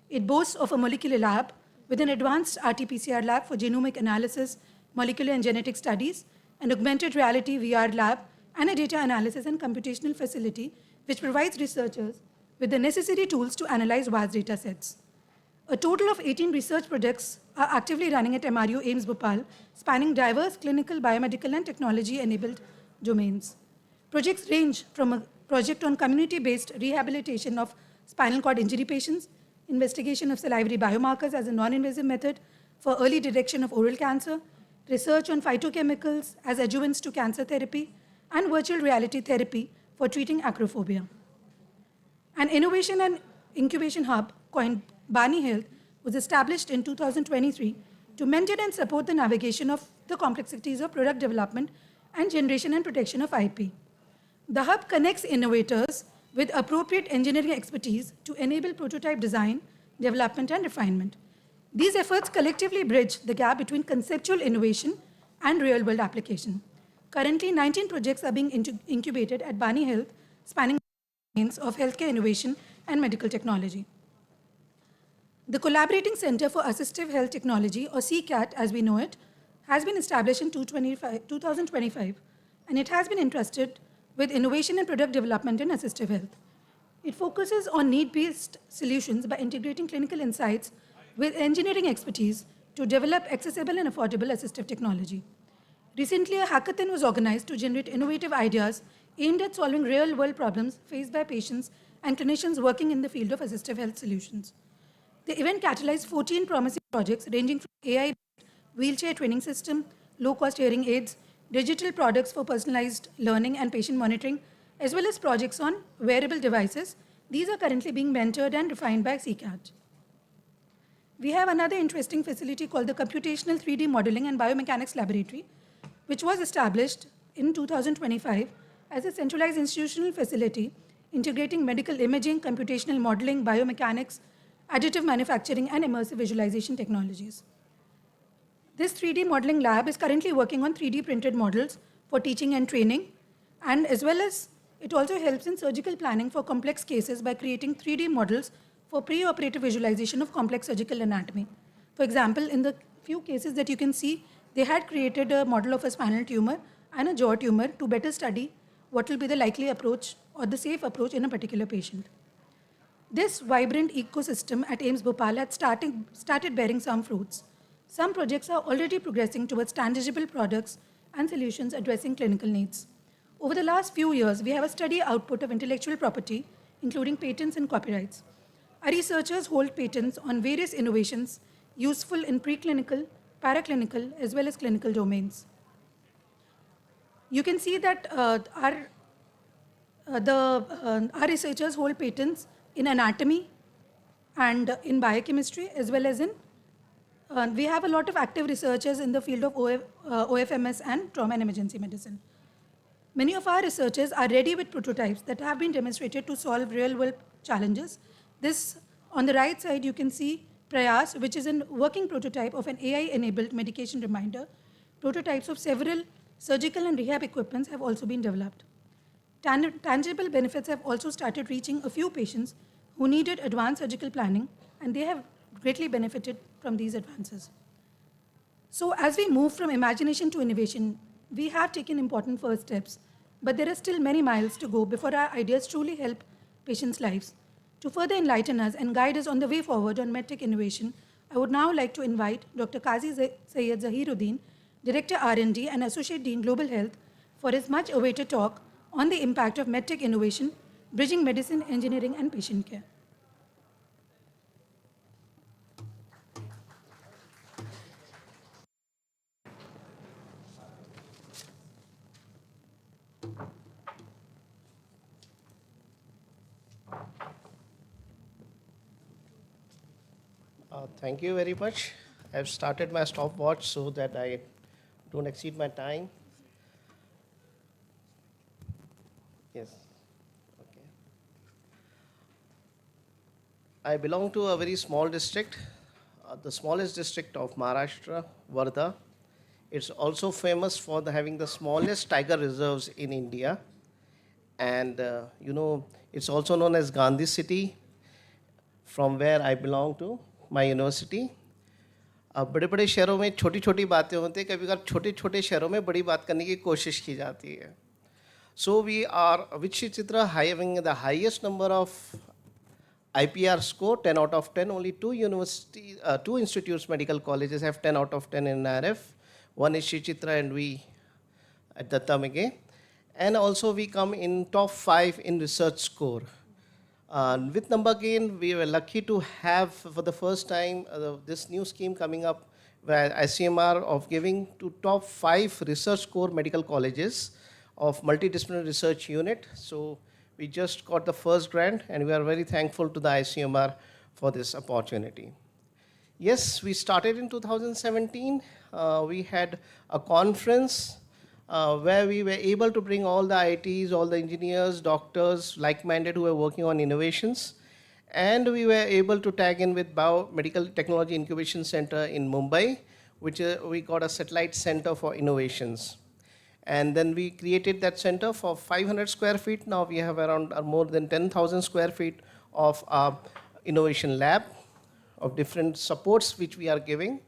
It boasts of a molecular lab with an advanced RT-PCR lab for genomic analysis, molecular and genetic studies, an augmented reality VR lab, and a data analysis and computational facility which provides researchers with the necessary tools to analyze vast data sets. A total of 18 research projects are actively running at MRU AIIMS Bhopal, spanning diverse clinical, biomedical, and technology-enabled domains. Projects range from a project on community-based rehabilitation of spinal cord injury patients, investigation of salivary biomarkers as a non-invasive method for early detection of oral cancer, research on phytochemicals as adjuvants to cancer therapy, and virtual reality therapy for treating acrophobia. An innovation and incubation hub coined Bani Health was established in 2023 to maintain and support the navigation of the complexities of product development and generation and protection of IP. The hub connects innovators with appropriate engineering expertise to enable prototype design, development, and refinement. These efforts collectively bridge the gap between conceptual innovation and real-world application. Currently, 19 projects are being incubated at Bani Health, spanning domains of healthcare innovation and medical technology. The Collaborating Center for Assistive Health Technology, or CCAT as we know it, has been established in 2025, and it has been entrusted with innovation and product development in assistive health. It focuses on need-based solutions by integrating clinical insights with engineering expertise to develop accessible and affordable assistive technology. Recently, a hackathon was organized to generate innovative ideas aimed at solving real-world problems faced by patients and clinicians working in the field of assistive health solutions. The event catalyzed 14 promising projects ranging from AI wheelchair training system, low-cost hearing aids, digital products for personalized learning and patient monitoring, as well as projects on wearable devices. These are currently being mentored and refined by CCAT. We have another interesting facility called the Computational 3D Modeling and Biomechanics Laboratory, which was established in 2025 as a centralized institutional facility integrating medical imaging, computational modeling, biomechanics, additive manufacturing, and immersive visualization technologies. This 3D modeling lab is currently working on 3D printed models for teaching and training, and as well as it also helps in surgical planning for complex cases by creating 3D models for pre-operative visualization of complex surgical anatomy. For example, in the few cases that you can see, they had created a model of a spinal tumor and a jaw tumor to better study what will be the likely approach or the safe approach in a particular patient. This vibrant ecosystem at AIIMS Bhopal had started bearing some fruits. Some projects are already progressing towards tangible products and solutions addressing clinical needs. Over the last few years, we have a steady output of intellectual property, including patents and copyrights. Our researchers hold patents on various innovations useful in preclinical, paraclinical, as well as clinical domains. You can see that our our researchers hold patents in anatomy and in biochemistry, as well as in, we have a lot of active researchers in the field of OFMS and trauma and emergency medicine. Many of our researchers are ready with prototypes that have been demonstrated to solve real-world challenges. This, on the right side, you can see Prayas, which is a working prototype of an AI-enabled medication reminder. Prototypes of several surgical and rehab equipments have also been developed. Tangible benefits have also started reaching a few patients who needed advanced surgical planning, and they have greatly benefited from these advances. So as we move from imagination to innovation, we have taken important first steps, but there are still many miles to go before our ideas truly help patients' lives. To further enlighten us and guide us on the way forward on medtech innovation, I would now like to invite Dr. Qazi Syed Zahiruddin, Director R&D and Associate Dean Global Health, for his much-awaited talk on the impact of medtech innovation, bridging medicine, engineering, and patient care. Thank you very much. I've started my stopwatch so that I don't exceed my time. Yes. Okay. I belong to a very small district, the smallest district of Maharashtra, Wardha. It's also famous for having the smallest tiger reserves in India. And, it's also known as Gandhi City, from where I belong to, my university. बड़े बड़े शहरों में छोटी छोटी बातें होती हैं, कभी कभार छोटे छोटे शहरों में बड़ी बात करने की कोशिश की जाती है. So we are, Vichitra, having the highest number of IPR score, 10 out of 10. Only two institutes, medical colleges have 10 out of 10 in NRF. One is Chitra and we at Dattamege. And also we come in top 5 in research score. With Nambakin, we were lucky to have for the first time this new scheme coming up where ICMR of giving to top 5 research score medical colleges of multidisciplinary research unit. So we just got the first grant and we are very thankful to the ICMR for this opportunity. Yes, we started in 2017. We had a conference where we were able to bring all the ITs, all the engineers, doctors, like-minded who were working on innovations. And we were able to tag in with Biomedical Technology Incubation Center in Mumbai, which we got a satellite center for innovations. And then we created that center for 500 square feet. Now we have around more than 10,000 square feet of innovation lab of different supports which we are giving.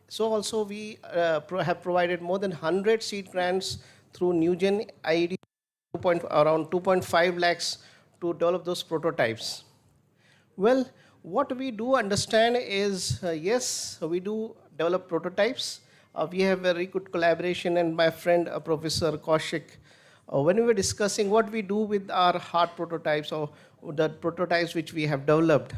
So also we have provided more than 100 seed grants through NewGen IED, around 2.5 lakhs to develop those prototypes. Well, what we do understand is, yes, we do develop prototypes. We have a very good collaboration, and my friend, Professor Kaushik, when we were discussing what we do with our heart prototypes or the prototypes which we have developed.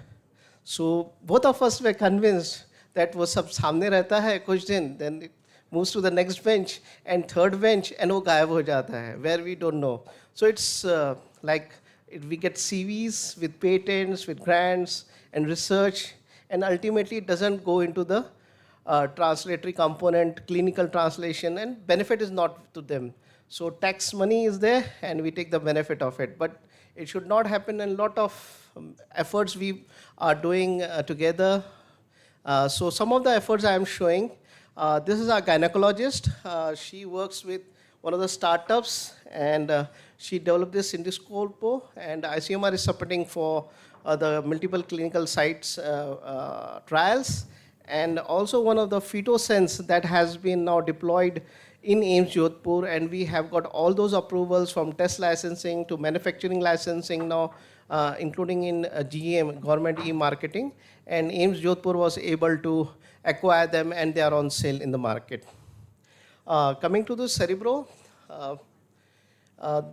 So both of us were convinced that वो सब सामने रहता है कुछ दिन, then it moves to the next bench and third bench and वो गायब हो जाता है, where we don't know. So it's we get CVs with patents, with grants and research, and ultimately it doesn't go into the translatory component, clinical translation, and benefit is not to them. So tax money is there and we take the benefit of it, but it should not happen, and a lot of efforts we are doing together. So some of the efforts I am showing, this is our gynecologist. She works with one of the startups and she developed this endoscope, and ICMR is supporting for the multiple clinical sites trials. And also one of the phytosense that has been now deployed in AIIMS Jodhpur, and we have got all those approvals from test licensing to manufacturing licensing now, including in GM, government e-marketing, and AIIMS Jodhpur was able to acquire them and they are on sale in the market. Coming to the Cerebro,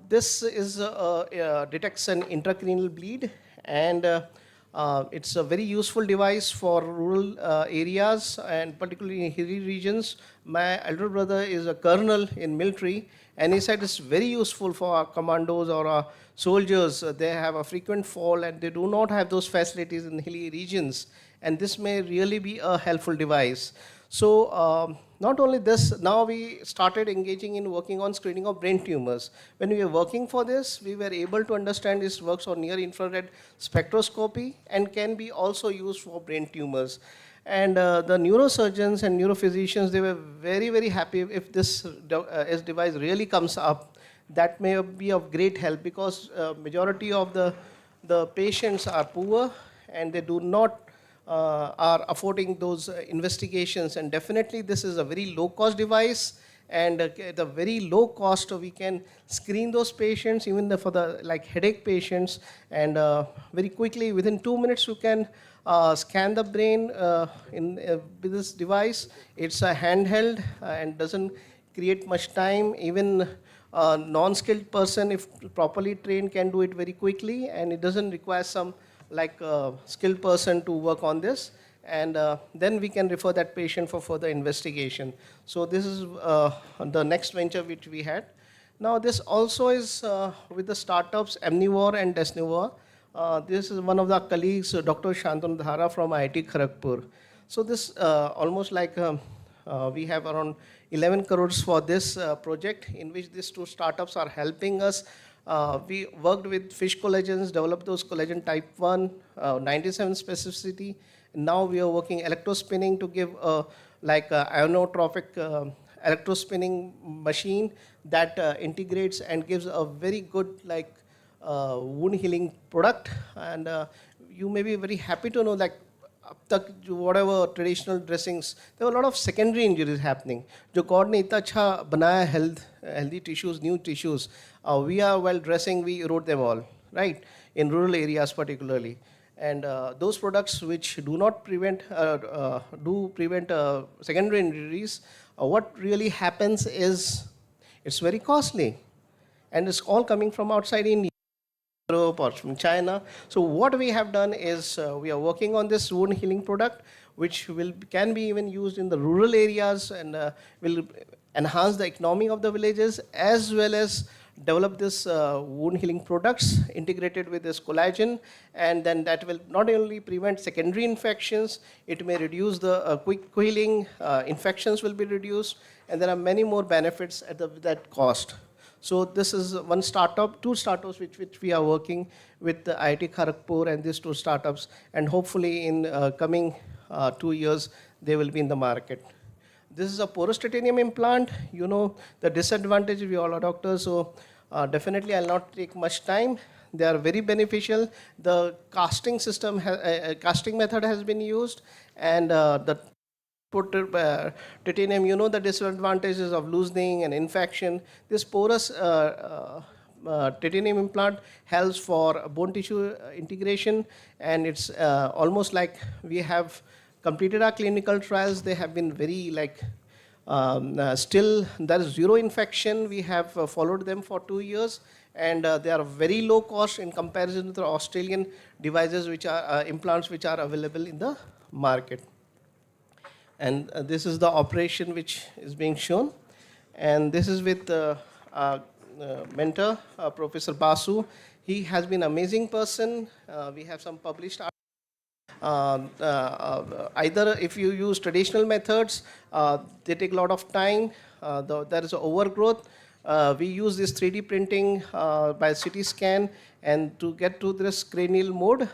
this is detects an intracranial bleed, and It's a very useful device for rural areas and particularly in hilly regions. My elder brother is a colonel in military, and he said it's very useful for our commandos or our soldiers. They have a frequent fall and they do not have those facilities in hilly regions, and this may really be a helpful device. So not only this, now we started engaging in working on screening of brain tumors. When we were working for this, we were able to understand this works on near infrared spectroscopy and can be also used for brain tumors. And the neurosurgeons and neurophysicians, they were very, very happy if this device really comes up. That may be of great help because majority of the patients are poor and they do not are affording those investigations, and definitely this is a very low cost device, and at a very low cost we can screen those patients even for the like headache patients, and very quickly within 2 minutes you can scan the brain with this device. It's a handheld and doesn't create much time. Even a non-skilled person, if properly trained, can do it very quickly, and it doesn't require some like a skilled person to work on this, and then we can refer that patient for further investigation. So this is the next venture which we had. Now this also is with the startups Amnivore and Desnivore. This is one of the colleagues, Dr. Shantanu Dhara from IIT Kharagpur. So this almost like we have around 11 crores for this project, in which these two startups are helping us. We worked with fish collagens, developed those collagen type 1, 97 specificity. Now we are working electrospinning to give like ionotropic electrospinning machine that integrates and gives a very good like wound healing product. And you may be very happy to know like whatever traditional dressings, there were a lot of secondary injuries happening. जो God ने इतना अच्छा बनाया healthy tissues, new tissues, we are while dressing we erode them all, right? In rural areas particularly, and those products which do not prevent secondary injuries, what really happens is it's very costly, and it's all coming from outside India or from China. So what we have done is we are working on this wound healing product, which can be even used in the rural areas and will enhance the economy of the villages, as well as develop this wound healing products integrated with this collagen, and then that will not only prevent secondary infections, it may reduce the quick healing, infections will be reduced, and there are many more benefits at that cost. So this is one startup, two startups which we are working with the IIT Kharagpur and these two startups, and hopefully in coming 2 years they will be in the market. This is a porous titanium implant. You know the disadvantage, we all are doctors, so definitely I'll not take much time. They are very beneficial. The casting system, casting method has been used, and the titanium, you know the disadvantages of loosening and infection. This porous titanium implant helps for bone tissue integration, and it's almost like we have completed our clinical trials. They have been very like, still there is zero infection. We have followed them for 2 years, and they are very low cost in comparison to the Australian devices which are implants which are available in the market. And this is the operation which is being shown. And this is with our mentor, Professor Basu. He has been an amazing person. We have some published either if you use traditional methods, they take a lot of time. There is an overgrowth. We use this 3D printing by CT scan, and to get to this cranial mode,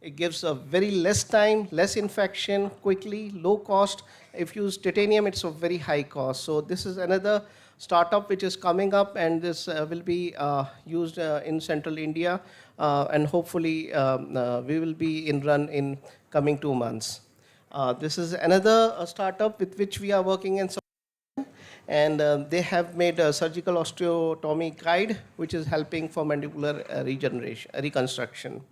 it gives a very less time, less infection, quickly, low cost. If you use titanium, it's a very high cost. So this is another startup which is coming up, and this will be used in central India, and hopefully we will be in run in coming 2 months. This is another startup with which we are working in, and they have made a surgical osteotomy guide, which is helping for mandibular reconstruction.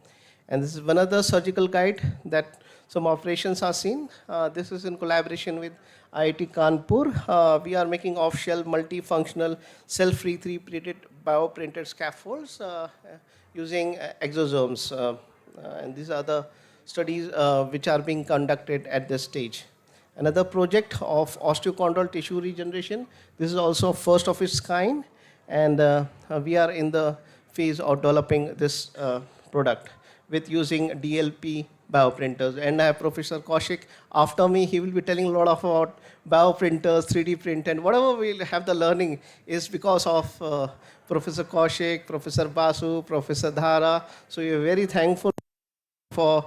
And this is one other surgical guide that some operations are seen. This is in collaboration with IIT Kanpur. We are making off-shelf multifunctional self-free 3D bioprinted scaffolds using exosomes. And these are the studies which are being conducted at this stage. Another project of osteochondral tissue regeneration. This is also first of its kind, and we are in the phase of developing this product with using DLP bioprinters. And I have Professor Kaushik after me. He will be telling a lot about bioprinters, 3D print, and whatever we'll have the learning is because of Professor Kaushik, Professor Basu, Professor Dhara. So we are very thankful for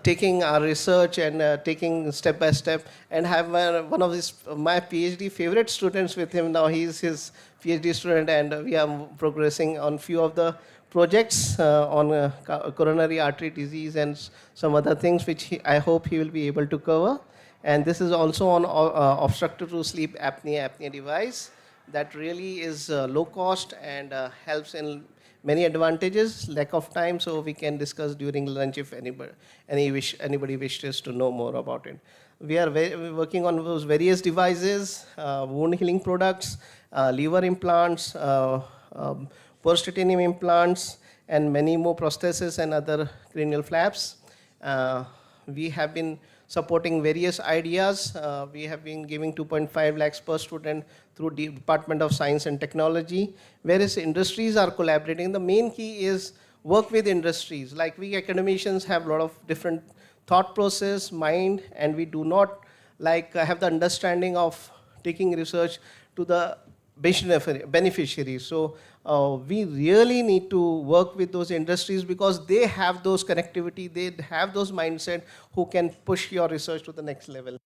taking our research and taking step by step, and have one of my PhD favorite students with him now. He's his PhD student, and we are progressing on few of the projects on coronary artery disease and some other things which I hope he will be able to cover. And this is also on obstructive sleep apnea device that really is low cost and helps in many advantages, lack of time, so we can discuss during lunch if anybody wishes to know more about it. We are working on those various devices, wound healing products, liver implants, post-titanium implants, and many more prostheses and other cranial flaps. We have been supporting various ideas. We have been giving 2.5 lakhs per student through the Department of Science and Technology. Various industries are collaborating. The main key is work with industries. Like we academicians have a lot of different thought process, mind, and we do not have the understanding of taking research to the beneficiaries. So we really need to work with those industries because they have those connectivity, they have those mindset who can push your research to the next level.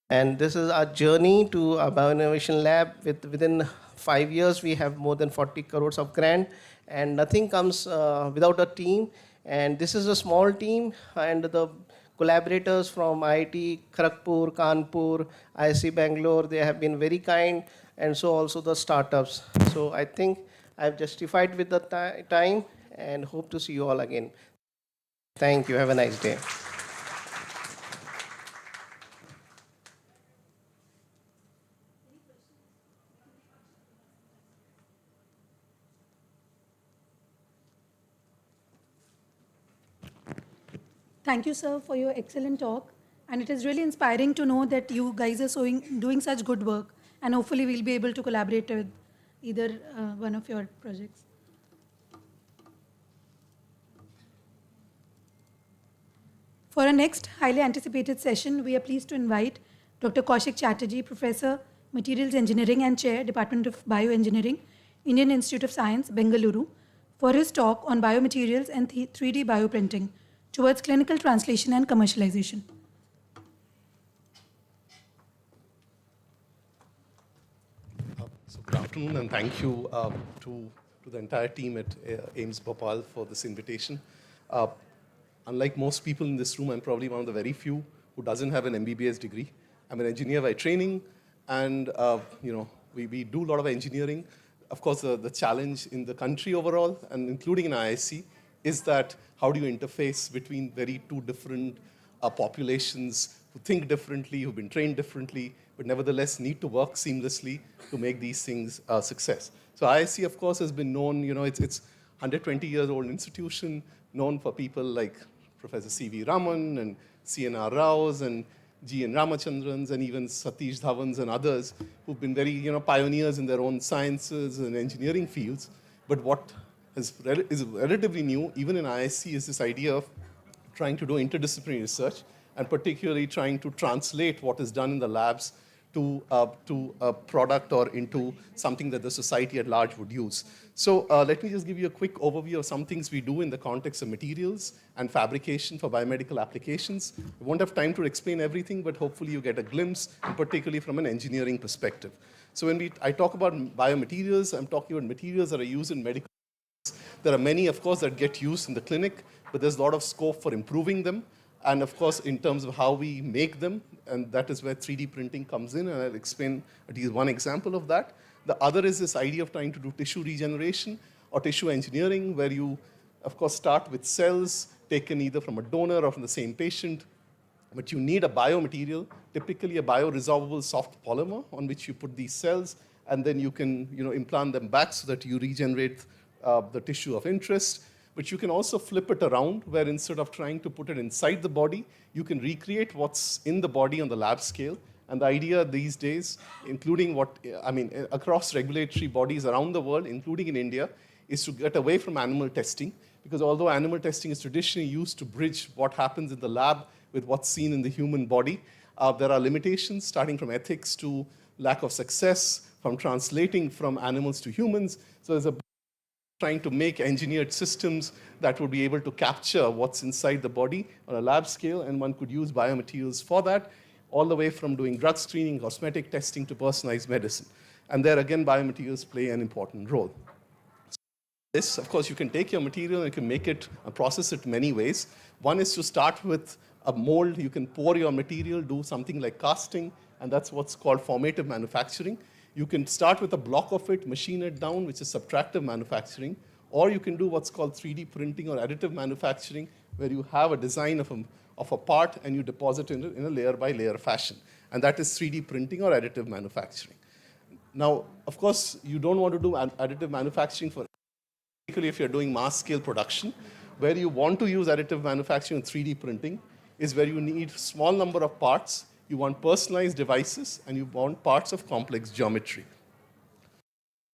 And this is our journey to a bioinnovation lab. Within 5 years, we have more than 40 crores of grant, and nothing comes without a team. And this is a small team, and the collaborators from IIT Kharagpur, Kanpur, IIC Bangalore, they have been very kind, and so also the startups. So I think I've justified with the time, and hope to see you all again. Thank you. Have a nice day. Thank you, sir, for your excellent talk. And it is really inspiring to know that you guys are doing such good work. And hopefully we'll be able to collaborate with either one of your projects. For our next highly anticipated session, we are pleased to invite Dr. Kaushik Chatterjee, Professor, Materials Engineering and Chair, Department of Bioengineering, Indian Institute of Science, Bengaluru, for his talk on biomaterials and 3D bioprinting towards clinical translation and commercialization. So good afternoon, and thank you to the entire team at AIIMS Bhopal for this invitation. Unlike most people in this room, I'm probably one of the very few who doesn't have an MBBS degree. I'm an engineer by training, and we do a lot of engineering. Of course, the challenge in the country overall, and including in IISc, is that how do you interface between two different populations who think differently, who've been trained differently, but nevertheless need to work seamlessly to make these things a success. So IISc, of course, has been known, it's 120-year-old institution, known for people like Professor C.V. Raman and C.N.R. Rao's and G.N. Ramachandrans and even Satish Dhawans and others who've been very pioneers in their own sciences and engineering fields. But what is relatively new, even in IISc, is this idea of trying to do interdisciplinary research and particularly trying to translate what is done in the labs to a product or into something that the society at large would use. So let me just give you a quick overview of some things we do in the context of materials and fabrication for biomedical applications. I won't have time to explain everything, but hopefully you get a glimpse, and particularly from an engineering perspective. So when I talk about biomaterials, I'm talking about materials that are used in medical. There are many, of course, that get used in the clinic, but there's a lot of scope for improving them. And of course, in terms of how we make them, and that is where 3D printing comes in, and I'll explain at least one example of that. The other is this idea of trying to do tissue regeneration or tissue engineering, where you, of course, start with cells taken either from a donor or from the same patient, but you need a biomaterial, typically a bioresorbable soft polymer on which you put these cells, and then you can implant them back so that you regenerate the tissue of interest. But you can also flip it around, where instead of trying to put it inside the body, you can recreate what's in the body on the lab scale. And the idea these days, including across regulatory bodies around the world, including in India, is to get away from animal testing. Because although animal testing is traditionally used to bridge what happens in the lab with what's seen in the human body, there are limitations starting from ethics to lack of success, from translating from animals to humans. So there's a trying to make engineered systems that would be able to capture what's inside the body on a lab scale, and one could use biomaterials for that, all the way from doing drug screening, cosmetic testing to personalized medicine. And there again, biomaterials play an important role. This, of course, you can take your material and you can make it and process it many ways. One is to start with a mold. You can pour your material, do something like casting, and that's what's called formative manufacturing. You can start with a block of it, machine it down, which is subtractive manufacturing, or you can do what's called 3D printing or additive manufacturing, where you have a design of a part and you deposit it in a layer-by-layer fashion. And that is 3D printing or additive manufacturing. Now, of course, you don't want to do additive manufacturing for, particularly if you're doing mass-scale production. Where you want to use additive manufacturing and 3D printing is where you need a small number of parts, you want personalized devices, and you want parts of complex geometry.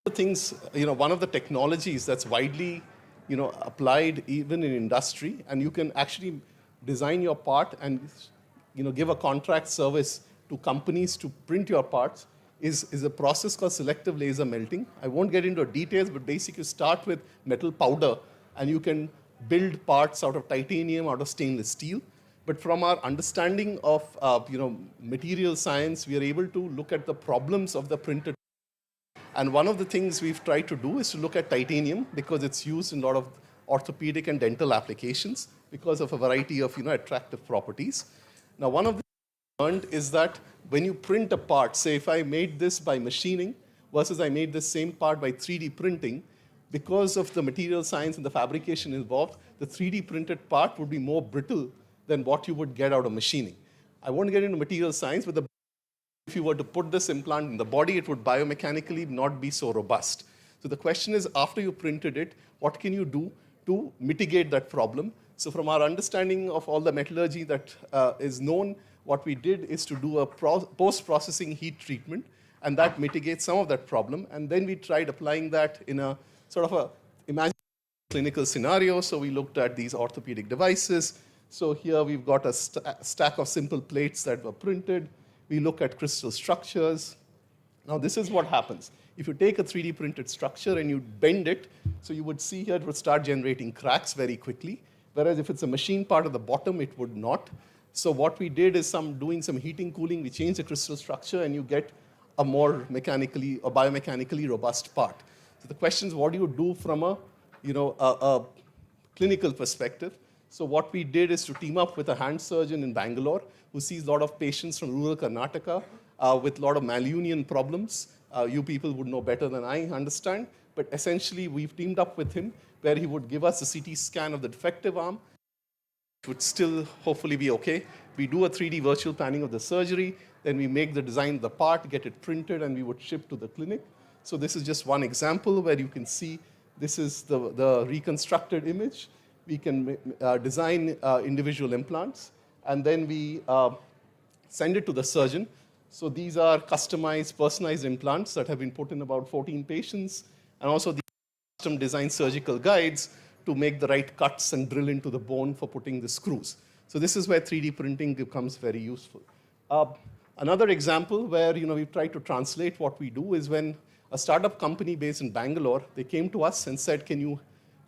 The things, one of the technologies that's widely, applied even in industry, and you can actually design your part and, give a contract service to companies to print your parts, is a process called selective laser melting. I won't get into details, but basically you start with metal powder, and you can build parts out of titanium, out of stainless steel. But from our understanding of material science, we are able to look at the problems of the printed. And one of the things we've tried to do is to look at titanium, because it's used in a lot of orthopedic and dental applications because of a variety of attractive properties. Now, one of the things we learned is that when you print a part, say if I made this by machining versus I made this same part by 3D printing, because of the material science and the fabrication involved, the 3D printed part would be more brittle than what you would get out of machining. I won't get into material science, but if you were to put this implant in the body, it would biomechanically not be so robust. So the question is, after you printed it, what can you do to mitigate that problem? So from our understanding of all the metallurgy that is known, what we did is to do a post-processing heat treatment, and that mitigates some of that problem. And then we tried applying that in a sort of a imaginary clinical scenario. So we looked at these orthopedic devices. So here we've got a stack of simple plates that were printed. We look at crystal structures. Now this is what happens. If you take a 3D printed structure and you bend it, so you would see here it would start generating cracks very quickly. Whereas if it's a machine part at the bottom, it would not. So what we did is doing some heating, cooling. We changed the crystal structure, and you get a more biomechanically robust part. So the question is, what do you do from a clinical perspective? So what we did is to team up with a hand surgeon in Bangalore who sees a lot of patients from rural Karnataka with a lot of malunion problems. You people would know better than I understand. But essentially, we've teamed up with him where he would give us a CT scan of the defective arm, which would still hopefully be okay. We do a 3D virtual planning of the surgery. Then we make the design of the part, get it printed, and we would ship to the clinic. So this is just one example where you can see this is the reconstructed image. We can design individual implants, and then we send it to the surgeon. So these are customized, personalized implants that have been put in about 14 patients, and also the custom designed surgical guides to make the right cuts and drill into the bone for putting the screws. So this is where 3D printing becomes very useful. Another example where we've tried to translate what we do is when a startup company based in Bangalore, they came to us and said, can you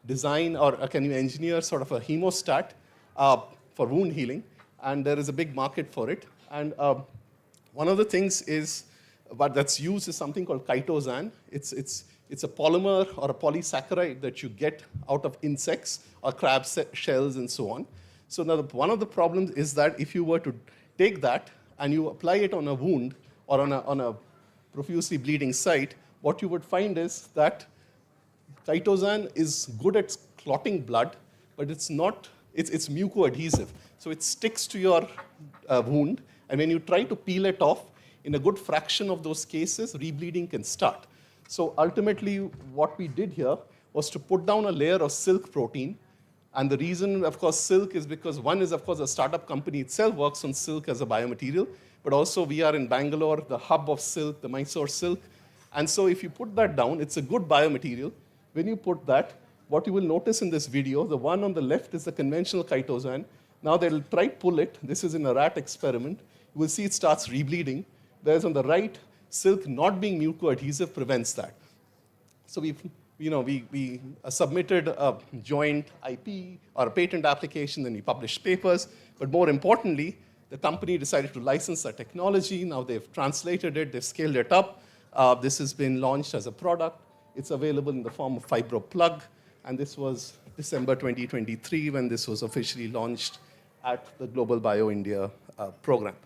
design or can you engineer sort of a hemostat for wound healing? And there is a big market for it. And one of the things is that's used is something called chitosan. It's a polymer or a polysaccharide that you get out of insects or crab shells and so on. So now one of the problems is that if you were to take that and you apply it on a wound or on a profusely bleeding site, what you would find is that chitosan is good at clotting blood, but it's mucoadhesive. So it sticks to your wound, and when you try to peel it off, in a good fraction of those cases, rebleeding can start. So ultimately, what we did here was to put down a layer of silk protein And the reason, of course, silk is because one is, of course, a startup company itself works on silk as a biomaterial, but also we are in Bangalore, the hub of silk, the Mysore silk. And so if you put that down, it's a good biomaterial. When you put that, what you will notice in this video, the one on the left is the conventional chitosan. Now they'll try to pull it. This is in a rat experiment. You will see it starts rebleeding. Whereas on the right, silk not being mucoadhesive prevents that. So we submitted a joint IP or a patent application, then we published papers. But more importantly, the company decided to license our technology. Now they've translated it, they've scaled it up. This has been launched as a product. It's available in the form of FibroPlug. And this was December 2023 when this was officially launched at the Global Bio India program.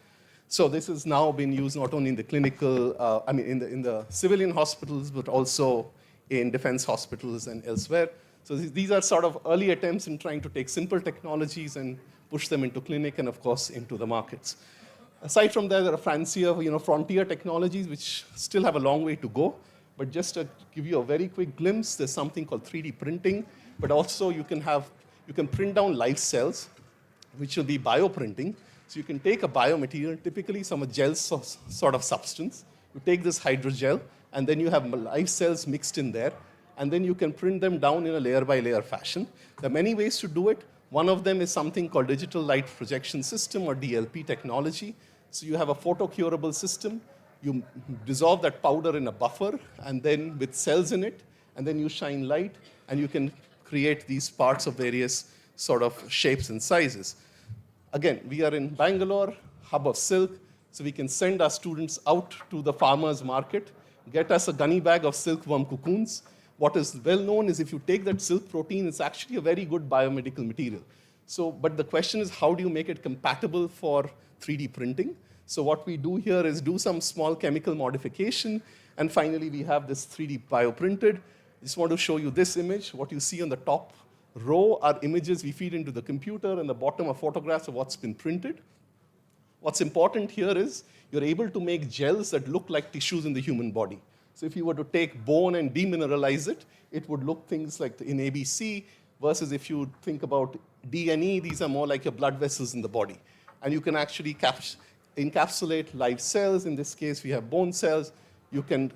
So this has now been used not only in the clinical, in the civilian hospitals, but also in defense hospitals and elsewhere. So these are sort of early attempts in trying to take simple technologies and push them into clinic and, of course, into the markets. Aside from that, there are fancier, frontier technologies which still have a long way to go. But just to give you a very quick glimpse, there's something called 3D printing, but also you can print down live cells, which will be bioprinting. So you can take a biomaterial, typically some gel sort of substance. You take this hydrogel, and then you have live cells mixed in there, and then you can print them down in a layer-by-layer fashion. There are many ways to do it. One of them is something called digital light projection system, or DLP technology. So you have a photocurable system. You dissolve that powder in a buffer, and then with cells in it, and then you shine light, and you can create these parts of various sort of shapes and sizes. Again, we are in Bangalore, hub of silk, so we can send our students out to the farmer's market, get us a gunny bag of silkworm cocoons. What is well known is if you take that silk protein, it's actually a very good biomedical material. So, but the question is, how do you make it compatible for 3D printing? So what we do here is do some small chemical modification, and finally we have this 3D bioprinted. I just want to show you this image. What you see on the top row are images we feed into the computer, and the bottom are photographs of what's been printed. What's important here is you're able to make gels that look like tissues in the human body. So if you were to take bone and demineralize it, it would look things like in ABC, versus if you think about D and E, these are more like your blood vessels in the body. And you can actually encapsulate live cells. In this case, we have bone cells. You can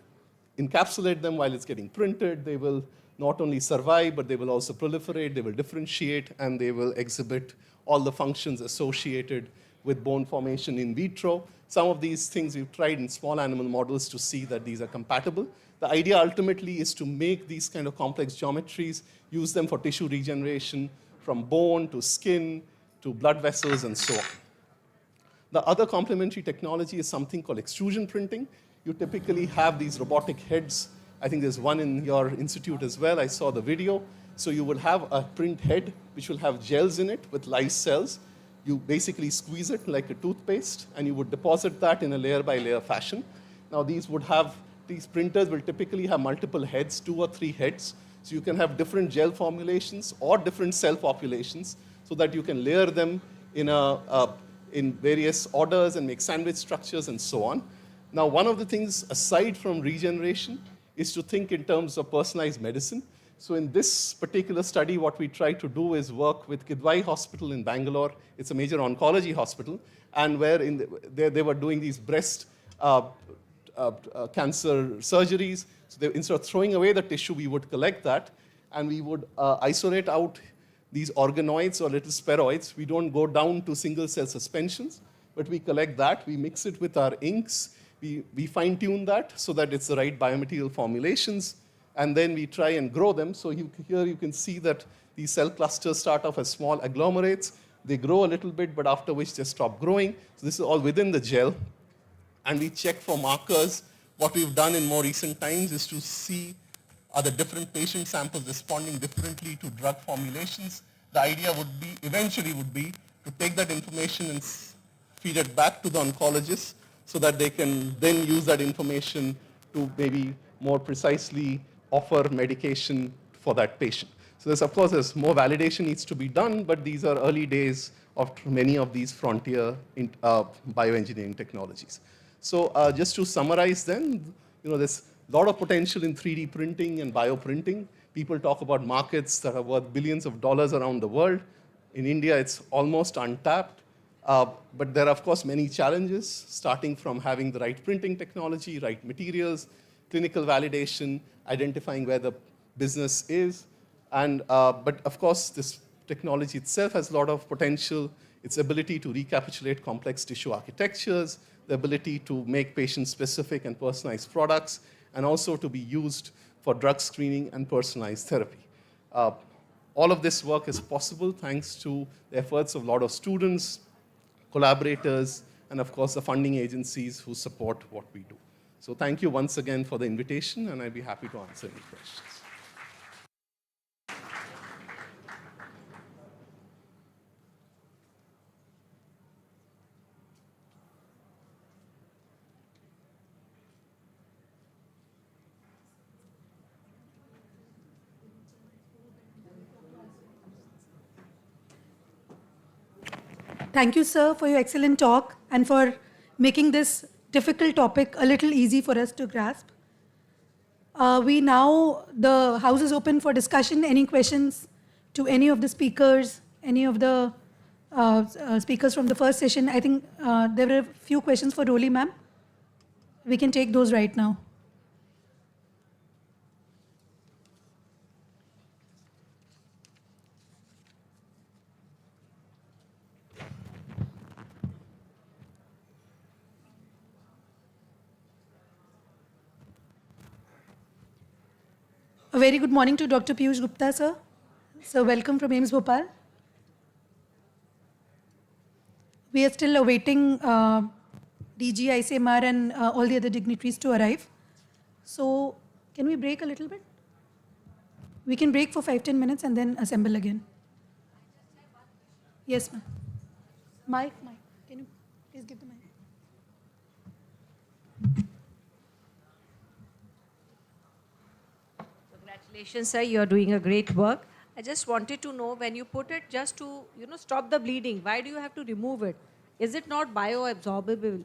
encapsulate them while it's getting printed. They will not only survive, but they will also proliferate, they will differentiate, and they will exhibit all the functions associated with bone formation in vitro. Some of these things we've tried in small animal models to see that these are compatible. The idea ultimately is to make these kind of complex geometries, use them for tissue regeneration, from bone to skin to blood vessels and so on. The other complementary technology is something called extrusion printing. You typically have these robotic heads. I think there's one in your institute as well. I saw the video. So you will have a print head which will have gels in it with live cells. You basically squeeze it like a toothpaste, and you would deposit that in a layer-by-layer fashion. Now these printers will typically have multiple heads, 2 or 3 heads. So you can have different gel formulations or different cell populations so that you can layer them in various orders and make sandwich structures and so on. Now, one of the things, aside from regeneration, is to think in terms of personalized medicine. So in this particular study, what we try to do is work with Kidwai Hospital in Bangalore. It's a major oncology hospital, and where they were doing these breast cancer surgeries. So instead of throwing away the tissue, we would collect that, and we would isolate out these organoids or little spheroids. We don't go down to single-cell suspensions, but we collect that. We mix it with our inks. We fine-tune that so that it's the right biomaterial formulations, and then we try and grow them. So here you can see that these cell clusters start off as small agglomerates. They grow a little bit, but after which they stop growing. So this is all within the gel. And we check for markers. What we've done in more recent times is to see are the different patient samples responding differently to drug formulations. The idea eventually would be to take that information and feed it back to the oncologist so that they can then use that information to maybe more precisely offer medication for that patient. So there's more validation needs to be done, but these are early days of many of these frontier bioengineering technologies. So just to summarize then, there's a lot of potential in 3D printing and bioprinting. People talk about markets that are worth billions of dollars around the world. In India, it's almost untapped. But there are, of course, many challenges, starting from having the right printing technology, right materials, clinical validation, identifying where the business is. But of course, this technology itself has a lot of potential. Its ability to recapitulate complex tissue architectures, the ability to make patient-specific and personalized products, and also to be used for drug screening and personalized therapy. All of this work is possible thanks to the efforts of a lot of students, collaborators, and of course the funding agencies who support what we do. So thank you once again for the invitation, and I'd be happy to answer any questions. Thank you, sir, for your excellent talk and for making this difficult topic a little easy for us to grasp. The house is open for discussion. Any questions to any of the speakers, any of the speakers from the first session? I think there were a few questions for Roli, ma'am. We can take those right now. A very good morning to Dr. Piyush Gupta, sir. So welcome from AIIMS Bhopal. We are still awaiting DG, ICMR and all the other dignitaries to arrive. So can we break a little bit? We can break for 5-10 minutes and then assemble again. Yes, ma'am. Mike, can you please give the mic? Congratulations, sir. You're doing a great work. I just wanted to know, when you put it just to, stop the bleeding, why do you have to remove it? Is it not bioabsorbable?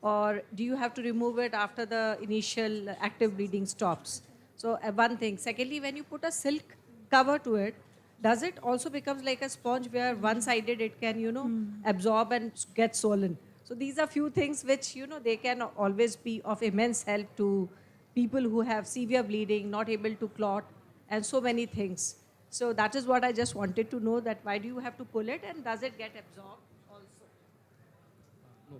Or do you have to remove it after the initial active bleeding stops? So one thing. Secondly, when you put a silk cover to it, does it also becomes like a sponge where one-sided it can, absorb and get swollen? So these are few things which, they can always be of immense help to people who have severe bleeding, not able to clot, and so many things. So that is what I just wanted to know, that why do you have to pull it and does it get absorbed also?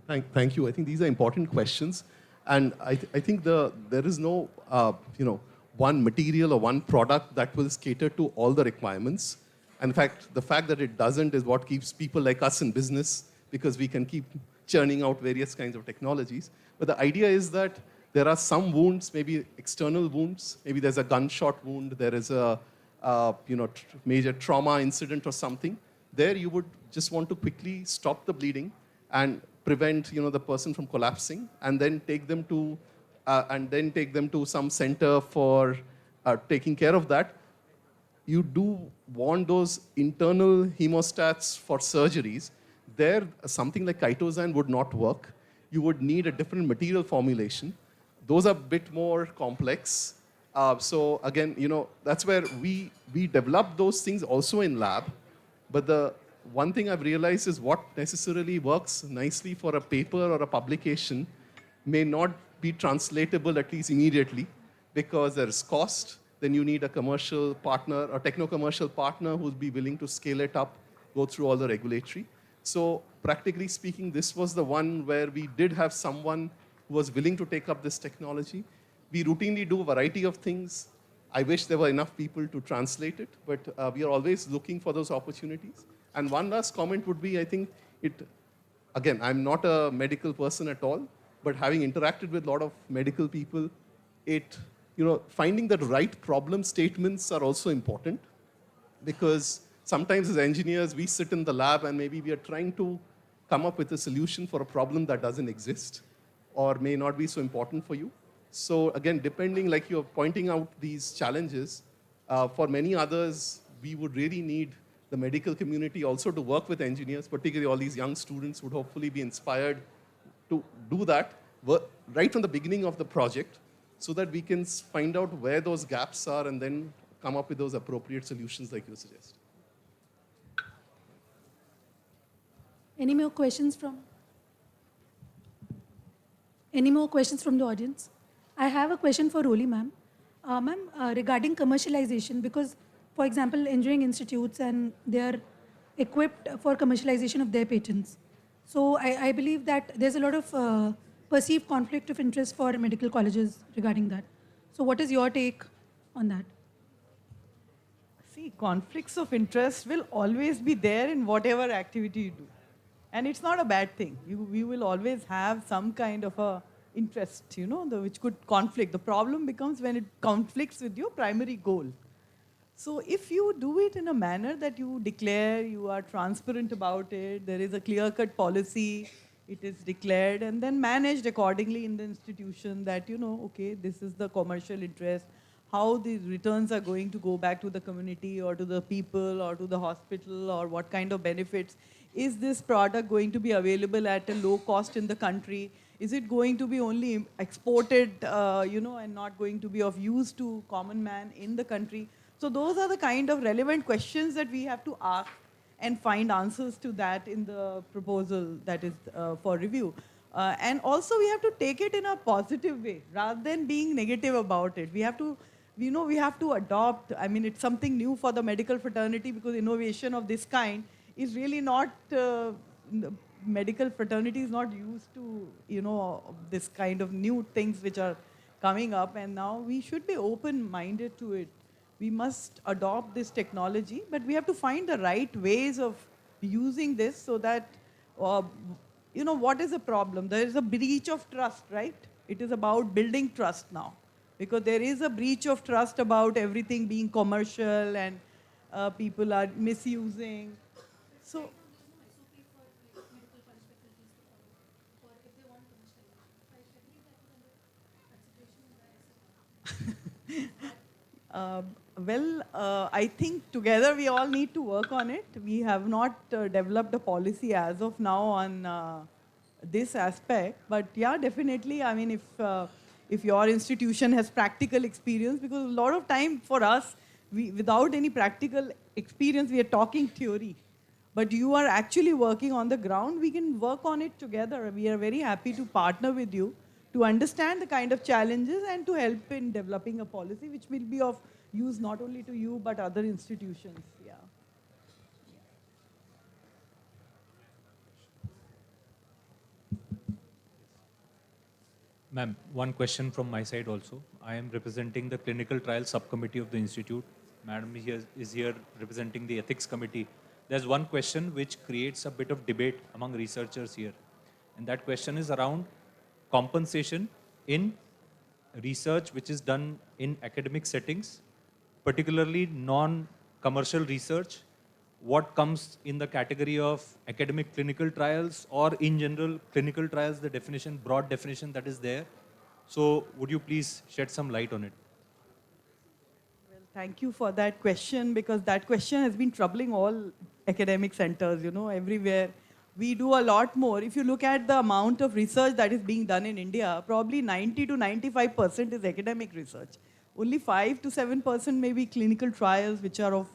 No, thank you. I think these are important questions. And I think there is no, one material or one product that will cater to all the requirements. And in fact, the fact that it doesn't is what keeps people like us in business, because we can keep churning out various kinds of technologies. But the idea is that there are some wounds, maybe external wounds. Maybe there's a gunshot wound. There is a major trauma incident or something. There you would just want to quickly stop the bleeding and prevent the person from collapsing, and then take them to some center for taking care of that. You do want those internal hemostats for surgeries. There, something like chitosan would not work. You would need a different material formulation. Those are a bit more complex. So again, that's where we develop those things also in lab. But the one thing I've realized is what necessarily works nicely for a paper or a publication may not be translatable, at least immediately, because there is cost. Then you need a commercial partner or techno-commercial partner who'll be willing to scale it up, go through all the regulatory. So practically speaking, this was the one where we did have someone who was willing to take up this technology. We routinely do a variety of things. I wish there were enough people to translate it, but we are always looking for those opportunities. And one last comment would be, I think again, I'm not a medical person at all, but having interacted with a lot of medical people, finding the right problem statements are also important, because sometimes as engineers, we sit in the lab and maybe we are trying to come up with a solution for a problem that doesn't exist or may not be so important for you. So again, depending, like you're pointing out these challenges, for many others, we would really need the medical community also to work with engineers, particularly all these young students would hopefully be inspired to do that right from the beginning of the project, so that we can find out where those gaps are and then come up with those appropriate solutions like you suggest. Any more questions from? Any more questions from the audience? I have a question for Roli ma'am. Ma'am, regarding commercialization, because, for example, engineering institutes and they are equipped for commercialization of their patents. So I believe that there's a lot of perceived conflict of interest for medical colleges regarding that. So what is your take on that? See, conflicts of interest will always be there in whatever activity you do. And it's not a bad thing. We will always have some kind of a interest, which could conflict. The problem becomes when it conflicts with your primary goal. So if you do it in a manner that you declare, you are transparent about it, there is a clear-cut policy, it is declared and then managed accordingly in the institution that, okay, this is the commercial interest, how the returns are going to go back to the community or to the people or to the hospital or what kind of benefits. Is this product going to be available at a low cost in the country? Is it going to be only exported, and not going to be of use to common man in the country? So those are the kind of relevant questions that we have to ask and find answers to that in the proposal that is for review. And also we have to take it in a positive way rather than being negative about it. We have to, we have to adopt, it's something new for the medical fraternity because innovation of this kind is really not, medical fraternity is not used to, this kind of new things which are coming up, and now we should be open-minded to it. We must adopt this technology, but we have to find the right ways of using this so that, what is the problem? There is a breach of trust, right? It is about building trust now, because there is a breach of trust about everything being commercial and people are misusing. So, I think together we all need to work on it. We have not developed a policy as of now on this aspect, but yeah, definitely. If your institution has practical experience, because a lot of time for us, without any practical experience, we are talking theory. But you are actually working on the ground, we can work on it together. We are very happy to partner with you to understand the kind of challenges and to help in developing a policy which will be of use not only to you but other institutions. Yeah. Ma'am, one question from my side also. I am representing the clinical trial subcommittee of the institute. Madam is here representing the ethics committee. There's one question which creates a bit of debate among researchers here. And that question is around compensation in research which is done in academic settings, particularly non-commercial research. What comes in the category of academic clinical trials or in general clinical trials, the definition, broad definition that is there. So would you please shed some light on it? Well, thank you for that question, because that question has been troubling all academic centers, everywhere. We do a lot more. If you look at the amount of research that is being done in India, probably 90 to 95% is academic research. Only 5 to 7% may be clinical trials, which are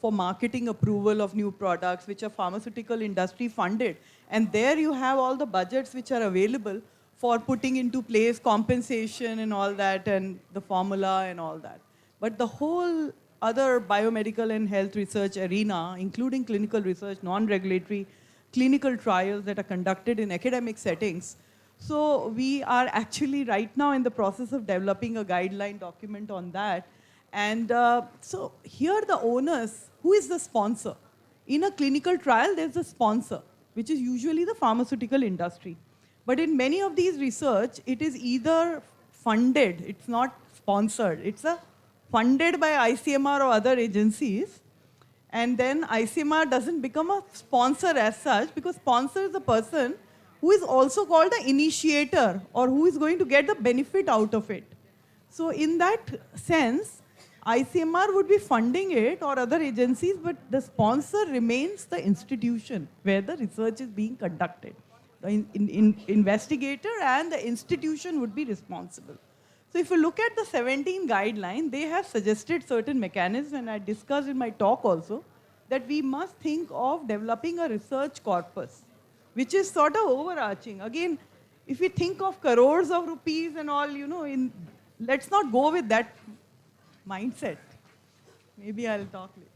for marketing approval of new products, which are pharmaceutical industry funded. And there you have all the budgets which are available for putting into place compensation and all that, and the formula and all that. But the whole other biomedical and health research arena, including clinical research, non-regulatory clinical trials that are conducted in academic settings. So we are actually right now in the process of developing a guideline document on that. And so here the owners, who is the sponsor? In a clinical trial, there's a sponsor, which is usually the pharmaceutical industry. But in many of these research, it is either funded, it's not sponsored, it's funded by ICMR or other agencies. And then ICMR doesn't become a sponsor as such, because sponsor is a person who is also called the initiator or who is going to get the benefit out of it. So in that sense, ICMR would be funding it or other agencies, but the sponsor remains the institution where the research is being conducted. The investigator and the institution would be responsible. So if you look at the 17 guideline, they have suggested certain mechanisms, and I discussed in my talk also, that we must think of developing a research corpus, which is sort of overarching. Again, if we think of crores of rupees and all, let's not go with that mindset. Maybe I'll talk later.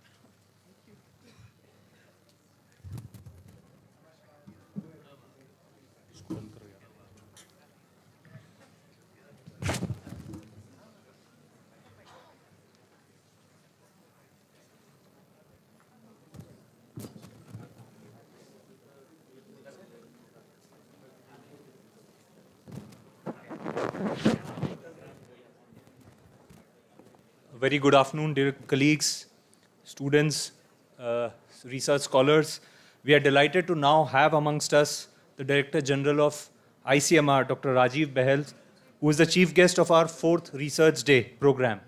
A very good afternoon, dear colleagues, students, research scholars. We are delighted to now have amongst us the Director General of ICMR, Dr. Rajiv Bahel, who is the chief guest of our 4th Research Day program.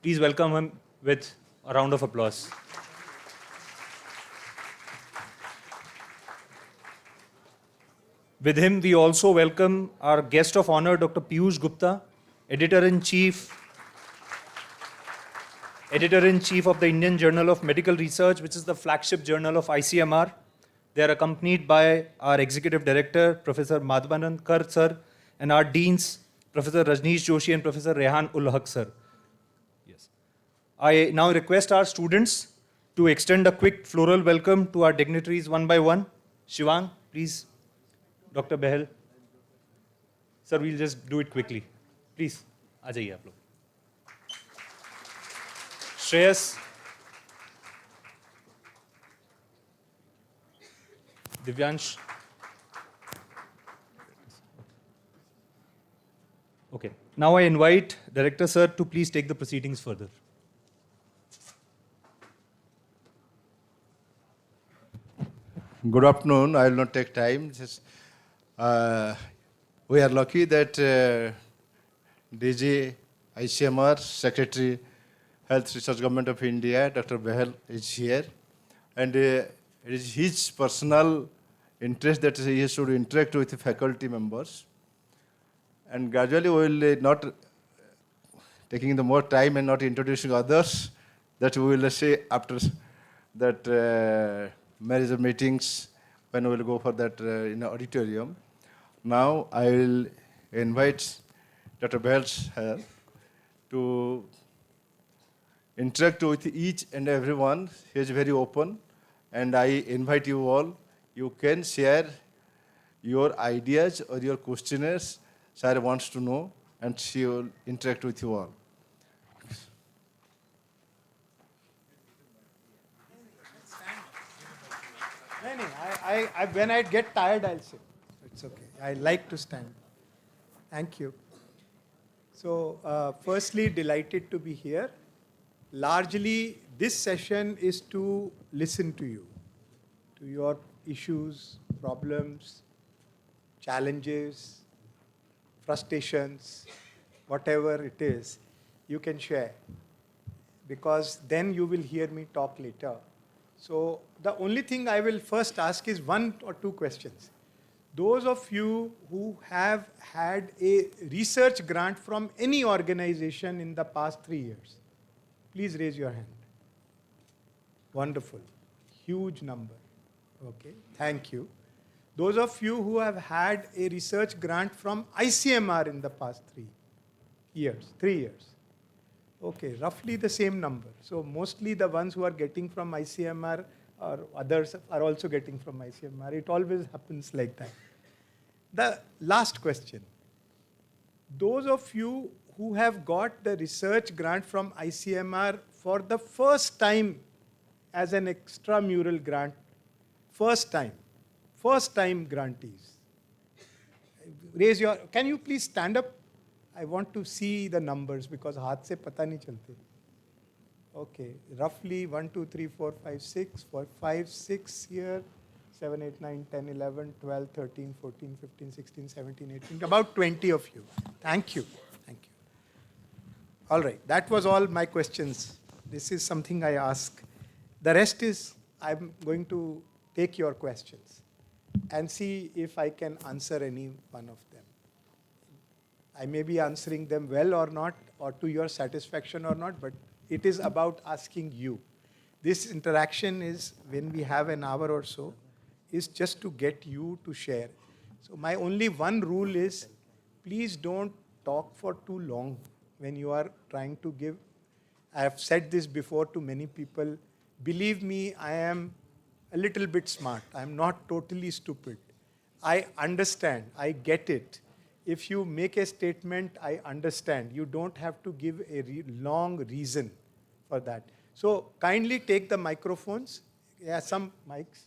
Please welcome him with a round of applause. With him, we also welcome our guest of honor, Dr. Piyush Gupta, Editor-in-Chief of the Indian Journal of Medical Research, which is the flagship journal of ICMR. They are accompanied by our Executive Director, Professor Madhavanand Kar sir, and our Deans, Professor Rajneesh Joshi and Professor Rehan ul Haq sir. Yes. I now request our students to extend a quick floral welcome to our dignitaries one by one. Shivang, please. Dr. Bahel. Sir, we'll just do it quickly. Please, aa jaiye aap log. Shreyas. Divyansh. Okay. Now I invite Director Sir to please take the proceedings further. Good afternoon. I will not take time. We are lucky that DG ICMR Secretary Health Research Government of India, Dr. Bahel, is here. And it is his personal interest that he should interact with the faculty members. And gradually we will not taking the more time and not introducing others, that we will say after that marriage meetings when we will go for that in the auditorium. Now I will invite Dr. Bahel to interact with each and everyone. He is very open, and I invite you all. You can share your ideas or your questionnaires Sir wants to know, and she will interact with you all. When I get tired, I'll sit. It's okay. I like to stand. Thank you. So, firstly, delighted to be here. Largely, this session is to listen to you, to your issues, problems, challenges, frustrations, whatever it is, you can share. Because then you will hear me talk later. So the only thing I will first ask is 1 or 2 questions. Those of you who have had a research grant from any organization in the past 3 years, please raise your hand. Wonderful. Huge number. Okay, thank you. Those of you who have had a research grant from ICMR in the past 3 years. Okay, roughly the same number. So mostly the ones who are getting from ICMR or others are also getting from ICMR. It always happens like that. The last question. Those of you who have got the research grant from ICMR for the first time as an extramural grant, first time grantees. Can you please stand up? I want to see the numbers because haath se pata nahi chalte. Okay, roughly 1, 2, 3, 4, 5, 6, 4, 5, 6 here, 7, 8, 9, 10, 11, 12, 13, 14, 15, 16, 17, 18, about 20 of you. Thank you. Thank you. All right, that was all my questions. This is something I ask. The rest is I'm going to take your questions and see if I can answer any one of them. I may be answering them well or not, or to your satisfaction or not, but it is about asking you. This interaction is, when we have an hour or so, is just to get you to share. So my only one rule is, please don't talk for too long when you are trying to give. I have said this before to many people. Believe me, I am a little bit smart. I am not totally stupid. I understand. I get it. If you make a statement, I understand. You don't have to give a long reason for that. So kindly take the microphones. Yeah, some mics.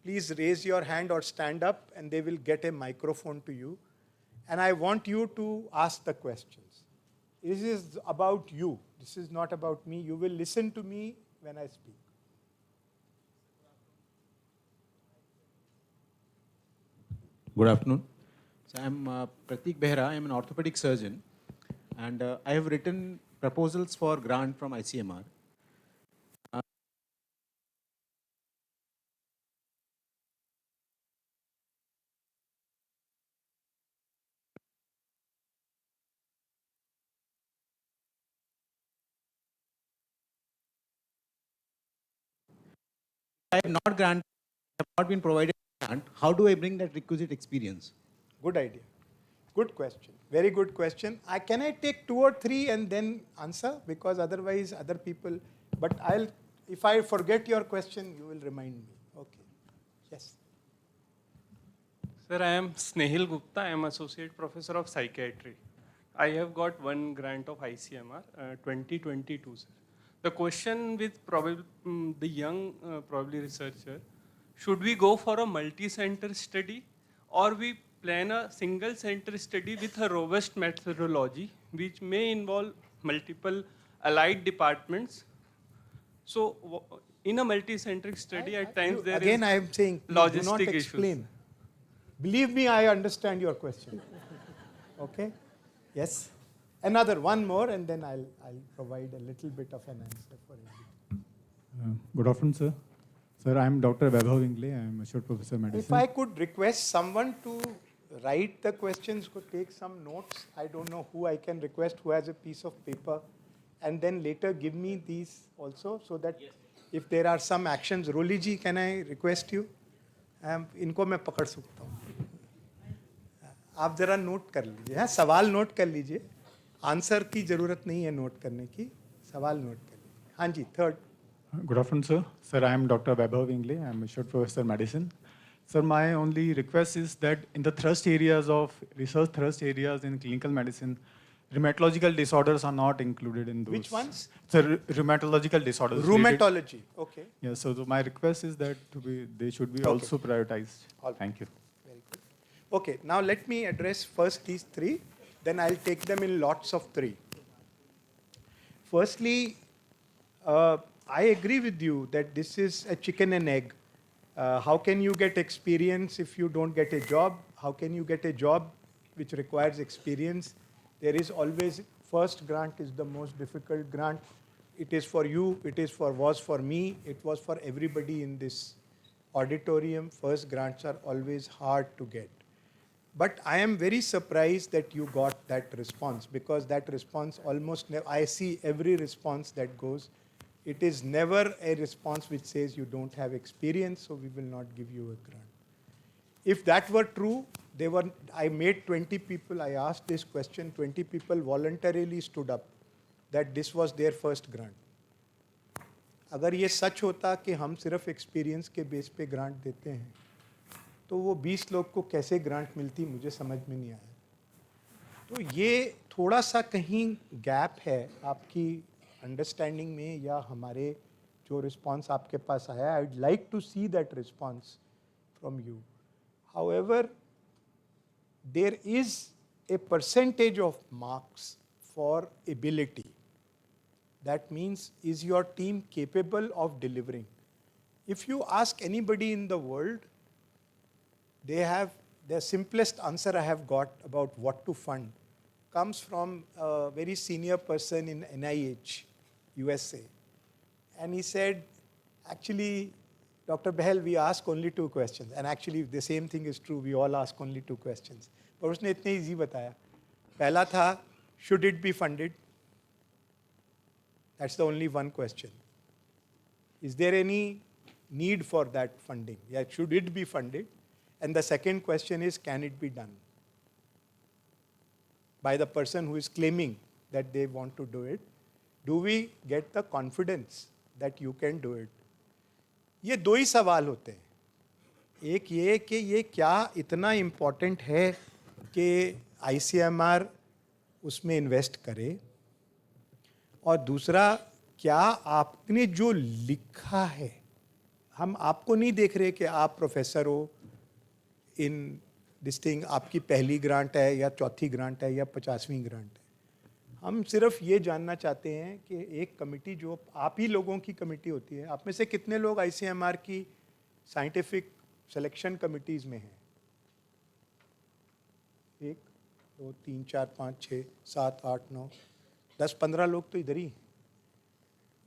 Please raise your hand or stand up and they will get a microphone to you. And I want you to ask the questions. This is about you. This is not about me. You will listen to me when I speak. Good afternoon. So I'm Pratik Behra. I'm an orthopedic surgeon, and I have written proposals for grant from ICMR. I have not been provided grant. How do I bring that requisite experience? Good idea. Good question. Very good question. Can I take 2 or 3 and then answer? Because otherwise other people, but if I forget your question, you will remind me. Okay. Yes. Sir, I am Snehil Gupta. I am Associate Professor of Psychiatry. I have got one grant of ICMR, 2022, sir. The question with probably the young probably researcher, should we go for a multi-center study or we plan a single center study with a robust methodology which may involve multiple allied departments? So in a multi-centric study at times there again, is I am saying, do not explain. issues. Believe me, I understand your question. Okay? Yes? One more, and then I'll provide a little bit of an answer for it. Good afternoon, sir. Sir, I'm Dr. Vaibhav Ingle. I'm Associate Professor of Medicine. If I could request someone to write the questions, could take some notes. I don't know who I can request, who has a piece of paper, and then later give me these also, so that if there are some actions. Roli ji, can I request you? इनको मैं पकड़ सकता हूँ. आप जरा note कर लीजिए. हाँ, सवाल नोट कर लीजिए. आंसर की जरूरत नहीं है नोट करने की. सवाल नोट कर लीजिए. हाँ जी, third. Good afternoon, sir. Sir, I am Dr. Vaibhav Ingle. I'm Associate Professor of Medicine. Sir, my only request is that in the thrust areas of research thrust areas in clinical medicine, rheumatological disorders are not included in those. Which ones? Sir, rheumatological disorders. Rheumatology. Okay. Yeah, so my request is that they should be also prioritized. Thank you. Very good. Okay, now let me address first these 3, then I'll take them in lots of 3. Firstly, I agree with you that this is a chicken and egg. How can you get experience if you don't get a job? How can you get a job which requires experience? There is always, first grant is the most difficult grant. It is for you, was for me, it was for everybody in this auditorium. First grants are always hard to get. But I am very surprised that you got that response, because that response almost never, I see every response that goes, it is never a response which says you don't have experience, so we will not give you a grant. If that were true, I made 20 people, I asked this question, 20 people voluntarily stood up that this was their first grant. अगर ये सच होता कि हम सिर्फ experience के base पे grant देते हैं, तो वो 20 लोग को कैसे ग्रांट मिलती मुझे समझ में नहीं आया. तो ये थोड़ा सा कहीं गैप है आपकी अंडरस्टैंडिंग में या हमारे जो रिस्पांस आपके पास आया. I would like to see that response from you. However there is a percentage of marks for ability. That means, is your team capable of delivering? If you ask anybody in the world, they have, the simplest answer I have got about what to fund comes from a very senior person in NIH, USA. And he said, actually, Dr. Bahal, we ask only 2 questions. And actually, the same thing is true. We all ask only 2 questions. But उसने इतने easy बताया. पहला था, should it be funded? That's the only one question. Is there any need for that funding? Yeah, should it be funded? And the second question is, can it be done? By the person who is claiming that they want to do it, do we get the confidence that you can do it? ये 2 ही सवाल होते हैं. एक ये कि ये क्या इतना इम्पोर्टेंट है कि ICMR उसमें इन्वेस्ट करे, और दूसरा क्या आपने जो लिखा है, हम आपको नहीं देख रहे कि आप प्रोफेसर हो इन दिस थिंग, आपकी पहली ग्रांट है या चौथी ग्रांट है या 50वीं ग्रांट है. हम सिर्फ ये जानना चाहते हैं कि एक कमेटी जो आप ही लोगों की कमेटी होती है, आप में से कितने लोग ICMR की साइंटिफिक सिलेक्शन कमिटीज़ में हैं? 1 2 3 4 5 6 7 8 9 10 15 लोग तो इधर ही.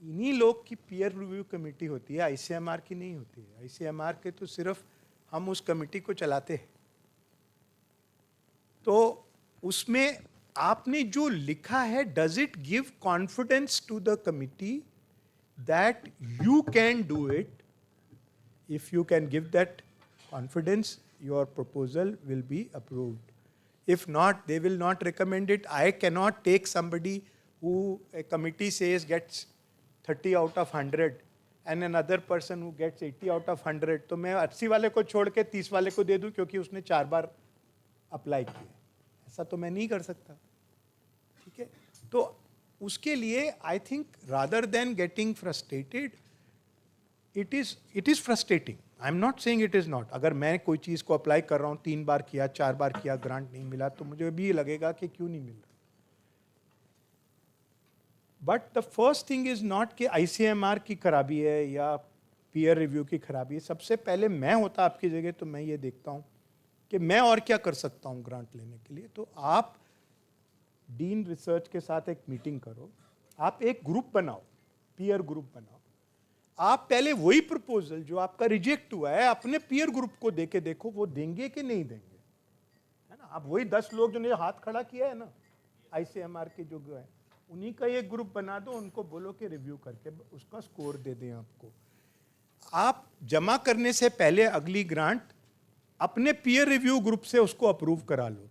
इन्हीं लोग की पीयर रिव्यू कमेटी होती है, ICMR की नहीं होती है. ICMR के तो सिर्फ हम उस कमेटी को चलाते हैं. तो उसमें आपने जो लिखा है, does it give confidence to the committee that you can do it? If you can give that confidence, your proposal will be approved. If not, they will not recommend it. I cannot take somebody who a committee says gets 30 out of 100 and another person who gets 80 out of 100. तो मैं 80 वाले को छोड़ के 30 वाले को दे दूं क्योंकि उसने 4 बार अप्लाई किया. ऐसा तो मैं नहीं कर सकता. ठीक है, तो उसके लिए I think rather than getting frustrated, it is frustrating. I am not saying it is not. अगर मैं कोई चीज़ को अप्लाई कर रहा हूँ, 3 बार किया, 4 बार किया, ग्रांट नहीं मिला, तो मुझे भी लगेगा कि क्यों नहीं मिल रहा. But the first thing is not कि ICMR की खराबी है या पीयर रिव्यू की खराबी है. सबसे पहले मैं होता आपकी जगह तो मैं ये देखता हूँ कि मैं और क्या कर सकता हूँ ग्रांट लेने के लिए. तो आप डीन रिसर्च के साथ एक मीटिंग करो, आप एक ग्रुप बनाओ, पीयर ग्रुप बनाओ. आप पहले वही प्रपोजल जो आपका रिजेक्ट हुआ है अपने पीयर ग्रुप को देके देखो वो देंगे कि नहीं देंगे, है ना. आप वही 10 लोग जो ने हाथ खड़ा किया है ना ICMR के जो है, उन्हीं का एक ग्रुप बना दो, उनको बोलो कि रिव्यू करके उसका स्कोर दे दें आपको. आप जमा करने से पहले अगली ग्रांट अपने पीयर रिव्यू ग्रुप से उसको अप्रूव करा लो.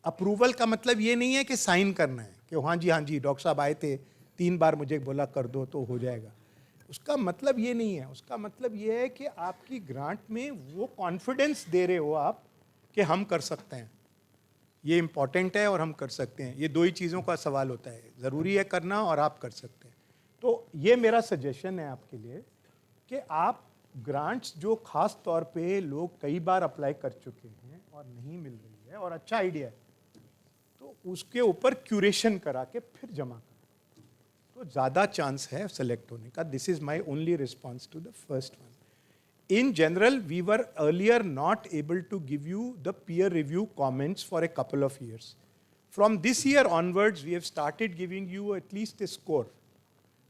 अप्रूवल का मतलब ये नहीं है कि साइन करना है कि हाँ जी डॉक्टर साहब आए थे, 3 बार मुझे बोला कर दो तो हो जाएगा. उसका मतलब ये नहीं है. उसका मतलब ये है कि आपकी ग्रांट में वो कॉन्फिडेंस दे रहे हो आप कि हम कर सकते हैं, ये इम्पॉर्टेंट है और हम कर सकते हैं. ये 2 ही चीज़ों का सवाल होता है, ज़रूरी है करना और आप कर सकते हैं. तो ये मेरा सजेशन है आपके लिए कि आप ग्रांट्स जो खास तौर पे लोग कई बार अप्लाई कर चुके हैं और नहीं मिल रही है और अच्छा आइडिया है, तो उसके ऊपर क्यूरेशन करा के फिर जमा करें तो ज़्यादा चांस है सेलेक्ट होने का. This is my only response to the first one. In general, we were earlier not able to give you the peer review comments for a couple of years. From this year onwards, we have started giving you at least a score.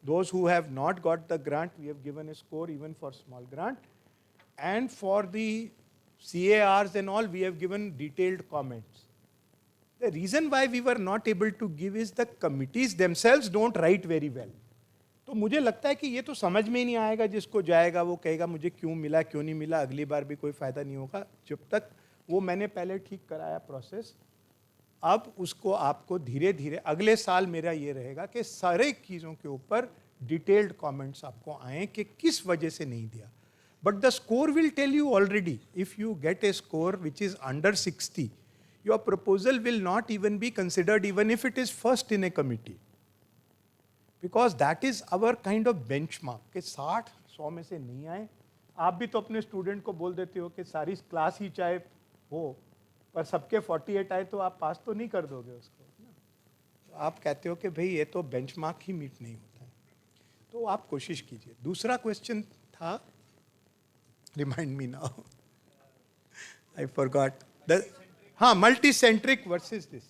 Those who have not got the grant, we have given a score even for small grant. And for the CARs and all, we have given detailed comments. The reason why we were not able to give is the committees themselves don't write very well. तो मुझे लगता है कि ये तो समझ में ही नहीं आएगा. जिसको जाएगा वो कहेगा मुझे क्यों मिला, क्यों नहीं मिला, अगली बार भी कोई फ़ायदा नहीं होगा. जब तक वो मैंने पहले ठीक कराया प्रोसेस, अब उसको आपको धीरे धीरे अगले साल मेरा ये रहेगा कि सारे चीज़ों के ऊपर डिटेल्ड कमेंट्स आपको आएँ कि किस वजह से नहीं दिया. But the score will tell you already. If you get a score which is under 60, your proposal will not even be considered even if it is first in a committee. Because that is our kind of benchmark कि 60-100 में से नहीं आए. आप भी तो अपने student को बोल देते हो कि सारी क्लास ही चाहे हो पर सबके 48 आए तो आप पास तो नहीं कर दोगे उसको. तो आप कहते हो कि भाई ये तो बेंचमार्क ही मीट नहीं होता है. तो आप कोशिश कीजिए. दूसरा क्वेश्चन था, remind me now, I forgot the, हाँ, multi centric versus this.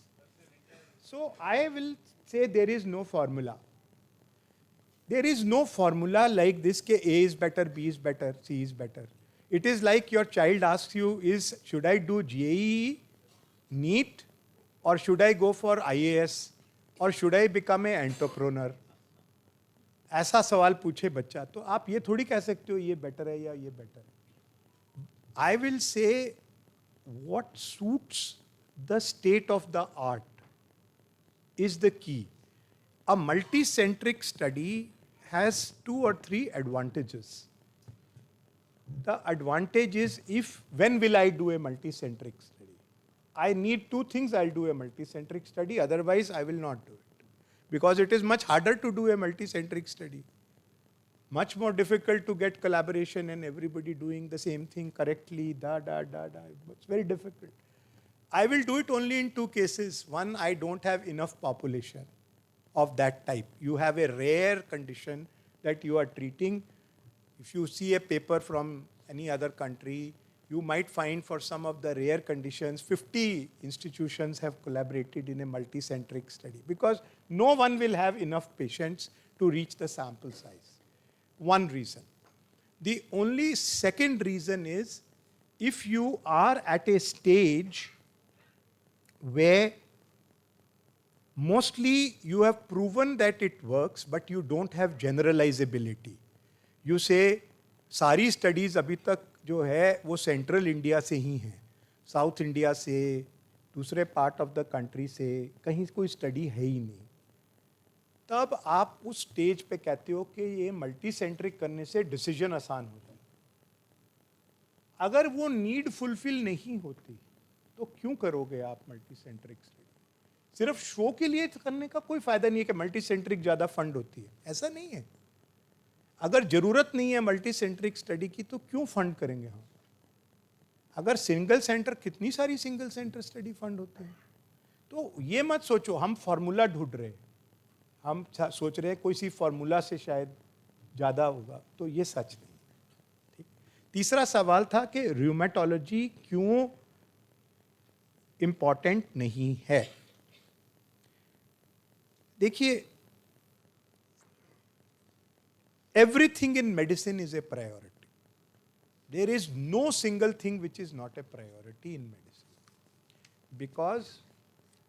So I will say there is no formula. There is no formula like this ke A is better, B is better, C is better. It is like your child asks you, should I do JEE, NEET, or should I go for IAS, or should I become an entrepreneur? ऐसा सवाल पूछे बच्चा तो आप ये थोड़ी कह सकते हो ये बेटर है या ये बेटर है. I will say what suits the state of the art is the key. A multi-centric study has 2 or 3 advantages. The advantage is when will I do a multi-centric study? I need 2 things, I'll do a multi-centric study, otherwise I will not do it. Because it is much harder to do a multi-centric study. Much more difficult to get collaboration and everybody doing the same thing correctly, It's very difficult. I will do it only in 2 cases. One, I don't have enough population of that type. You have a rare condition that you are treating. If you see a paper from any other country, you might find for some of the rare conditions, 50 institutions have collaborated in a multi-centric study because no one will have enough patients to reach the sample size. One reason. The only second reason is if you are at a stage where mostly you have proven that it works, but you don't have generalizability. You say, सारी studies अभी तक जो है वो central India से ही हैं, south India से, दूसरे पार्ट ऑफ द कंट्री से कहीं कोई स्टडी है ही नहीं. तब आप उस स्टेज पे कहते हो कि ये मल्टी सेंट्रिक करने से डिसीजन आसान होता है. अगर वो नीड फुलफिल नहीं होती तो क्यों करोगे आप मल्टी सेंट्रिक स्टडी? सिर्फ शो के लिए करने का कोई फायदा नहीं है कि मल्टी सेंट्रिक ज़्यादा फंड होती है, ऐसा नहीं है. अगर जरूरत नहीं है मल्टी सेंट्रिक स्टडी की तो क्यों फंड करेंगे हम? अगर सिंगल सेंटर, कितनी सारी सिंगल सेंटर स्टडी फंड होते हैं. तो ये मत सोचो हम फार्मूला ढूंढ रहे हैं, हम सोच रहे हैं कोई सी फार्मूला से शायद ज़्यादा होगा, तो ये सच नहीं. ठीक. तीसरा सवाल था कि रूमेटोलॉजी क्यों इम्पॉर्टेंट नहीं है. देखिए, everything in medicine is a priority. There is no single thing which is not a priority in medicine. Because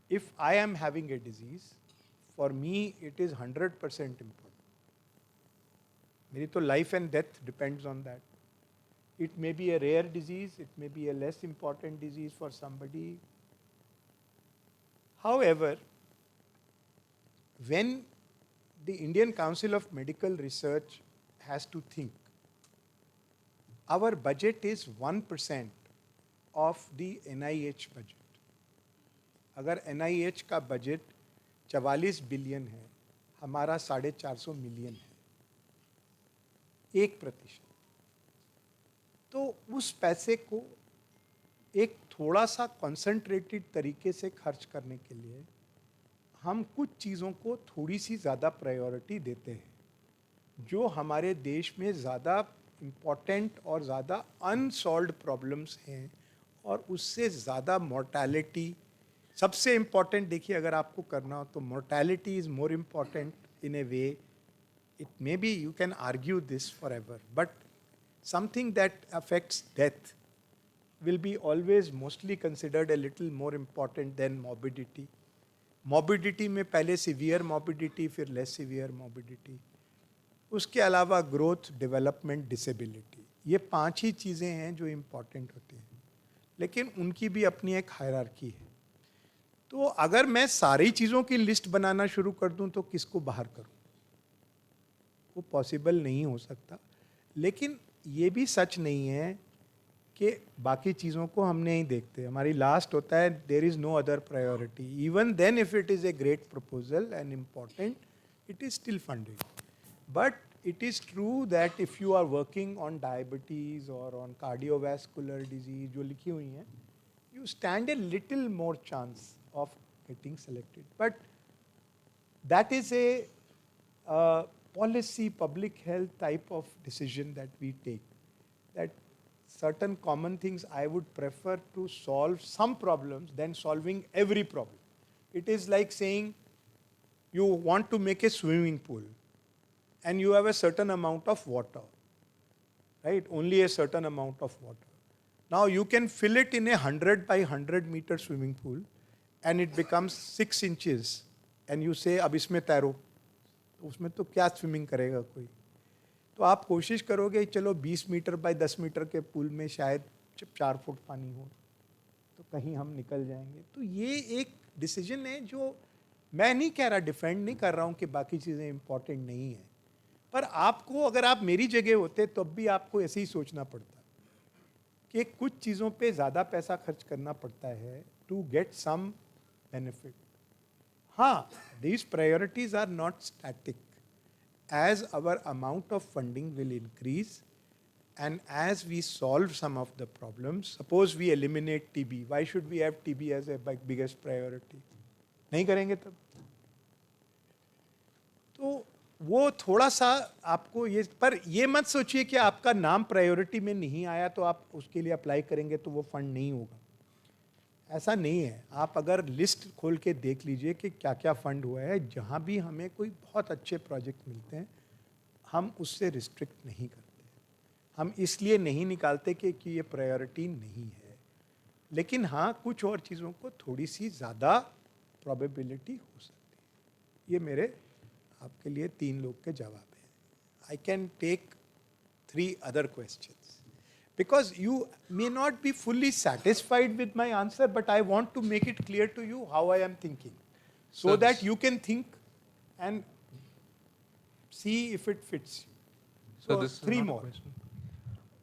if I am having a disease, for me it is 100% important. मेरी तो life and death depends on that. It may be a rare disease, it may be a less important disease for somebody. However, when the Indian Council of Medical Research has to think, our budget is 1% of the NIH budget. अगर NIH का budget 44 billion है, हमारा 450 million है, 1%. तो उस पैसे को एक थोड़ा सा कॉन्सेंट्रेटेड तरीके से खर्च करने के लिए हम कुछ चीज़ों को थोड़ी सी ज़्यादा प्रायोरिटी देते हैं, जो हमारे देश में ज़्यादा इम्पॉर्टेंट और ज़्यादा अनसॉल्व्ड प्रॉब्लम्स हैं और उससे ज़्यादा मोर्टैलिटी. सबसे इम्पॉर्टेंट देखिए, अगर आपको करना हो तो mortality is more important in A way. It may be you can argue this for ever, but something that affects death will be always mostly considered a little more important than morbidity. Morbidity में पहले severe morbidity, फिर less severe morbidity. उसके अलावा growth, development, disability. ये 5 ही चीज़ें हैं जो important होती हैं, लेकिन उनकी भी अपनी एक hierarchy है. तो अगर मैं सारी चीज़ों की लिस्ट बनाना शुरू कर दूं तो किसको बाहर करूं? वो पॉसिबल नहीं हो सकता. लेकिन ये भी सच नहीं है कि बाकी चीज़ों को हम नहीं देखते. हमारी लास्ट होता है there is no other priority. Even then if it is a great proposal and important, it is still funded. But it is true that if you are working on diabetes और on cardiovascular disease जो लिखी हुई हैं, you stand a little more chance of getting selected. But that is a policy, public health type of decision that we take. That certain common things I would prefer to solve some problems than solving every problem. It is like saying you want to make a swimming pool and you have a certain amount of water, right? Only a certain amount of water. Now you can fill it in a 100 by 100 meter swimming pool and it becomes 6 inches and you say अब इसमें तैरो, तो उसमें तो क्या swimming करेगा कोई? तो आप कोशिश करोगे चलो 20 मीटर बाय 10 मीटर के पूल में शायद 4 फुट पानी हो तो कहीं हम निकल जाएंगे. तो ये एक डिसीजन है जो मैं नहीं कह रहा, डिफेंड नहीं कर रहा हूँ कि बाकी चीज़ें इंपॉर्टेंट नहीं है, पर आपको अगर आप मेरी जगह होते तब भी आपको ऐसे ही सोचना पड़ता कि कुछ चीज़ों पे ज़्यादा पैसा खर्च करना पड़ता है टू गेट सम बेनिफिट. हाँ, these priorities are not static. As our amount of funding will increase and as we solve some of the problems, suppose we eliminate TB, why should we have TB as a biggest priority? नहीं करेंगे तब. तो वो थोड़ा सा आपको ये, पर ये मत सोचिए कि आपका नाम प्रायोरिटी में नहीं आया तो आप उसके लिए अप्लाई करेंगे तो वो फंड नहीं होगा. ऐसा नहीं है. आप अगर लिस्ट खोल के देख लीजिए कि क्या क्या फंड हुआ है, जहाँ भी हमें कोई बहुत अच्छे प्रोजेक्ट मिलते हैं हम उससे रिस्ट्रिक्ट नहीं करते. हम इसलिए नहीं निकालते कि ये प्रायोरिटी नहीं है, लेकिन हाँ कुछ और चीज़ों को थोड़ी सी ज़्यादा प्रोबेबिलिटी हो सकती है. ये मेरे आपके लिए 3 लोग के जवाब हैं. I can take 3 other questions. Because you may not be fully satisfied with my answer, but I want to make it clear to you how I am thinking, so that you can think and see if it fits you. So this is 3 not a more.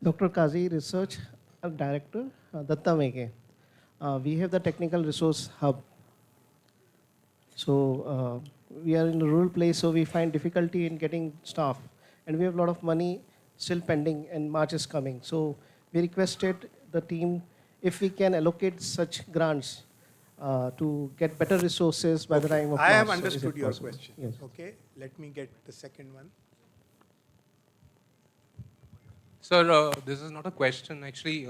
Dr. Kazi, Research Director, Datta Meke. We have the Technical Resource Hub. So we are in a rural place, so we find difficulty in getting staff. And we have a lot of money still pending and March is coming. So we requested the team if we can allocate such grants to get better resources by the time of I have March. So is understood it your possible? question. Yes. Okay, let me get the second one. Sir, this is not a question. Actually,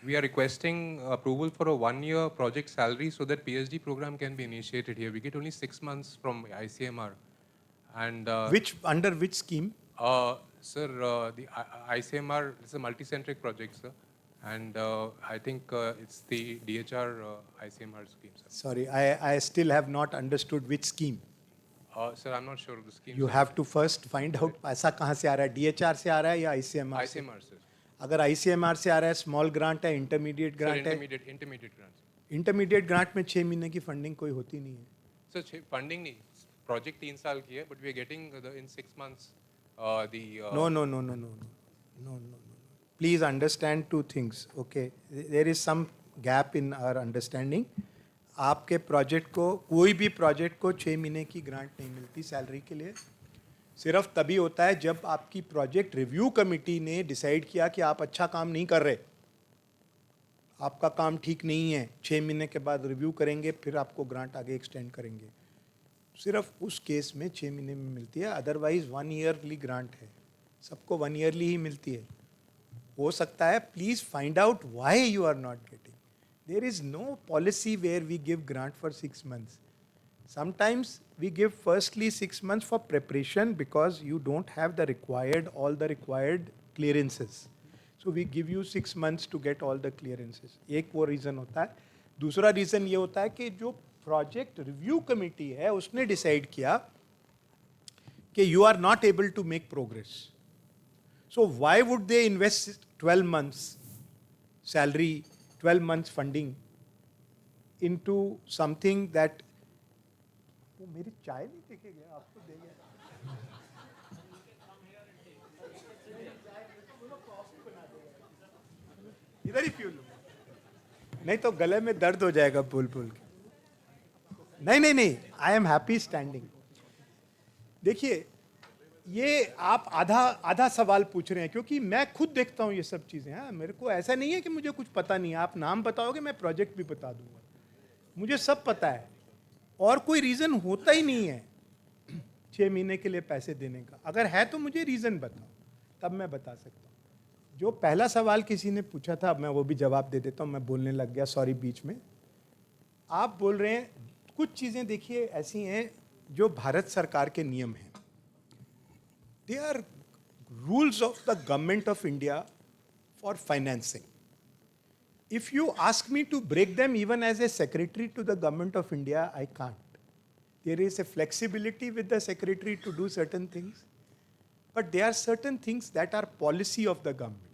we are requesting approval for a 1-year project salary so that PhD program can be initiated here. We get only 6 months from ICMR. And under which scheme? Sir, the ICMR is a multicentric project, sir. And I think it's the DHR ICMR scheme, sir. Sorry, I still have not understood which scheme. Sir, I'm not sure of the scheme. You sir. have to first find out पैसा कहाँ से आ रहा है, DHR से आ रहा है या ICMR से? ICMR, sir. अगर ICMR से आ रहा है, स्मॉल ग्रांट है, इंटरमीडिएट ग्रांट है? Intermediate grants. इंटरमीडिएट ग्रांट में 6 महीने की फंडिंग कोई होती नहीं है. Sir, funding नहीं. Project 3 साल की है, but we are getting in 6 months the. No. Please understand 2 things. Okay, there is some gap in our understanding. आपके प्रोजेक्ट को, कोई भी प्रोजेक्ट को 6 महीने की ग्रांट नहीं मिलती सैलरी के लिए. सिर्फ तभी होता है जब आपकी प्रोजेक्ट रिव्यू कमेटी ने डिसाइड किया कि आप अच्छा काम नहीं कर रहे, आपका काम ठीक नहीं है, 6 महीने के बाद रिव्यू करेंगे, फिर आपको ग्रांट आगे एक्सटेंड करेंगे. सिर्फ उस केस में 6 महीने में मिलती है. अदरवाइज 1 ईयरली ग्रांट है, सबको 1 ईयरली ही मिलती है. हो सकता है, please find out why you are not getting. There is no policy where we give grant for 6 months. Sometimes we give firstly 6 months for preparation because you don't have all the required clearances. So we give you 6 months to get all the clearances. एक वो reason होता है. दूसरा reason ये होता है कि जो प्रोजेक्ट रिव्यू कमेटी है उसने डिसाइड किया कि you are not able to make progress. So why would they invest 12 months salary, 12 months funding into something that वो मेरी चाय नहीं देके गया, आपको दे गया. इधर ही पी लो, नहीं तो गले में दर्द हो जाएगा बोल बोल के. नहीं, आई एम हैप्पी स्टैंडिंग. देखिए, ये आप आधा सवाल पूछ रहे हैं क्योंकि मैं खुद देखता हूँ ये सब चीज़ें. हाँ, मेरे को ऐसा नहीं है कि मुझे कुछ पता नहीं है. आप नाम बताओगे मैं प्रोजेक्ट भी बता दूंगा, मुझे सब पता है. और कोई रीज़न होता ही नहीं है 6 महीने के लिए पैसे देने का. अगर है तो मुझे रीज़न बताओ, तब मैं बता सकता हूँ. जो पहला सवाल किसी ने पूछा था, मैं वो भी जवाब दे देता हूँ. मैं बोलने लग गया, सॉरी बीच में. आप बोल रहे हैं कुछ चीज़ें, देखिए ऐसी हैं जो भारत सरकार के नियम हैं. They are rules of the government of India for financing. If you ask me to break them even as a secretary to the government of India, I can't. There is a flexibility with the secretary to do certain things, but there are certain things that are policy of the government.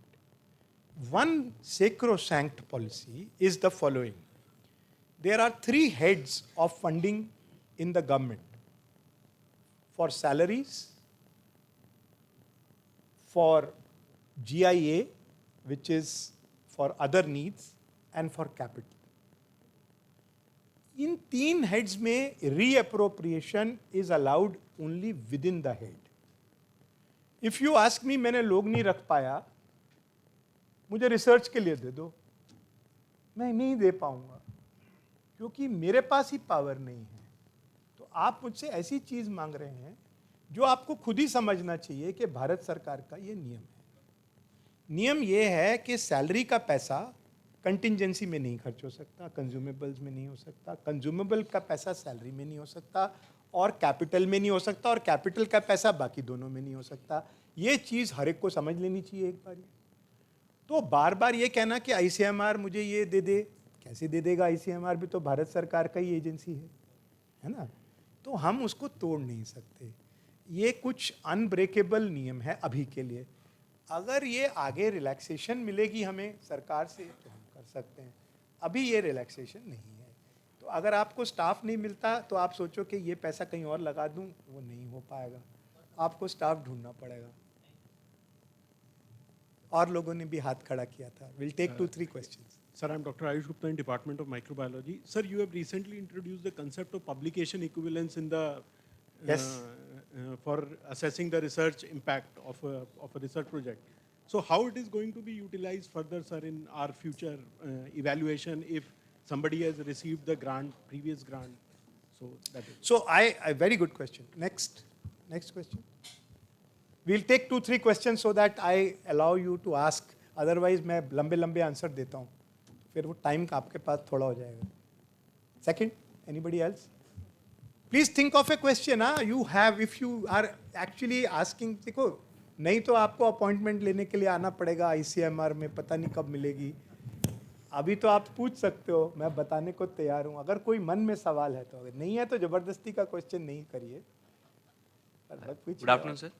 One sacrosanct policy is the following. There are 3 heads of funding in the government: for salaries, for GIA, which is for other needs, and for capital. In 3 heads में reappropriation is allowed only within the head. If you ask me, मैंने लोग नहीं रख पाया, मुझे research के लिए दे दो, मैं नहीं दे पाऊंगा क्योंकि मेरे पास ही पावर नहीं है. तो आप मुझसे ऐसी चीज मांग रहे हैं जो आपको खुद ही समझना चाहिए कि भारत सरकार का ये नियम है. नियम ये है कि सैलरी का पैसा कंटिंजेंसी में नहीं खर्च हो सकता, कंज्यूमेबल्स में नहीं हो सकता, कंज्यूमेबल का पैसा सैलरी में नहीं हो सकता, और कैपिटल में नहीं हो सकता, और कैपिटल का पैसा बाकी दोनों में नहीं हो सकता. ये चीज़ हर एक को समझ लेनी चाहिए एक बार. तो बार बार ये कहना कि आईसीएमआर मुझे ये दे दे, कैसे दे देगा? आईसीएमआर भी तो भारत सरकार का ही एजेंसी है ना? तो हम उसको तोड़ नहीं सकते. ये कुछ अनब्रेकेबल नियम है अभी के लिए. अगर ये आगे रिलैक्सेशन मिलेगी हमें सरकार से तो हम कर सकते हैं. अभी ये रिलैक्सेशन नहीं है. तो अगर आपको स्टाफ नहीं मिलता तो आप सोचो कि ये पैसा कहीं और लगा दूं, वो नहीं हो पाएगा. आपको स्टाफ ढूंढना पड़ेगा. और लोगों ने भी हाथ खड़ा किया था. Will take 2-3 questions. Sir, I'm Dr. Ayush Gupta in Department of Microbiology. Sir, you have recently introduced the concept of publication equivalence in the for assessing the research impact of a research project. So how it is going to be utilized further, sir, in our future evaluation if somebody has received the grant, previous grant? So that is. So very good question. Next question. We'll take 2-3 questions so that I allow you to ask. Otherwise, मैं लंबे answer देता हूँ, फिर वो time आपके पास थोड़ा हो जाएगा. Second, anybody else? Please think of a question. You have, if you are actually asking, देखो नहीं तो आपको अपॉइंटमेंट लेने के लिए आना पड़ेगा आईसीएमआर में, पता नहीं कब मिलेगी. अभी तो आप पूछ सकते हो, मैं बताने को तैयार हूँ. अगर कोई मन में सवाल है तो, अगर नहीं है तो जबरदस्ती का क्वेश्चन नहीं करिए. Good afternoon, sir.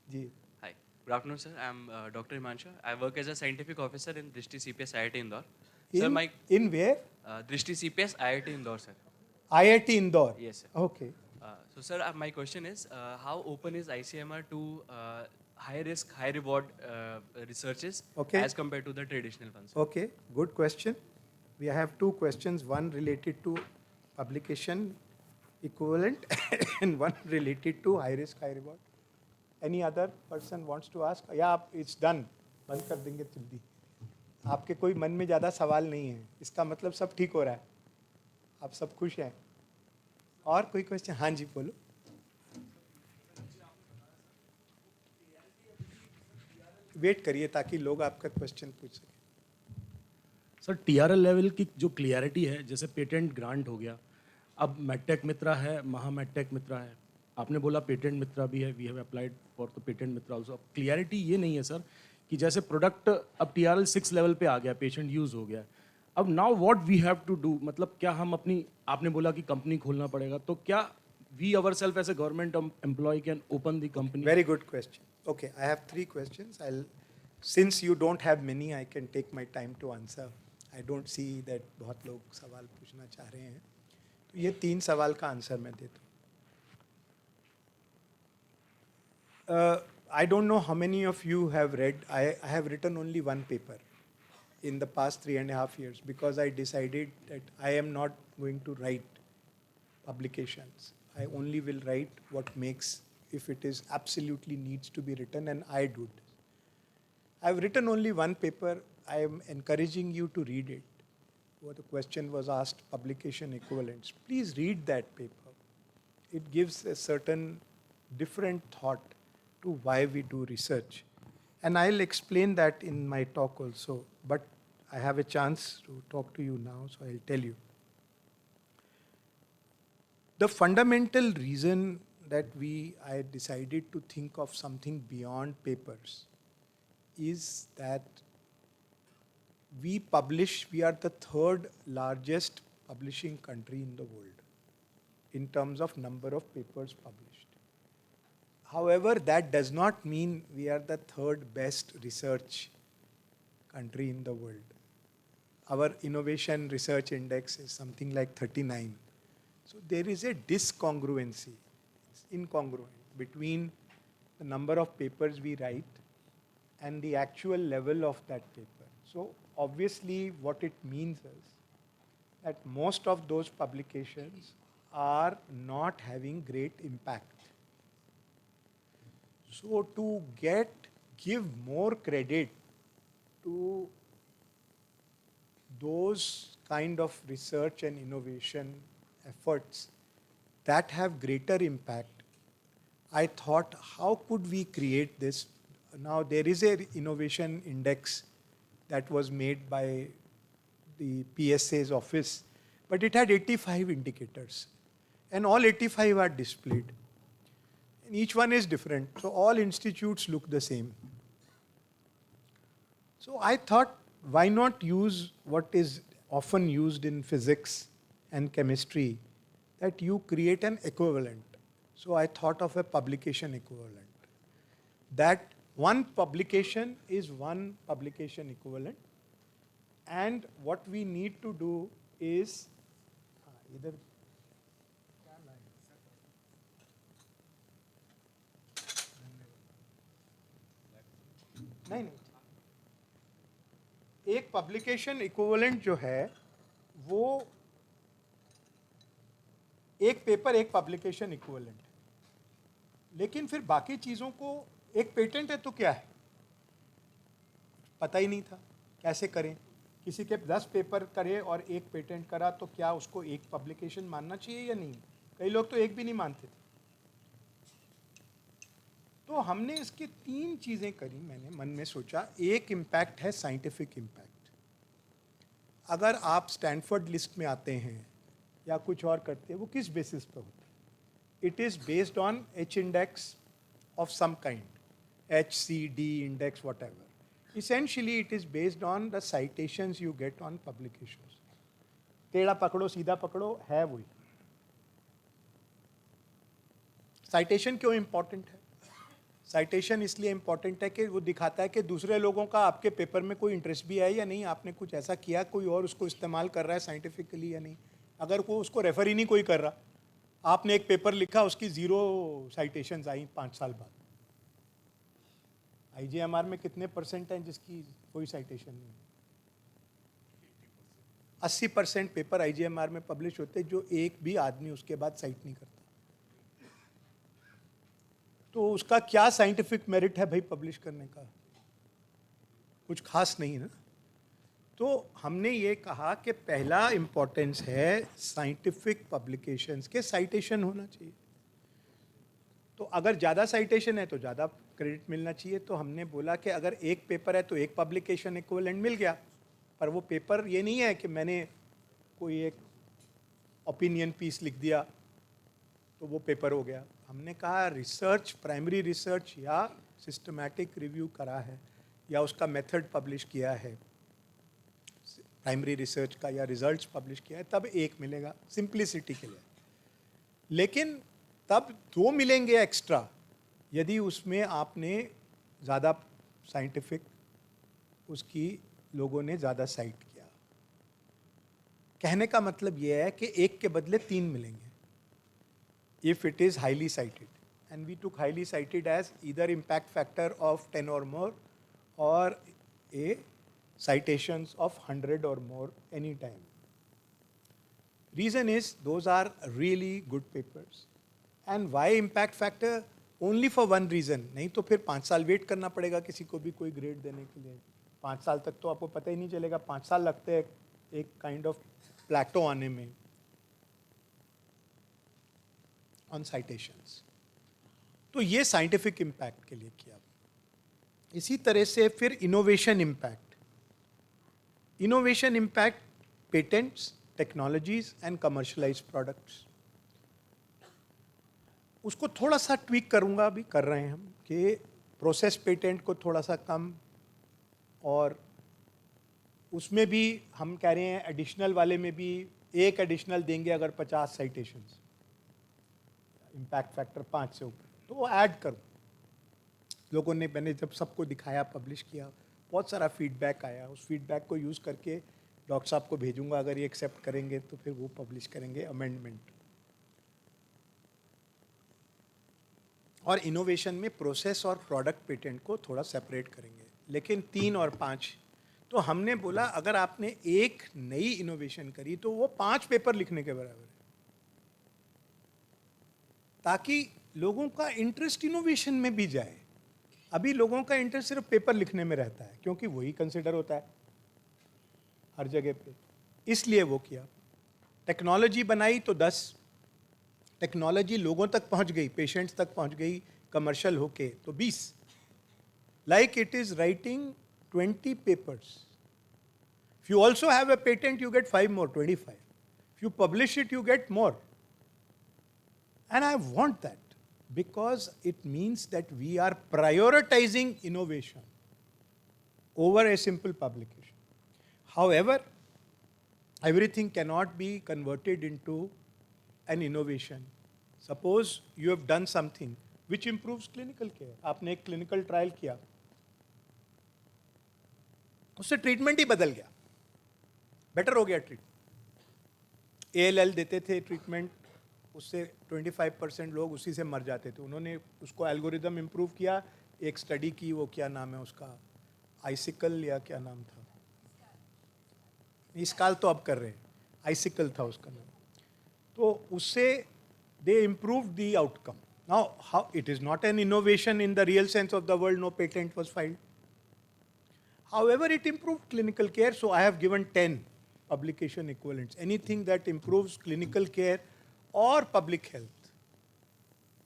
Ji. Hi. Good afternoon, sir. I'm Dr. Himanshu. I work as a scientific officer in Drishti CPS IIT Indore. Sir, in where? Drishti CPS IIT Indore, sir. IIT Indore. Yes, sir. Okay. So, sir, my question is, how open is ICMR to high risk, high reward researches as compared to the traditional ones? Okay, good question. We have 2 questions, one related to publication equivalent and one related to high risk, high reward. Any other person wants to ask? Yeah, it's done. बंद कर देंगे जल्दी. आपके कोई मन में ज़्यादा सवाल नहीं है, इसका मतलब सब ठीक हो रहा है, आप सब खुश हैं. और कोई क्वेश्चन? हाँ जी, बोलो. वेट करिए ताकि लोग आपका क्वेश्चन पूछ सकें. सर, टीआरएल लेवल की जो क्लियरिटी है, जैसे पेटेंट ग्रांट हो गया, अब मेडटेक मित्रा है, महा मेडटेक मित्रा है, आपने बोला पेटेंट मित्रा भी है, we have applied for the patent Mitra also. अब क्लियरिटी ये नहीं है सर कि जैसे प्रोडक्ट अब टीआरएल 6 लेवल पे आ गया, पेशेंट यूज हो गया, अब now what we have to do, मतलब क्या हम अपनी, आपने बोला कि कंपनी खोलना पड़ेगा, तो क्या we ourself as a government employ can open the company? Very good question. Okay, I have 3 questions. Since you don't have many, I can take my time to answer. I don't see that बहुत लोग सवाल पूछना चाह रहे हैं, तो ये 3 सवाल का आंसर मैं देता हूँ. I don't know how many of you have read. I have written only one paper in the past 3.5 years because I decided that I am not going to write publications. I only will write what makes, if it is absolutely needs to be written, and I do it. I've written only one paper. I am encouraging you to read it. What the question was asked, publication equivalents. Please read that paper. It gives a certain different thought to why we do research. And I'll explain that in my talk also, but I have a chance to talk to you now, so I'll tell you. The fundamental reason that I decided to think of something beyond papers is that we are the third largest publishing country in the world in terms of number of papers published. However, that does not mean we are the third best research country in the world. Our innovation research index is something like 39. So there is a discongruency, incongruent between the number of papers we write and the actual level of that paper. So obviously what it means is that most of those publications are not having great impact. So to give more credit to those kind of research and innovation efforts that have greater impact, I thought, how could we create this? Now there is an innovation index that was made by the PSA's office, but it had 85 indicators, and all 85 are displayed. And each one is different, so all institutes look the same. So I thought, why not use what is often used in physics and chemistry, that you create an equivalent. So I thought of a publication equivalent. That one publication is one publication equivalent, and what we need to do is either नहीं एक publication equivalent जो है वो एक paper एक publication equivalent है, लेकिन फिर बाकी चीज़ों को एक पेटेंट है तो क्या है, पता ही नहीं था कैसे करें. किसी के 10 पेपर करे और एक पेटेंट करा तो क्या उसको एक पब्लिकेशन मानना चाहिए या नहीं. कई लोग तो एक भी नहीं मानते थे. तो हमने इसकी 3 चीज़ें करी. मैंने मन में सोचा, एक इम्पैक्ट है साइंटिफिक इम्पैक्ट. अगर आप स्टैनफोर्ड लिस्ट में आते हैं या कुछ और करते हैं, वो किस बेसिस पे होता है? It is based on H index of some kind, HCD index, whatever. Essentially, it is based on the citations you get on publications. टेढ़ा पकड़ो सीधा पकड़ो है वही. साइटेशन क्यों इम्पॉर्टेंट है? साइटेशन इसलिए इम्पॉर्टेंट है कि वो दिखाता है कि दूसरे लोगों का आपके पेपर में कोई इंटरेस्ट भी है या नहीं, आपने कुछ ऐसा किया, कोई और उसको इस्तेमाल कर रहा है साइंटिफिकली या नहीं. अगर वो उसको रेफर ही नहीं कोई कर रहा, आपने एक पेपर लिखा, उसकी 0 साइटेशंस आई 5 साल बाद. IJMR में कितने % हैं जिसकी कोई साइटेशन नहीं? 80% पेपर IJMR में पब्लिश होते जो एक भी आदमी उसके बाद साइट नहीं करता. तो उसका क्या साइंटिफिक मेरिट है भाई पब्लिश करने का? कुछ खास नहीं ना. तो हमने ये कहा कि पहला इम्पोर्टेंस है साइंटिफिक पब्लिकेशंस के साइटेशन होना चाहिए. तो अगर ज़्यादा साइटेशन है तो ज़्यादा क्रेडिट मिलना चाहिए. तो हमने बोला कि अगर एक पेपर है तो एक पब्लिकेशन इक्विवेलेंट मिल गया, पर वो पेपर ये नहीं है कि मैंने कोई एक ओपिनियन पीस लिख दिया तो वो पेपर हो गया. हमने कहा रिसर्च, प्राइमरी रिसर्च या सिस्टमैटिक रिव्यू करा है या उसका मेथड पब्लिश किया है प्राइमरी रिसर्च का, या रिजल्ट्स पब्लिश किया है, तब एक मिलेगा सिंप्लिसिटी के लिए. लेकिन तब 2 मिलेंगे एक्स्ट्रा यदि उसमें आपने ज़्यादा साइंटिफिक उसकी लोगों ने ज़्यादा साइट किया. कहने का मतलब ये है कि एक के बदले 3 मिलेंगे if it is highly cited, and we took highly cited as either impact factor of 10 or more or a citations of 100 or more any time. Reason is those are really good papers. And why impact factor? Only for one reason. नहीं तो फिर 5 साल wait करना पड़ेगा किसी को भी कोई ग्रेड देने के लिए. 5 साल तक तो आपको पता ही नहीं चलेगा. 5 साल लगते हैं एक काइंड ऑफ प्लेटो आने में ऑन साइटेशंस. तो ये साइंटिफिक इम्पैक्ट के लिए किया. इसी तरह से फिर innovation impact. Innovation impact patents, technologies and commercialised products. उसको थोड़ा सा ट्वीक करूँगा, अभी कर रहे हैं हम, कि प्रोसेस पेटेंट को थोड़ा सा कम, और उसमें भी हम कह रहे हैं एडिशनल वाले में भी एक एडिशनल देंगे अगर 50 साइटेशंस, इम्पैक्ट फैक्टर 5 से ऊपर, तो वो ऐड करूँ। लोगों ने, मैंने जब सबको दिखाया, पब्लिश किया, बहुत सारा फीडबैक आया, उस फीडबैक को यूज़ करके डॉक्टर साहब को भेजूंगा, अगर ये एक्सेप्ट करेंगे तो फिर वो पब्लिश करेंगे अमेंडमेंट। और इनोवेशन में प्रोसेस और प्रोडक्ट पेटेंट को थोड़ा सेपरेट करेंगे, लेकिन 3 और 5, तो हमने बोला अगर आपने एक नई इनोवेशन करी तो वो 5 पेपर लिखने के बराबर है, ताकि लोगों का इंटरेस्ट इनोवेशन में भी जाए। अभी लोगों का इंटरेस्ट सिर्फ पेपर लिखने में रहता है, क्योंकि वही कंसिडर होता है हर जगह पे, इसलिए वो किया। टेक्नोलॉजी बनाई तो 10, टेक्नोलॉजी लोगों तक पहुंच गई, पेशेंट्स तक पहुंच गई कमर्शियल होके तो 20। Like it is writing 20 papers. If you also have a patent, you get 5 more, 25. If you publish it, you get more. And I want that, because it means that we are prioritizing innovation over a simple publication. However, everything cannot be converted into an innovation. Suppose you have done something which improves clinical care. आपने एक clinical trial किया, उससे treatment ही बदल गया, better हो गया treatment. ALL देते थे ट्रीटमेंट, उससे 25% लोग उसी से मर जाते थे। उन्होंने उसको एल्गोरिदम इम्प्रूव किया, एक स्टडी की, वो क्या नाम है उसका, आइसिकल या क्या नाम था, इसकाल तो अब कर रहे हैं, आइसिकल था उसका नाम। तो उससे they improve the outcome. Now how it is not an innovation in the real sense of the word, no patent was filed. However, it improved clinical care, so I have given 10 publication equivalents. Anything that improves clinical care or public health.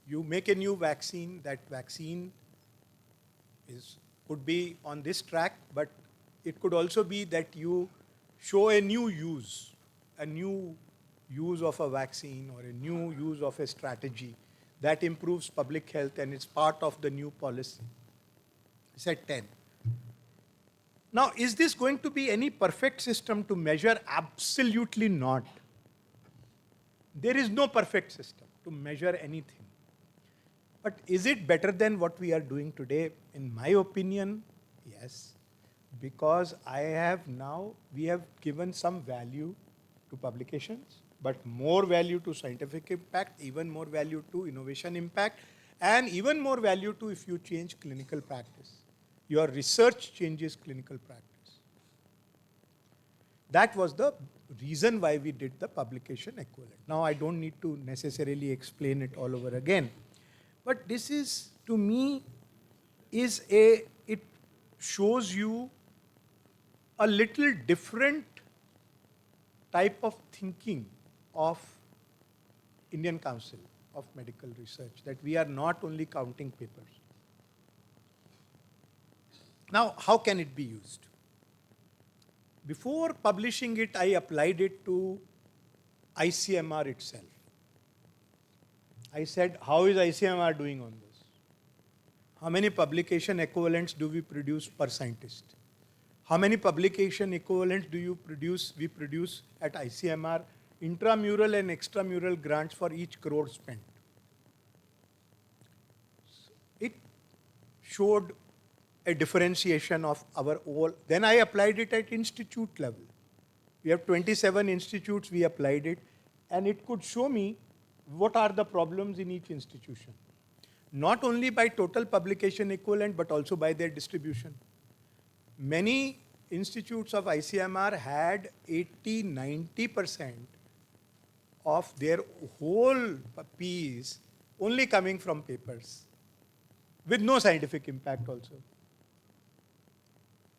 You make a new vaccine, that vaccine could be on this track, but it could also be that you show a new use of a vaccine or a new use of a strategy that improves public health, and it's part of the new policy. I said 10. Now, is this going to be any perfect system to measure? Absolutely not. There is no perfect system to measure anything. But is it better than what we are doing today? In my opinion, yes. Because we have given some value to publications, but more value to scientific impact, even more value to innovation impact, and even more value to if you change clinical practice. Your research changes clinical practice. That was the reason why we did the publication equivalent. Now, I don't need to necessarily explain it all over again. But this is, to me, it shows you a little different type of thinking of Indian Council of Medical Research, that we are not only counting papers. Now, how can it be used? Before publishing it, I applied it to ICMR itself. I said, how is ICMR doing on this? How many publication equivalents do we produce per scientist? How many publication equivalents we produce at ICMR, intramural and extramural grants for each crore spent? It showed a differentiation of our all. Then I applied it at institute level. We have 27 institutes, we applied it, and it could show me what are the problems in each institution. Not only by total publication equivalent, but also by their distribution. Many institutes of ICMR had 80-90% of their whole Ps only coming from papers, with no scientific impact also.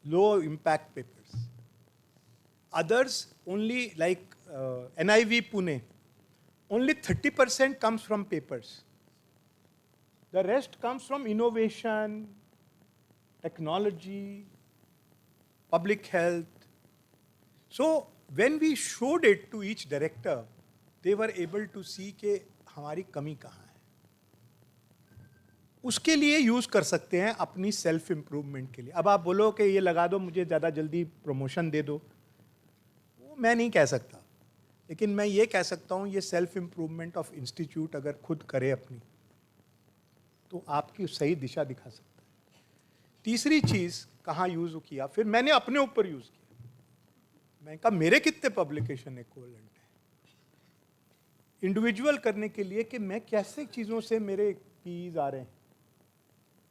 Low impact papers. Others only, like NIV Pune, only 30% comes from papers. The rest comes from innovation, technology, public health. So when we showed it to each director, they were able to see कि हमारी कमी कहाँ है. उसके लिए use कर सकते हैं अपनी सेल्फ इम्प्रूवमेंट के लिए। अब आप बोलो कि ये लगा दो, मुझे ज़्यादा जल्दी प्रमोशन दे दो, वो मैं नहीं कह सकता, लेकिन मैं ये कह सकता हूँ ये सेल्फ इम्प्रूवमेंट ऑफ इंस्टीट्यूट अगर खुद करे अपनी, तो आपकी सही दिशा दिखा सकता है। तीसरी चीज़ कहाँ यूज़ किया, फिर मैंने अपने ऊपर यूज़ किया। मैं कहा मेरे कितने पब्लिकेशन इक्विवेलेंट हैं इंडिविजुअल करने के लिए कि मैं कैसे चीज़ों से मेरे पीज आ रहे हैं।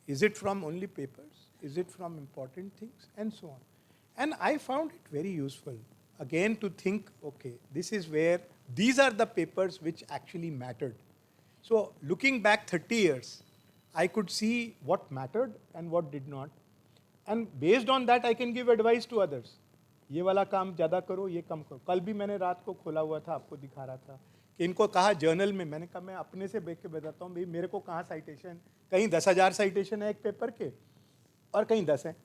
Is it from only papers? Is it from important things? And so on. And I found it very useful, again, to think, okay, this is where, these are the papers which actually mattered. So looking back 30 years, I could see what mattered and what did not. And based on that, I can give advice to others. ये वाला काम ज़्यादा करो, ये कम करो। कल भी मैंने रात को खोला हुआ था, आपको दिखा रहा था कि इनको कहा जर्नल में, मैंने कहा मैं अपने से देख के बताता हूँ, भाई मेरे को कहाँ साइटेशन, कहीं 10,000 साइटेशन है एक पेपर के और कहीं 10 है।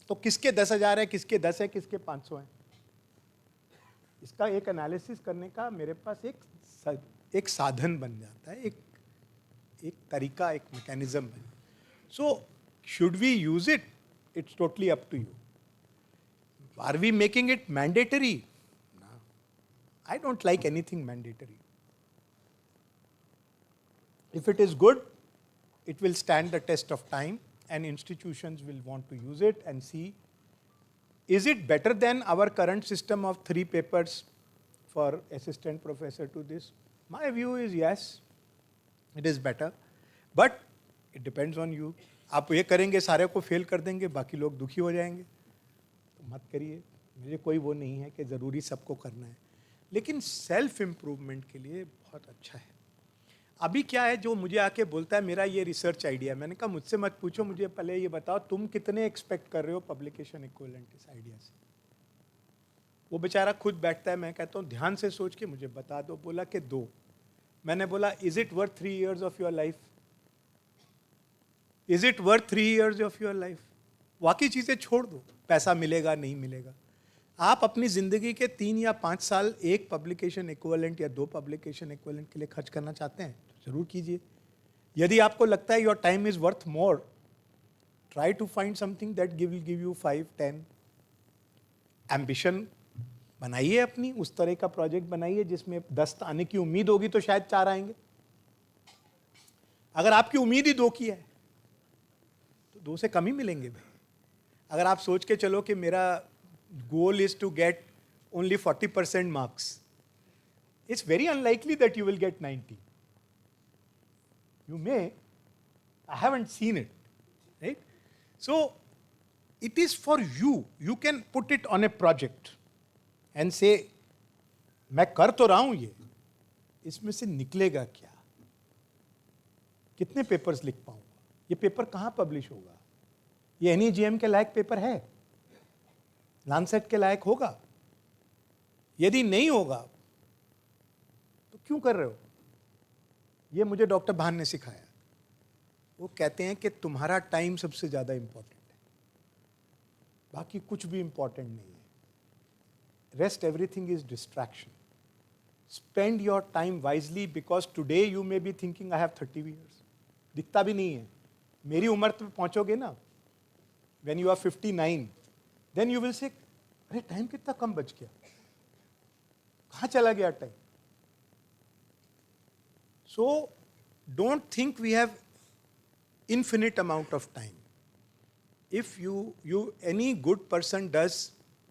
तो किसके 10,000 है, किसके 10 है, किसके 500 है, इसका एक एनालिसिस करने का मेरे पास एक साधन बन जाता है, एक तरीका, एक मैकेनिज्म बन। So should we use it? It's totally up to you. Are we making it mandatory? No. I don't like anything mandatory. If it is good, it will stand the test of time and institutions will want to use it and see, is it better than our current system of 3 papers for assistant professor to this? My view is yes, it is better, but it depends on you. आप ये करेंगे सारे को fail कर देंगे, बाकी लोग दुखी हो जाएंगे, तो मत करिए। मुझे कोई वो नहीं है कि ज़रूरी सबको करना है, लेकिन सेल्फ इम्प्रूवमेंट के लिए बहुत अच्छा है। अभी क्या है, जो मुझे आके बोलता है मेरा ये रिसर्च आइडिया, मैंने कहा मुझसे मत पूछो, मुझे पहले ये बताओ तुम कितने एक्सपेक्ट कर रहे हो पब्लिकेशन इक्विवेलेंट इस आइडिया से। वो बेचारा खुद बैठता है, मैं कहता हूँ ध्यान से सोच के मुझे बता दो। बोला कि 2। मैंने बोला is it worth 3 years of your life? Is it worth 3 years of your life? बाकी चीज़ें छोड़ दो, पैसा मिलेगा नहीं मिलेगा। आप अपनी ज़िंदगी के 3 या 5 साल एक पब्लिकेशन इक्विवेलेंट या 2 पब्लिकेशन इक्विवेलेंट के लिए खर्च करना चाहते हैं तो ज़रूर कीजिए। यदि आपको लगता है your time is worth more, try to find something that will give you 5, 10। Ambition बनाइए अपनी, उस तरह का प्रोजेक्ट बनाइए जिसमें 10 आने की उम्मीद होगी तो शायद 4 आएंगे। अगर आपकी उम्मीद ही 2 की है 2 से कम ही मिलेंगे भाई। अगर आप सोच के चलो कि मेरा goal is to get only 40% marks, it's very unlikely that you will get 90. You may, I haven't seen it, right? So it is for you. You can put it on a project and say, मैं कर तो रहा हूं ये, इसमें से निकलेगा क्या, कितने पेपर्स लिख पाऊंगा, ये पेपर कहाँ पब्लिश होगा, ये NEJM के लायक पेपर है, लांसेट के लायक होगा? यदि नहीं होगा तो क्यों कर रहे हो? ये मुझे डॉक्टर भान ने सिखाया। वो कहते हैं कि तुम्हारा टाइम सबसे ज़्यादा इंपॉर्टेंट है, बाकी कुछ भी इंपॉर्टेंट नहीं है। Rest everything is distraction. Spend your time wisely, because today you may be thinking I have 30 years, दिखता भी नहीं है। मेरी उम्र पे पहुंचोगे ना, when you are 59, then you will say अरे टाइम कितना कम बच गया, कहाँ चला गया time? So don't think we have infinite amount of time. If any good person does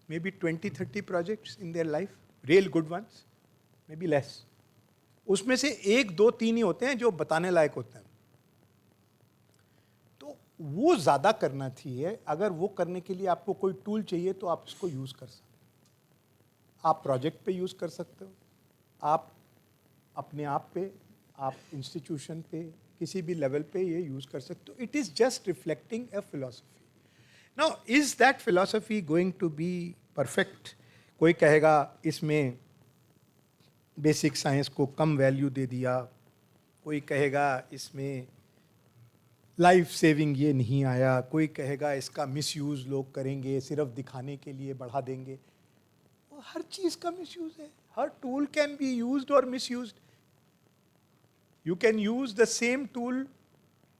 maybe 20-30 projects in their life, real good ones, maybe less. उसमें से 1, 2, 3 ही होते हैं जो बताने लायक होते हैं। तो वो ज़्यादा करना चाहिए। अगर वो करने के लिए आपको कोई टूल चाहिए तो आप उसको यूज़ कर सकते हो। आप प्रोजेक्ट पे यूज़ कर सकते हो, आप अपने आप पे, आप इंस्टीट्यूशन पे, किसी भी लेवल पे ये यूज़ कर सकते हो। It is just reflecting a philosophy. Now is that philosophy going to be perfect? कोई कहेगा इसमें बेसिक साइंस को कम वैल्यू दे दिया, कोई कहेगा इसमें लाइफ सेविंग ये नहीं आया, कोई कहेगा इसका मिसयूज़ लोग करेंगे, सिर्फ दिखाने के लिए बढ़ा देंगे। हर चीज़ का मिसयूज़ है। हर टूल कैन बी यूज्ड और misused. You can use the same tool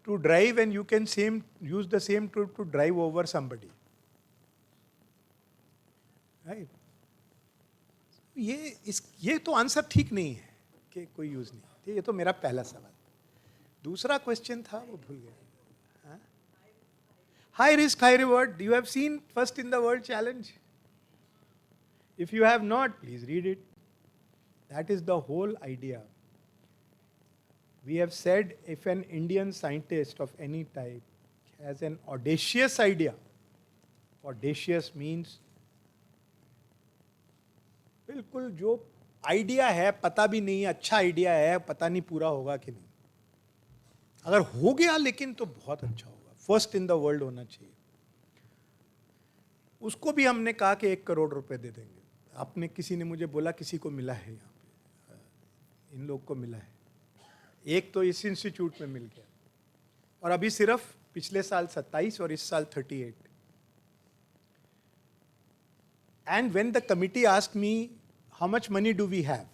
to drive and you can use the same tool to drive over somebody. Right? ये तो आंसर ठीक नहीं है कि कोई यूज नहीं. ये तो मेरा पहला सवाल. दूसरा क्वेश्चन था वो भूल गया. High risk, high reward. You have seen first in the world challenge. If you have not, please read it. That is the whole idea. We have said if an Indian scientist of any type has an audacious idea, audacious means बिल्कुल जो idea है पता भी नहीं, अच्छा idea है, पता नहीं पूरा होगा कि नहीं. अगर हो गया लेकिन तो बहुत अच्छा होगा, फर्स्ट इन द वर्ल्ड होना चाहिए. उसको भी हमने कहा कि 1 करोड़ रुपए दे देंगे. आपने किसी ने मुझे बोला किसी को मिला है, यहाँ पे इन लोग को मिला है. एक तो इस इंस्टीट्यूट में मिल गया और अभी सिर्फ पिछले साल 27 और इस साल 38. And when the committee asked me, how much money do we have?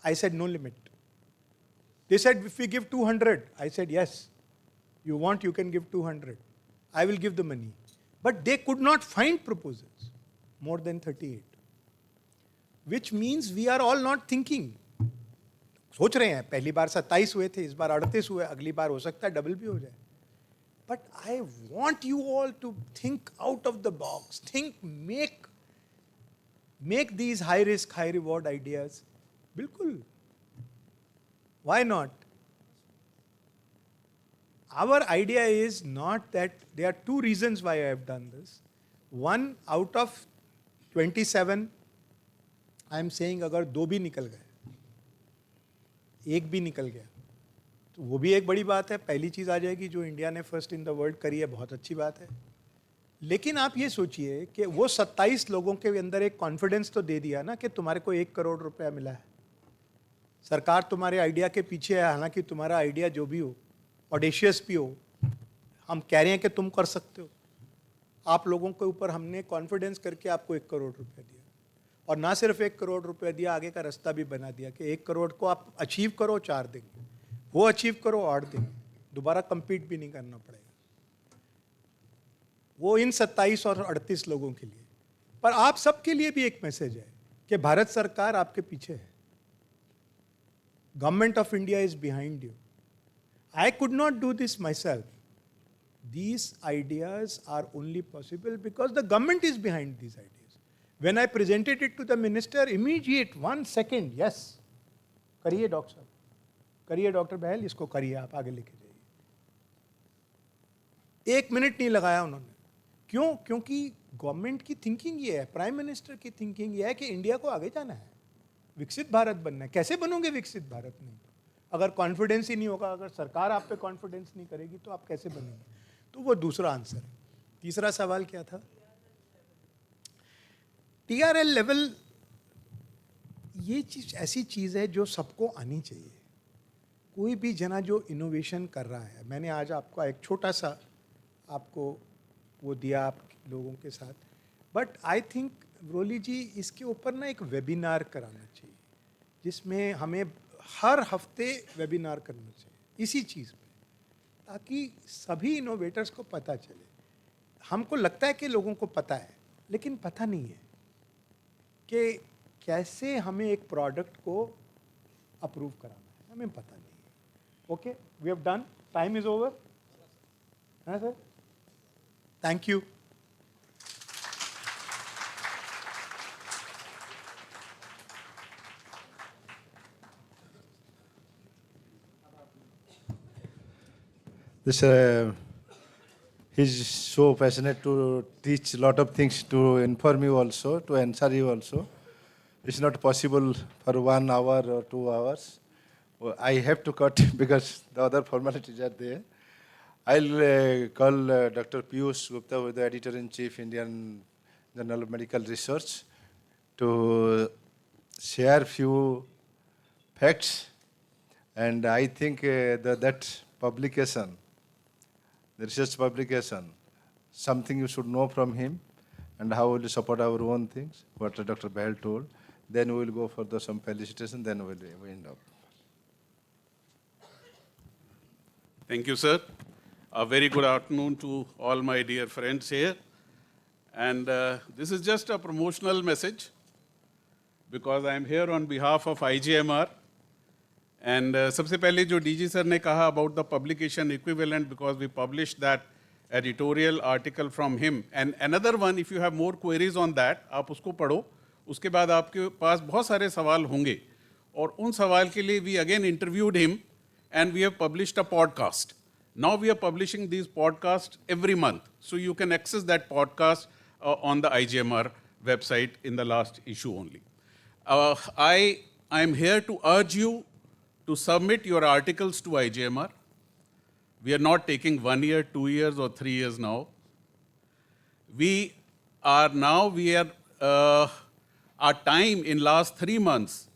I said, no limit. They said, if we give 200, I said, yes. You want, you can give 200. I will give the money. But they could not find proposals more than 38. Which means we are all not thinking. सोच रहे हैं, पहली बार 27 हुए थे, इस बार 38 हुए, अगली बार हो सकता है डबल भी हो जाए. But I want you all to think out of the box. Think, make these high risk, high reward ideas. Bilkul. Why not? Our idea is not that, there are two reasons why I have done this. One, out of 27, I am saying अगर 2 भी निकल गए, 1 भी निकल गया, तो वो भी एक बड़ी बात है. पहली चीज आ जाएगी जो इंडिया ने फर्स्ट इन द वर्ल्ड करी है, बहुत अच्छी बात है. लेकिन आप ये सोचिए कि वो 27 लोगों के अंदर एक कॉन्फिडेंस तो दे दिया ना कि तुम्हारे को 1 करोड़ रुपया मिला है. सरकार तुम्हारे आइडिया के पीछे है, हालांकि तुम्हारा आइडिया जो भी हो, ऑडेशियस भी हो, हम कह रहे हैं कि तुम कर सकते हो. आप लोगों के ऊपर हमने कॉन्फिडेंस करके आपको 1 करोड़ रुपया दिया. और ना सिर्फ 1 करोड़ रुपया दिया, आगे का रास्ता भी बना दिया कि 1 करोड़ को आप अचीव करो 4 देंगे, वो अचीव करो 8 देंगे, दोबारा कंपीट भी नहीं करना पड़ेगा. वो इन 27 और 38 लोगों के लिए. पर आप सबके लिए भी एक मैसेज है कि भारत सरकार आपके पीछे है. Government of India is behind you. I could not do this my self. These ideas are only possible because the government is behind these ideas. When I presented it to the minister, immediate 1 second, yes, करिए doctor साहब, करिए doctor बहल, इसको करिए, आप आगे लेके जाइए. 1 minute नहीं लगाया उन्होंने. क्यों? क्योंकि गवर्नमेंट की थिंकिंग ये है, प्राइम मिनिस्टर की थिंकिंग ये है कि इंडिया को आगे जाना है, विकसित भारत बनना है. कैसे बनोगे विकसित भारत में अगर कॉन्फिडेंस ही नहीं होगा, अगर सरकार आप पे कॉन्फिडेंस नहीं करेगी तो आप कैसे बनेंगे? तो वो दूसरा आंसर है. तीसरा सवाल क्या था? टीआरएल लेवल, ये चीज ऐसी चीज है जो सबको आनी चाहिए. कोई भी जना जो इनोवेशन कर रहा है, मैंने आज आपका एक छोटा सा आपको वो दिया आप लोगों के साथ, बट आई थिंक रोली जी इसके ऊपर ना एक वेबिनार कराना चाहिए, जिसमें हमें हर हफ्ते वेबिनार करना चाहिए इसी चीज़ पे, ताकि सभी इनोवेटर्स को पता चले. हमको लगता है कि लोगों को पता है, लेकिन पता नहीं है कि कैसे हमें एक प्रोडक्ट को अप्रूव कराना है, हमें पता नहीं है. Okay, we have done, time is over. हाँ sir, thank you. He's so passionate to teach a lot of things, to inform you also, to answer you also. It's not possible for 1 hour or 2 hours. Well, I have to cut because the other formalities are there. I'll call Dr. Piyush Gupta, who is the Editor-in-Chief, Indian Journal of Medical Research, to share few facts. And I think that publication, the research publication, something you should know from him, and how will you support our own things, what Dr. Bahel told. Then we will go for some felicitation, then we will wind up. Thank you, sir. A very good afternoon to all my dear friends here. And this is just a promotional message because I am here on behalf of IGMR. And सबसे पहले जो DG sir ने कहा about the publication equivalent because we published that editorial article from him. And another one, if you have more queries on that, आप उसको पढ़ो. उसके बाद आपके पास बहुत सारे सवाल होंगे. और उन सवाल के लिए we again interviewed him and we have published a podcast. Now we are publishing these podcasts every month. So you can access that podcast on the IGMR website in the last issue only. I am here to urge you to submit your articles to IGMR. We are not taking 1 year, 2 years or 3 years now. Our time in last 3 months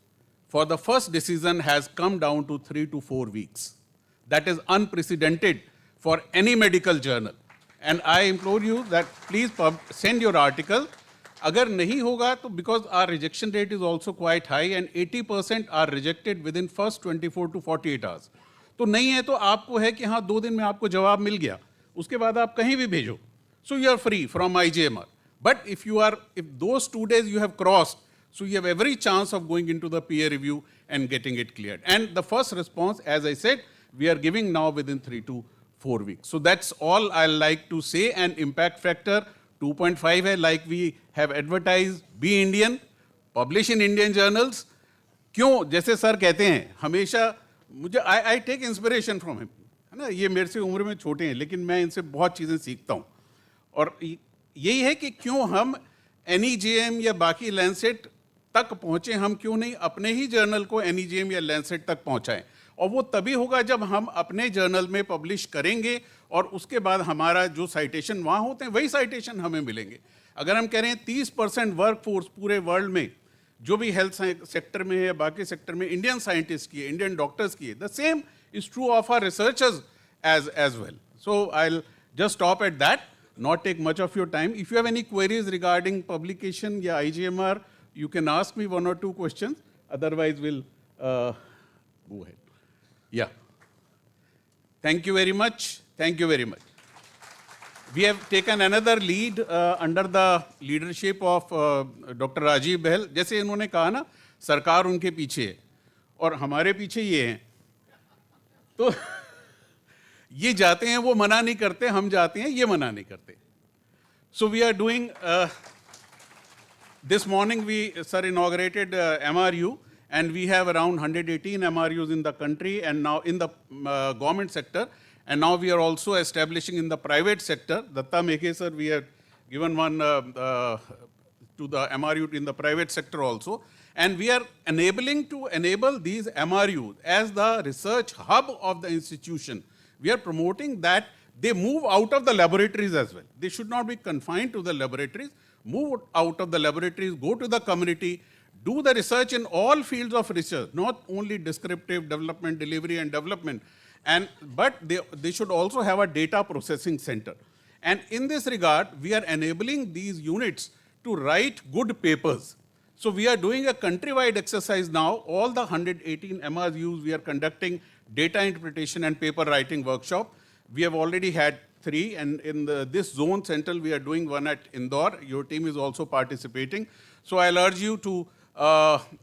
for the first decision has come down to 3 to 4 weeks. That is unprecedented for any medical journal. And I implore you that please send your article. Agar nahi hoga, to because our rejection rate is also quite high and 80% are rejected within first 24 to 48 hours. तो नहीं है तो आपको है कि हाँ 2 दिन में आपको जवाब मिल गया उसके बाद आप कहीं भी भेजो. So you are free from IGMR. But if those 2 days you have crossed, so you have every chance of going into the peer review and getting it cleared. And the first response, as I said, we are giving now within 3 to 4 weeks. So that's all I like to say. And impact factor 2.5 hai, like we have advertised, be Indian, publish in Indian journals. क्यों जैसे sir कहते हैं हमेशा मुझे I take inspiration from him. है ना, ये मेरे से उम्र में छोटे हैं लेकिन मैं इनसे बहुत चीज़ें सीखता हूँ. और यही है कि क्यों हम NEJM या बाकी लैंसेट तक पहुँचे, हम क्यों नहीं अपने ही जर्नल को NEJM या लैंसेट तक पहुँचाएं. और वो तभी होगा जब हम अपने जर्नल में पब्लिश करेंगे और उसके बाद हमारा जो साइटेशन वहाँ होते हैं वही साइटेशन हमें मिलेंगे. अगर हम कह रहे हैं 30% वर्क फोर्स पूरे वर्ल्ड में जो भी हेल्थ सेक्टर में है या बाकी सेक्टर में इंडियन साइंटिस्ट की है, इंडियन डॉक्टर्स की है, the same is true of our researchers as well. So I'll just stop at that, not take much of your time. If you have any queries regarding publication या IGMR, you can ask me 1 or 2 questions. Otherwise, we'll go ahead. Yeah. Thank you very much. Thank you very much. We have taken another lead under the leadership of Dr. Rajiv Bahal. जैसे इन्होंने कहा ना, सरकार उनके पीछे है और हमारे पीछे ये हैं. तो ये जाते हैं, वो मना नहीं करते, हम जाते हैं, ये मना नहीं करते. So we are doing, this morning we, sir, inaugurated MRU, and we have around 118 MRUs in the country and now in the government sector. And now we are also establishing in the private sector. Datta Mekhe, sir, we have given one to the MRU in the private sector also. And we are enable these MRUs as the research hub of the institution. We are promoting that they move out of the laboratories as well. They should not be confined to the laboratories. Move out of the laboratories, go to the community, do the research in all fields of research, not only descriptive, development, delivery and development. But they should also have a data processing center. And in this regard, we are enabling these units to write good papers. So we are doing a countrywide exercise now. All the 118 MRUs, we are conducting data interpretation and paper writing workshop. We have already had 3, and in this zone central, we are doing one at Indore. Your team is also participating. So I'll urge you to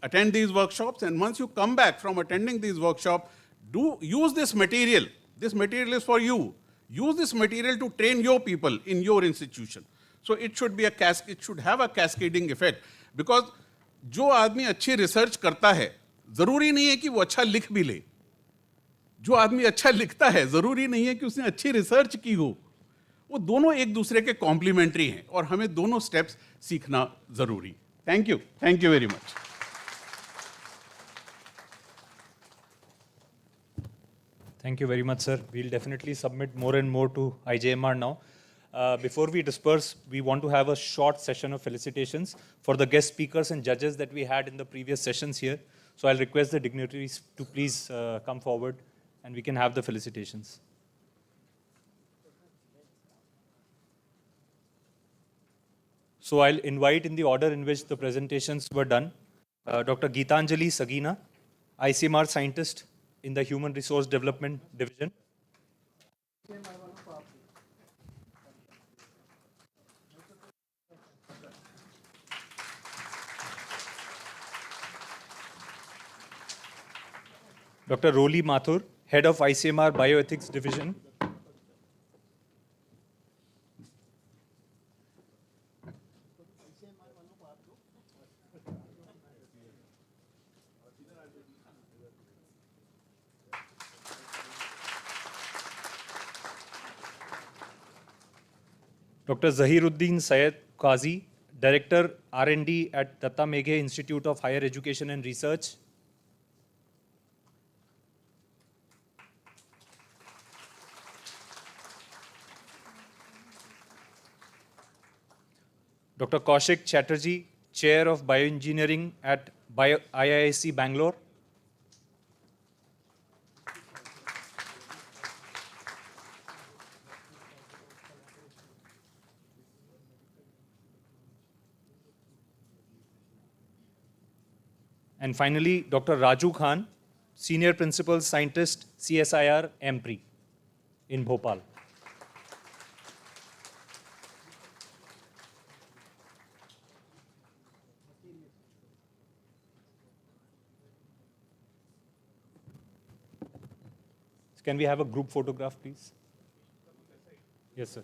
attend these workshops, and once you come back from attending these workshops, use this material. This material is for you. Use this material to train your people in your institution. So it should be it should have a cascading effect, because जो आदमी अच्छी research करता है जरूरी नहीं है कि वो अच्छा लिख भी ले. जो आदमी अच्छा लिखता है जरूरी नहीं है कि उसने अच्छी रिसर्च की हो. वो दोनों एक दूसरे के कॉम्प्लीमेंट्री हैं और हमें दोनों स्टेप्स सीखना जरूरी. Thank you very much. Thank you very much, sir. We'll definitely submit more and more to IJMR now. Before we disperse, we want to have a short session of felicitations for the guest speakers and judges that we had in the previous sessions here. So I'll request the dignitaries to please come forward and we can have the felicitations. So I'll invite in the order in which the presentations were done, Dr. Geetanjali Sagina, ICMR scientist in the Human Resource Development Division. Dr. Roli Mathur, Head of ICMR Bioethics Division. Dr. Zahiruddin Syed Qazi, Director R&D at Datta Meghe Institute of Higher Education and Research. Dr. Kaushik Chatterjee, Chair of Bioengineering at IISc Bangalore. And finally, Dr. Raju Khan, Senior Principal Scientist, CSIR, MPRI in Bhopal. Can we have a group photograph, please? Yes, sir.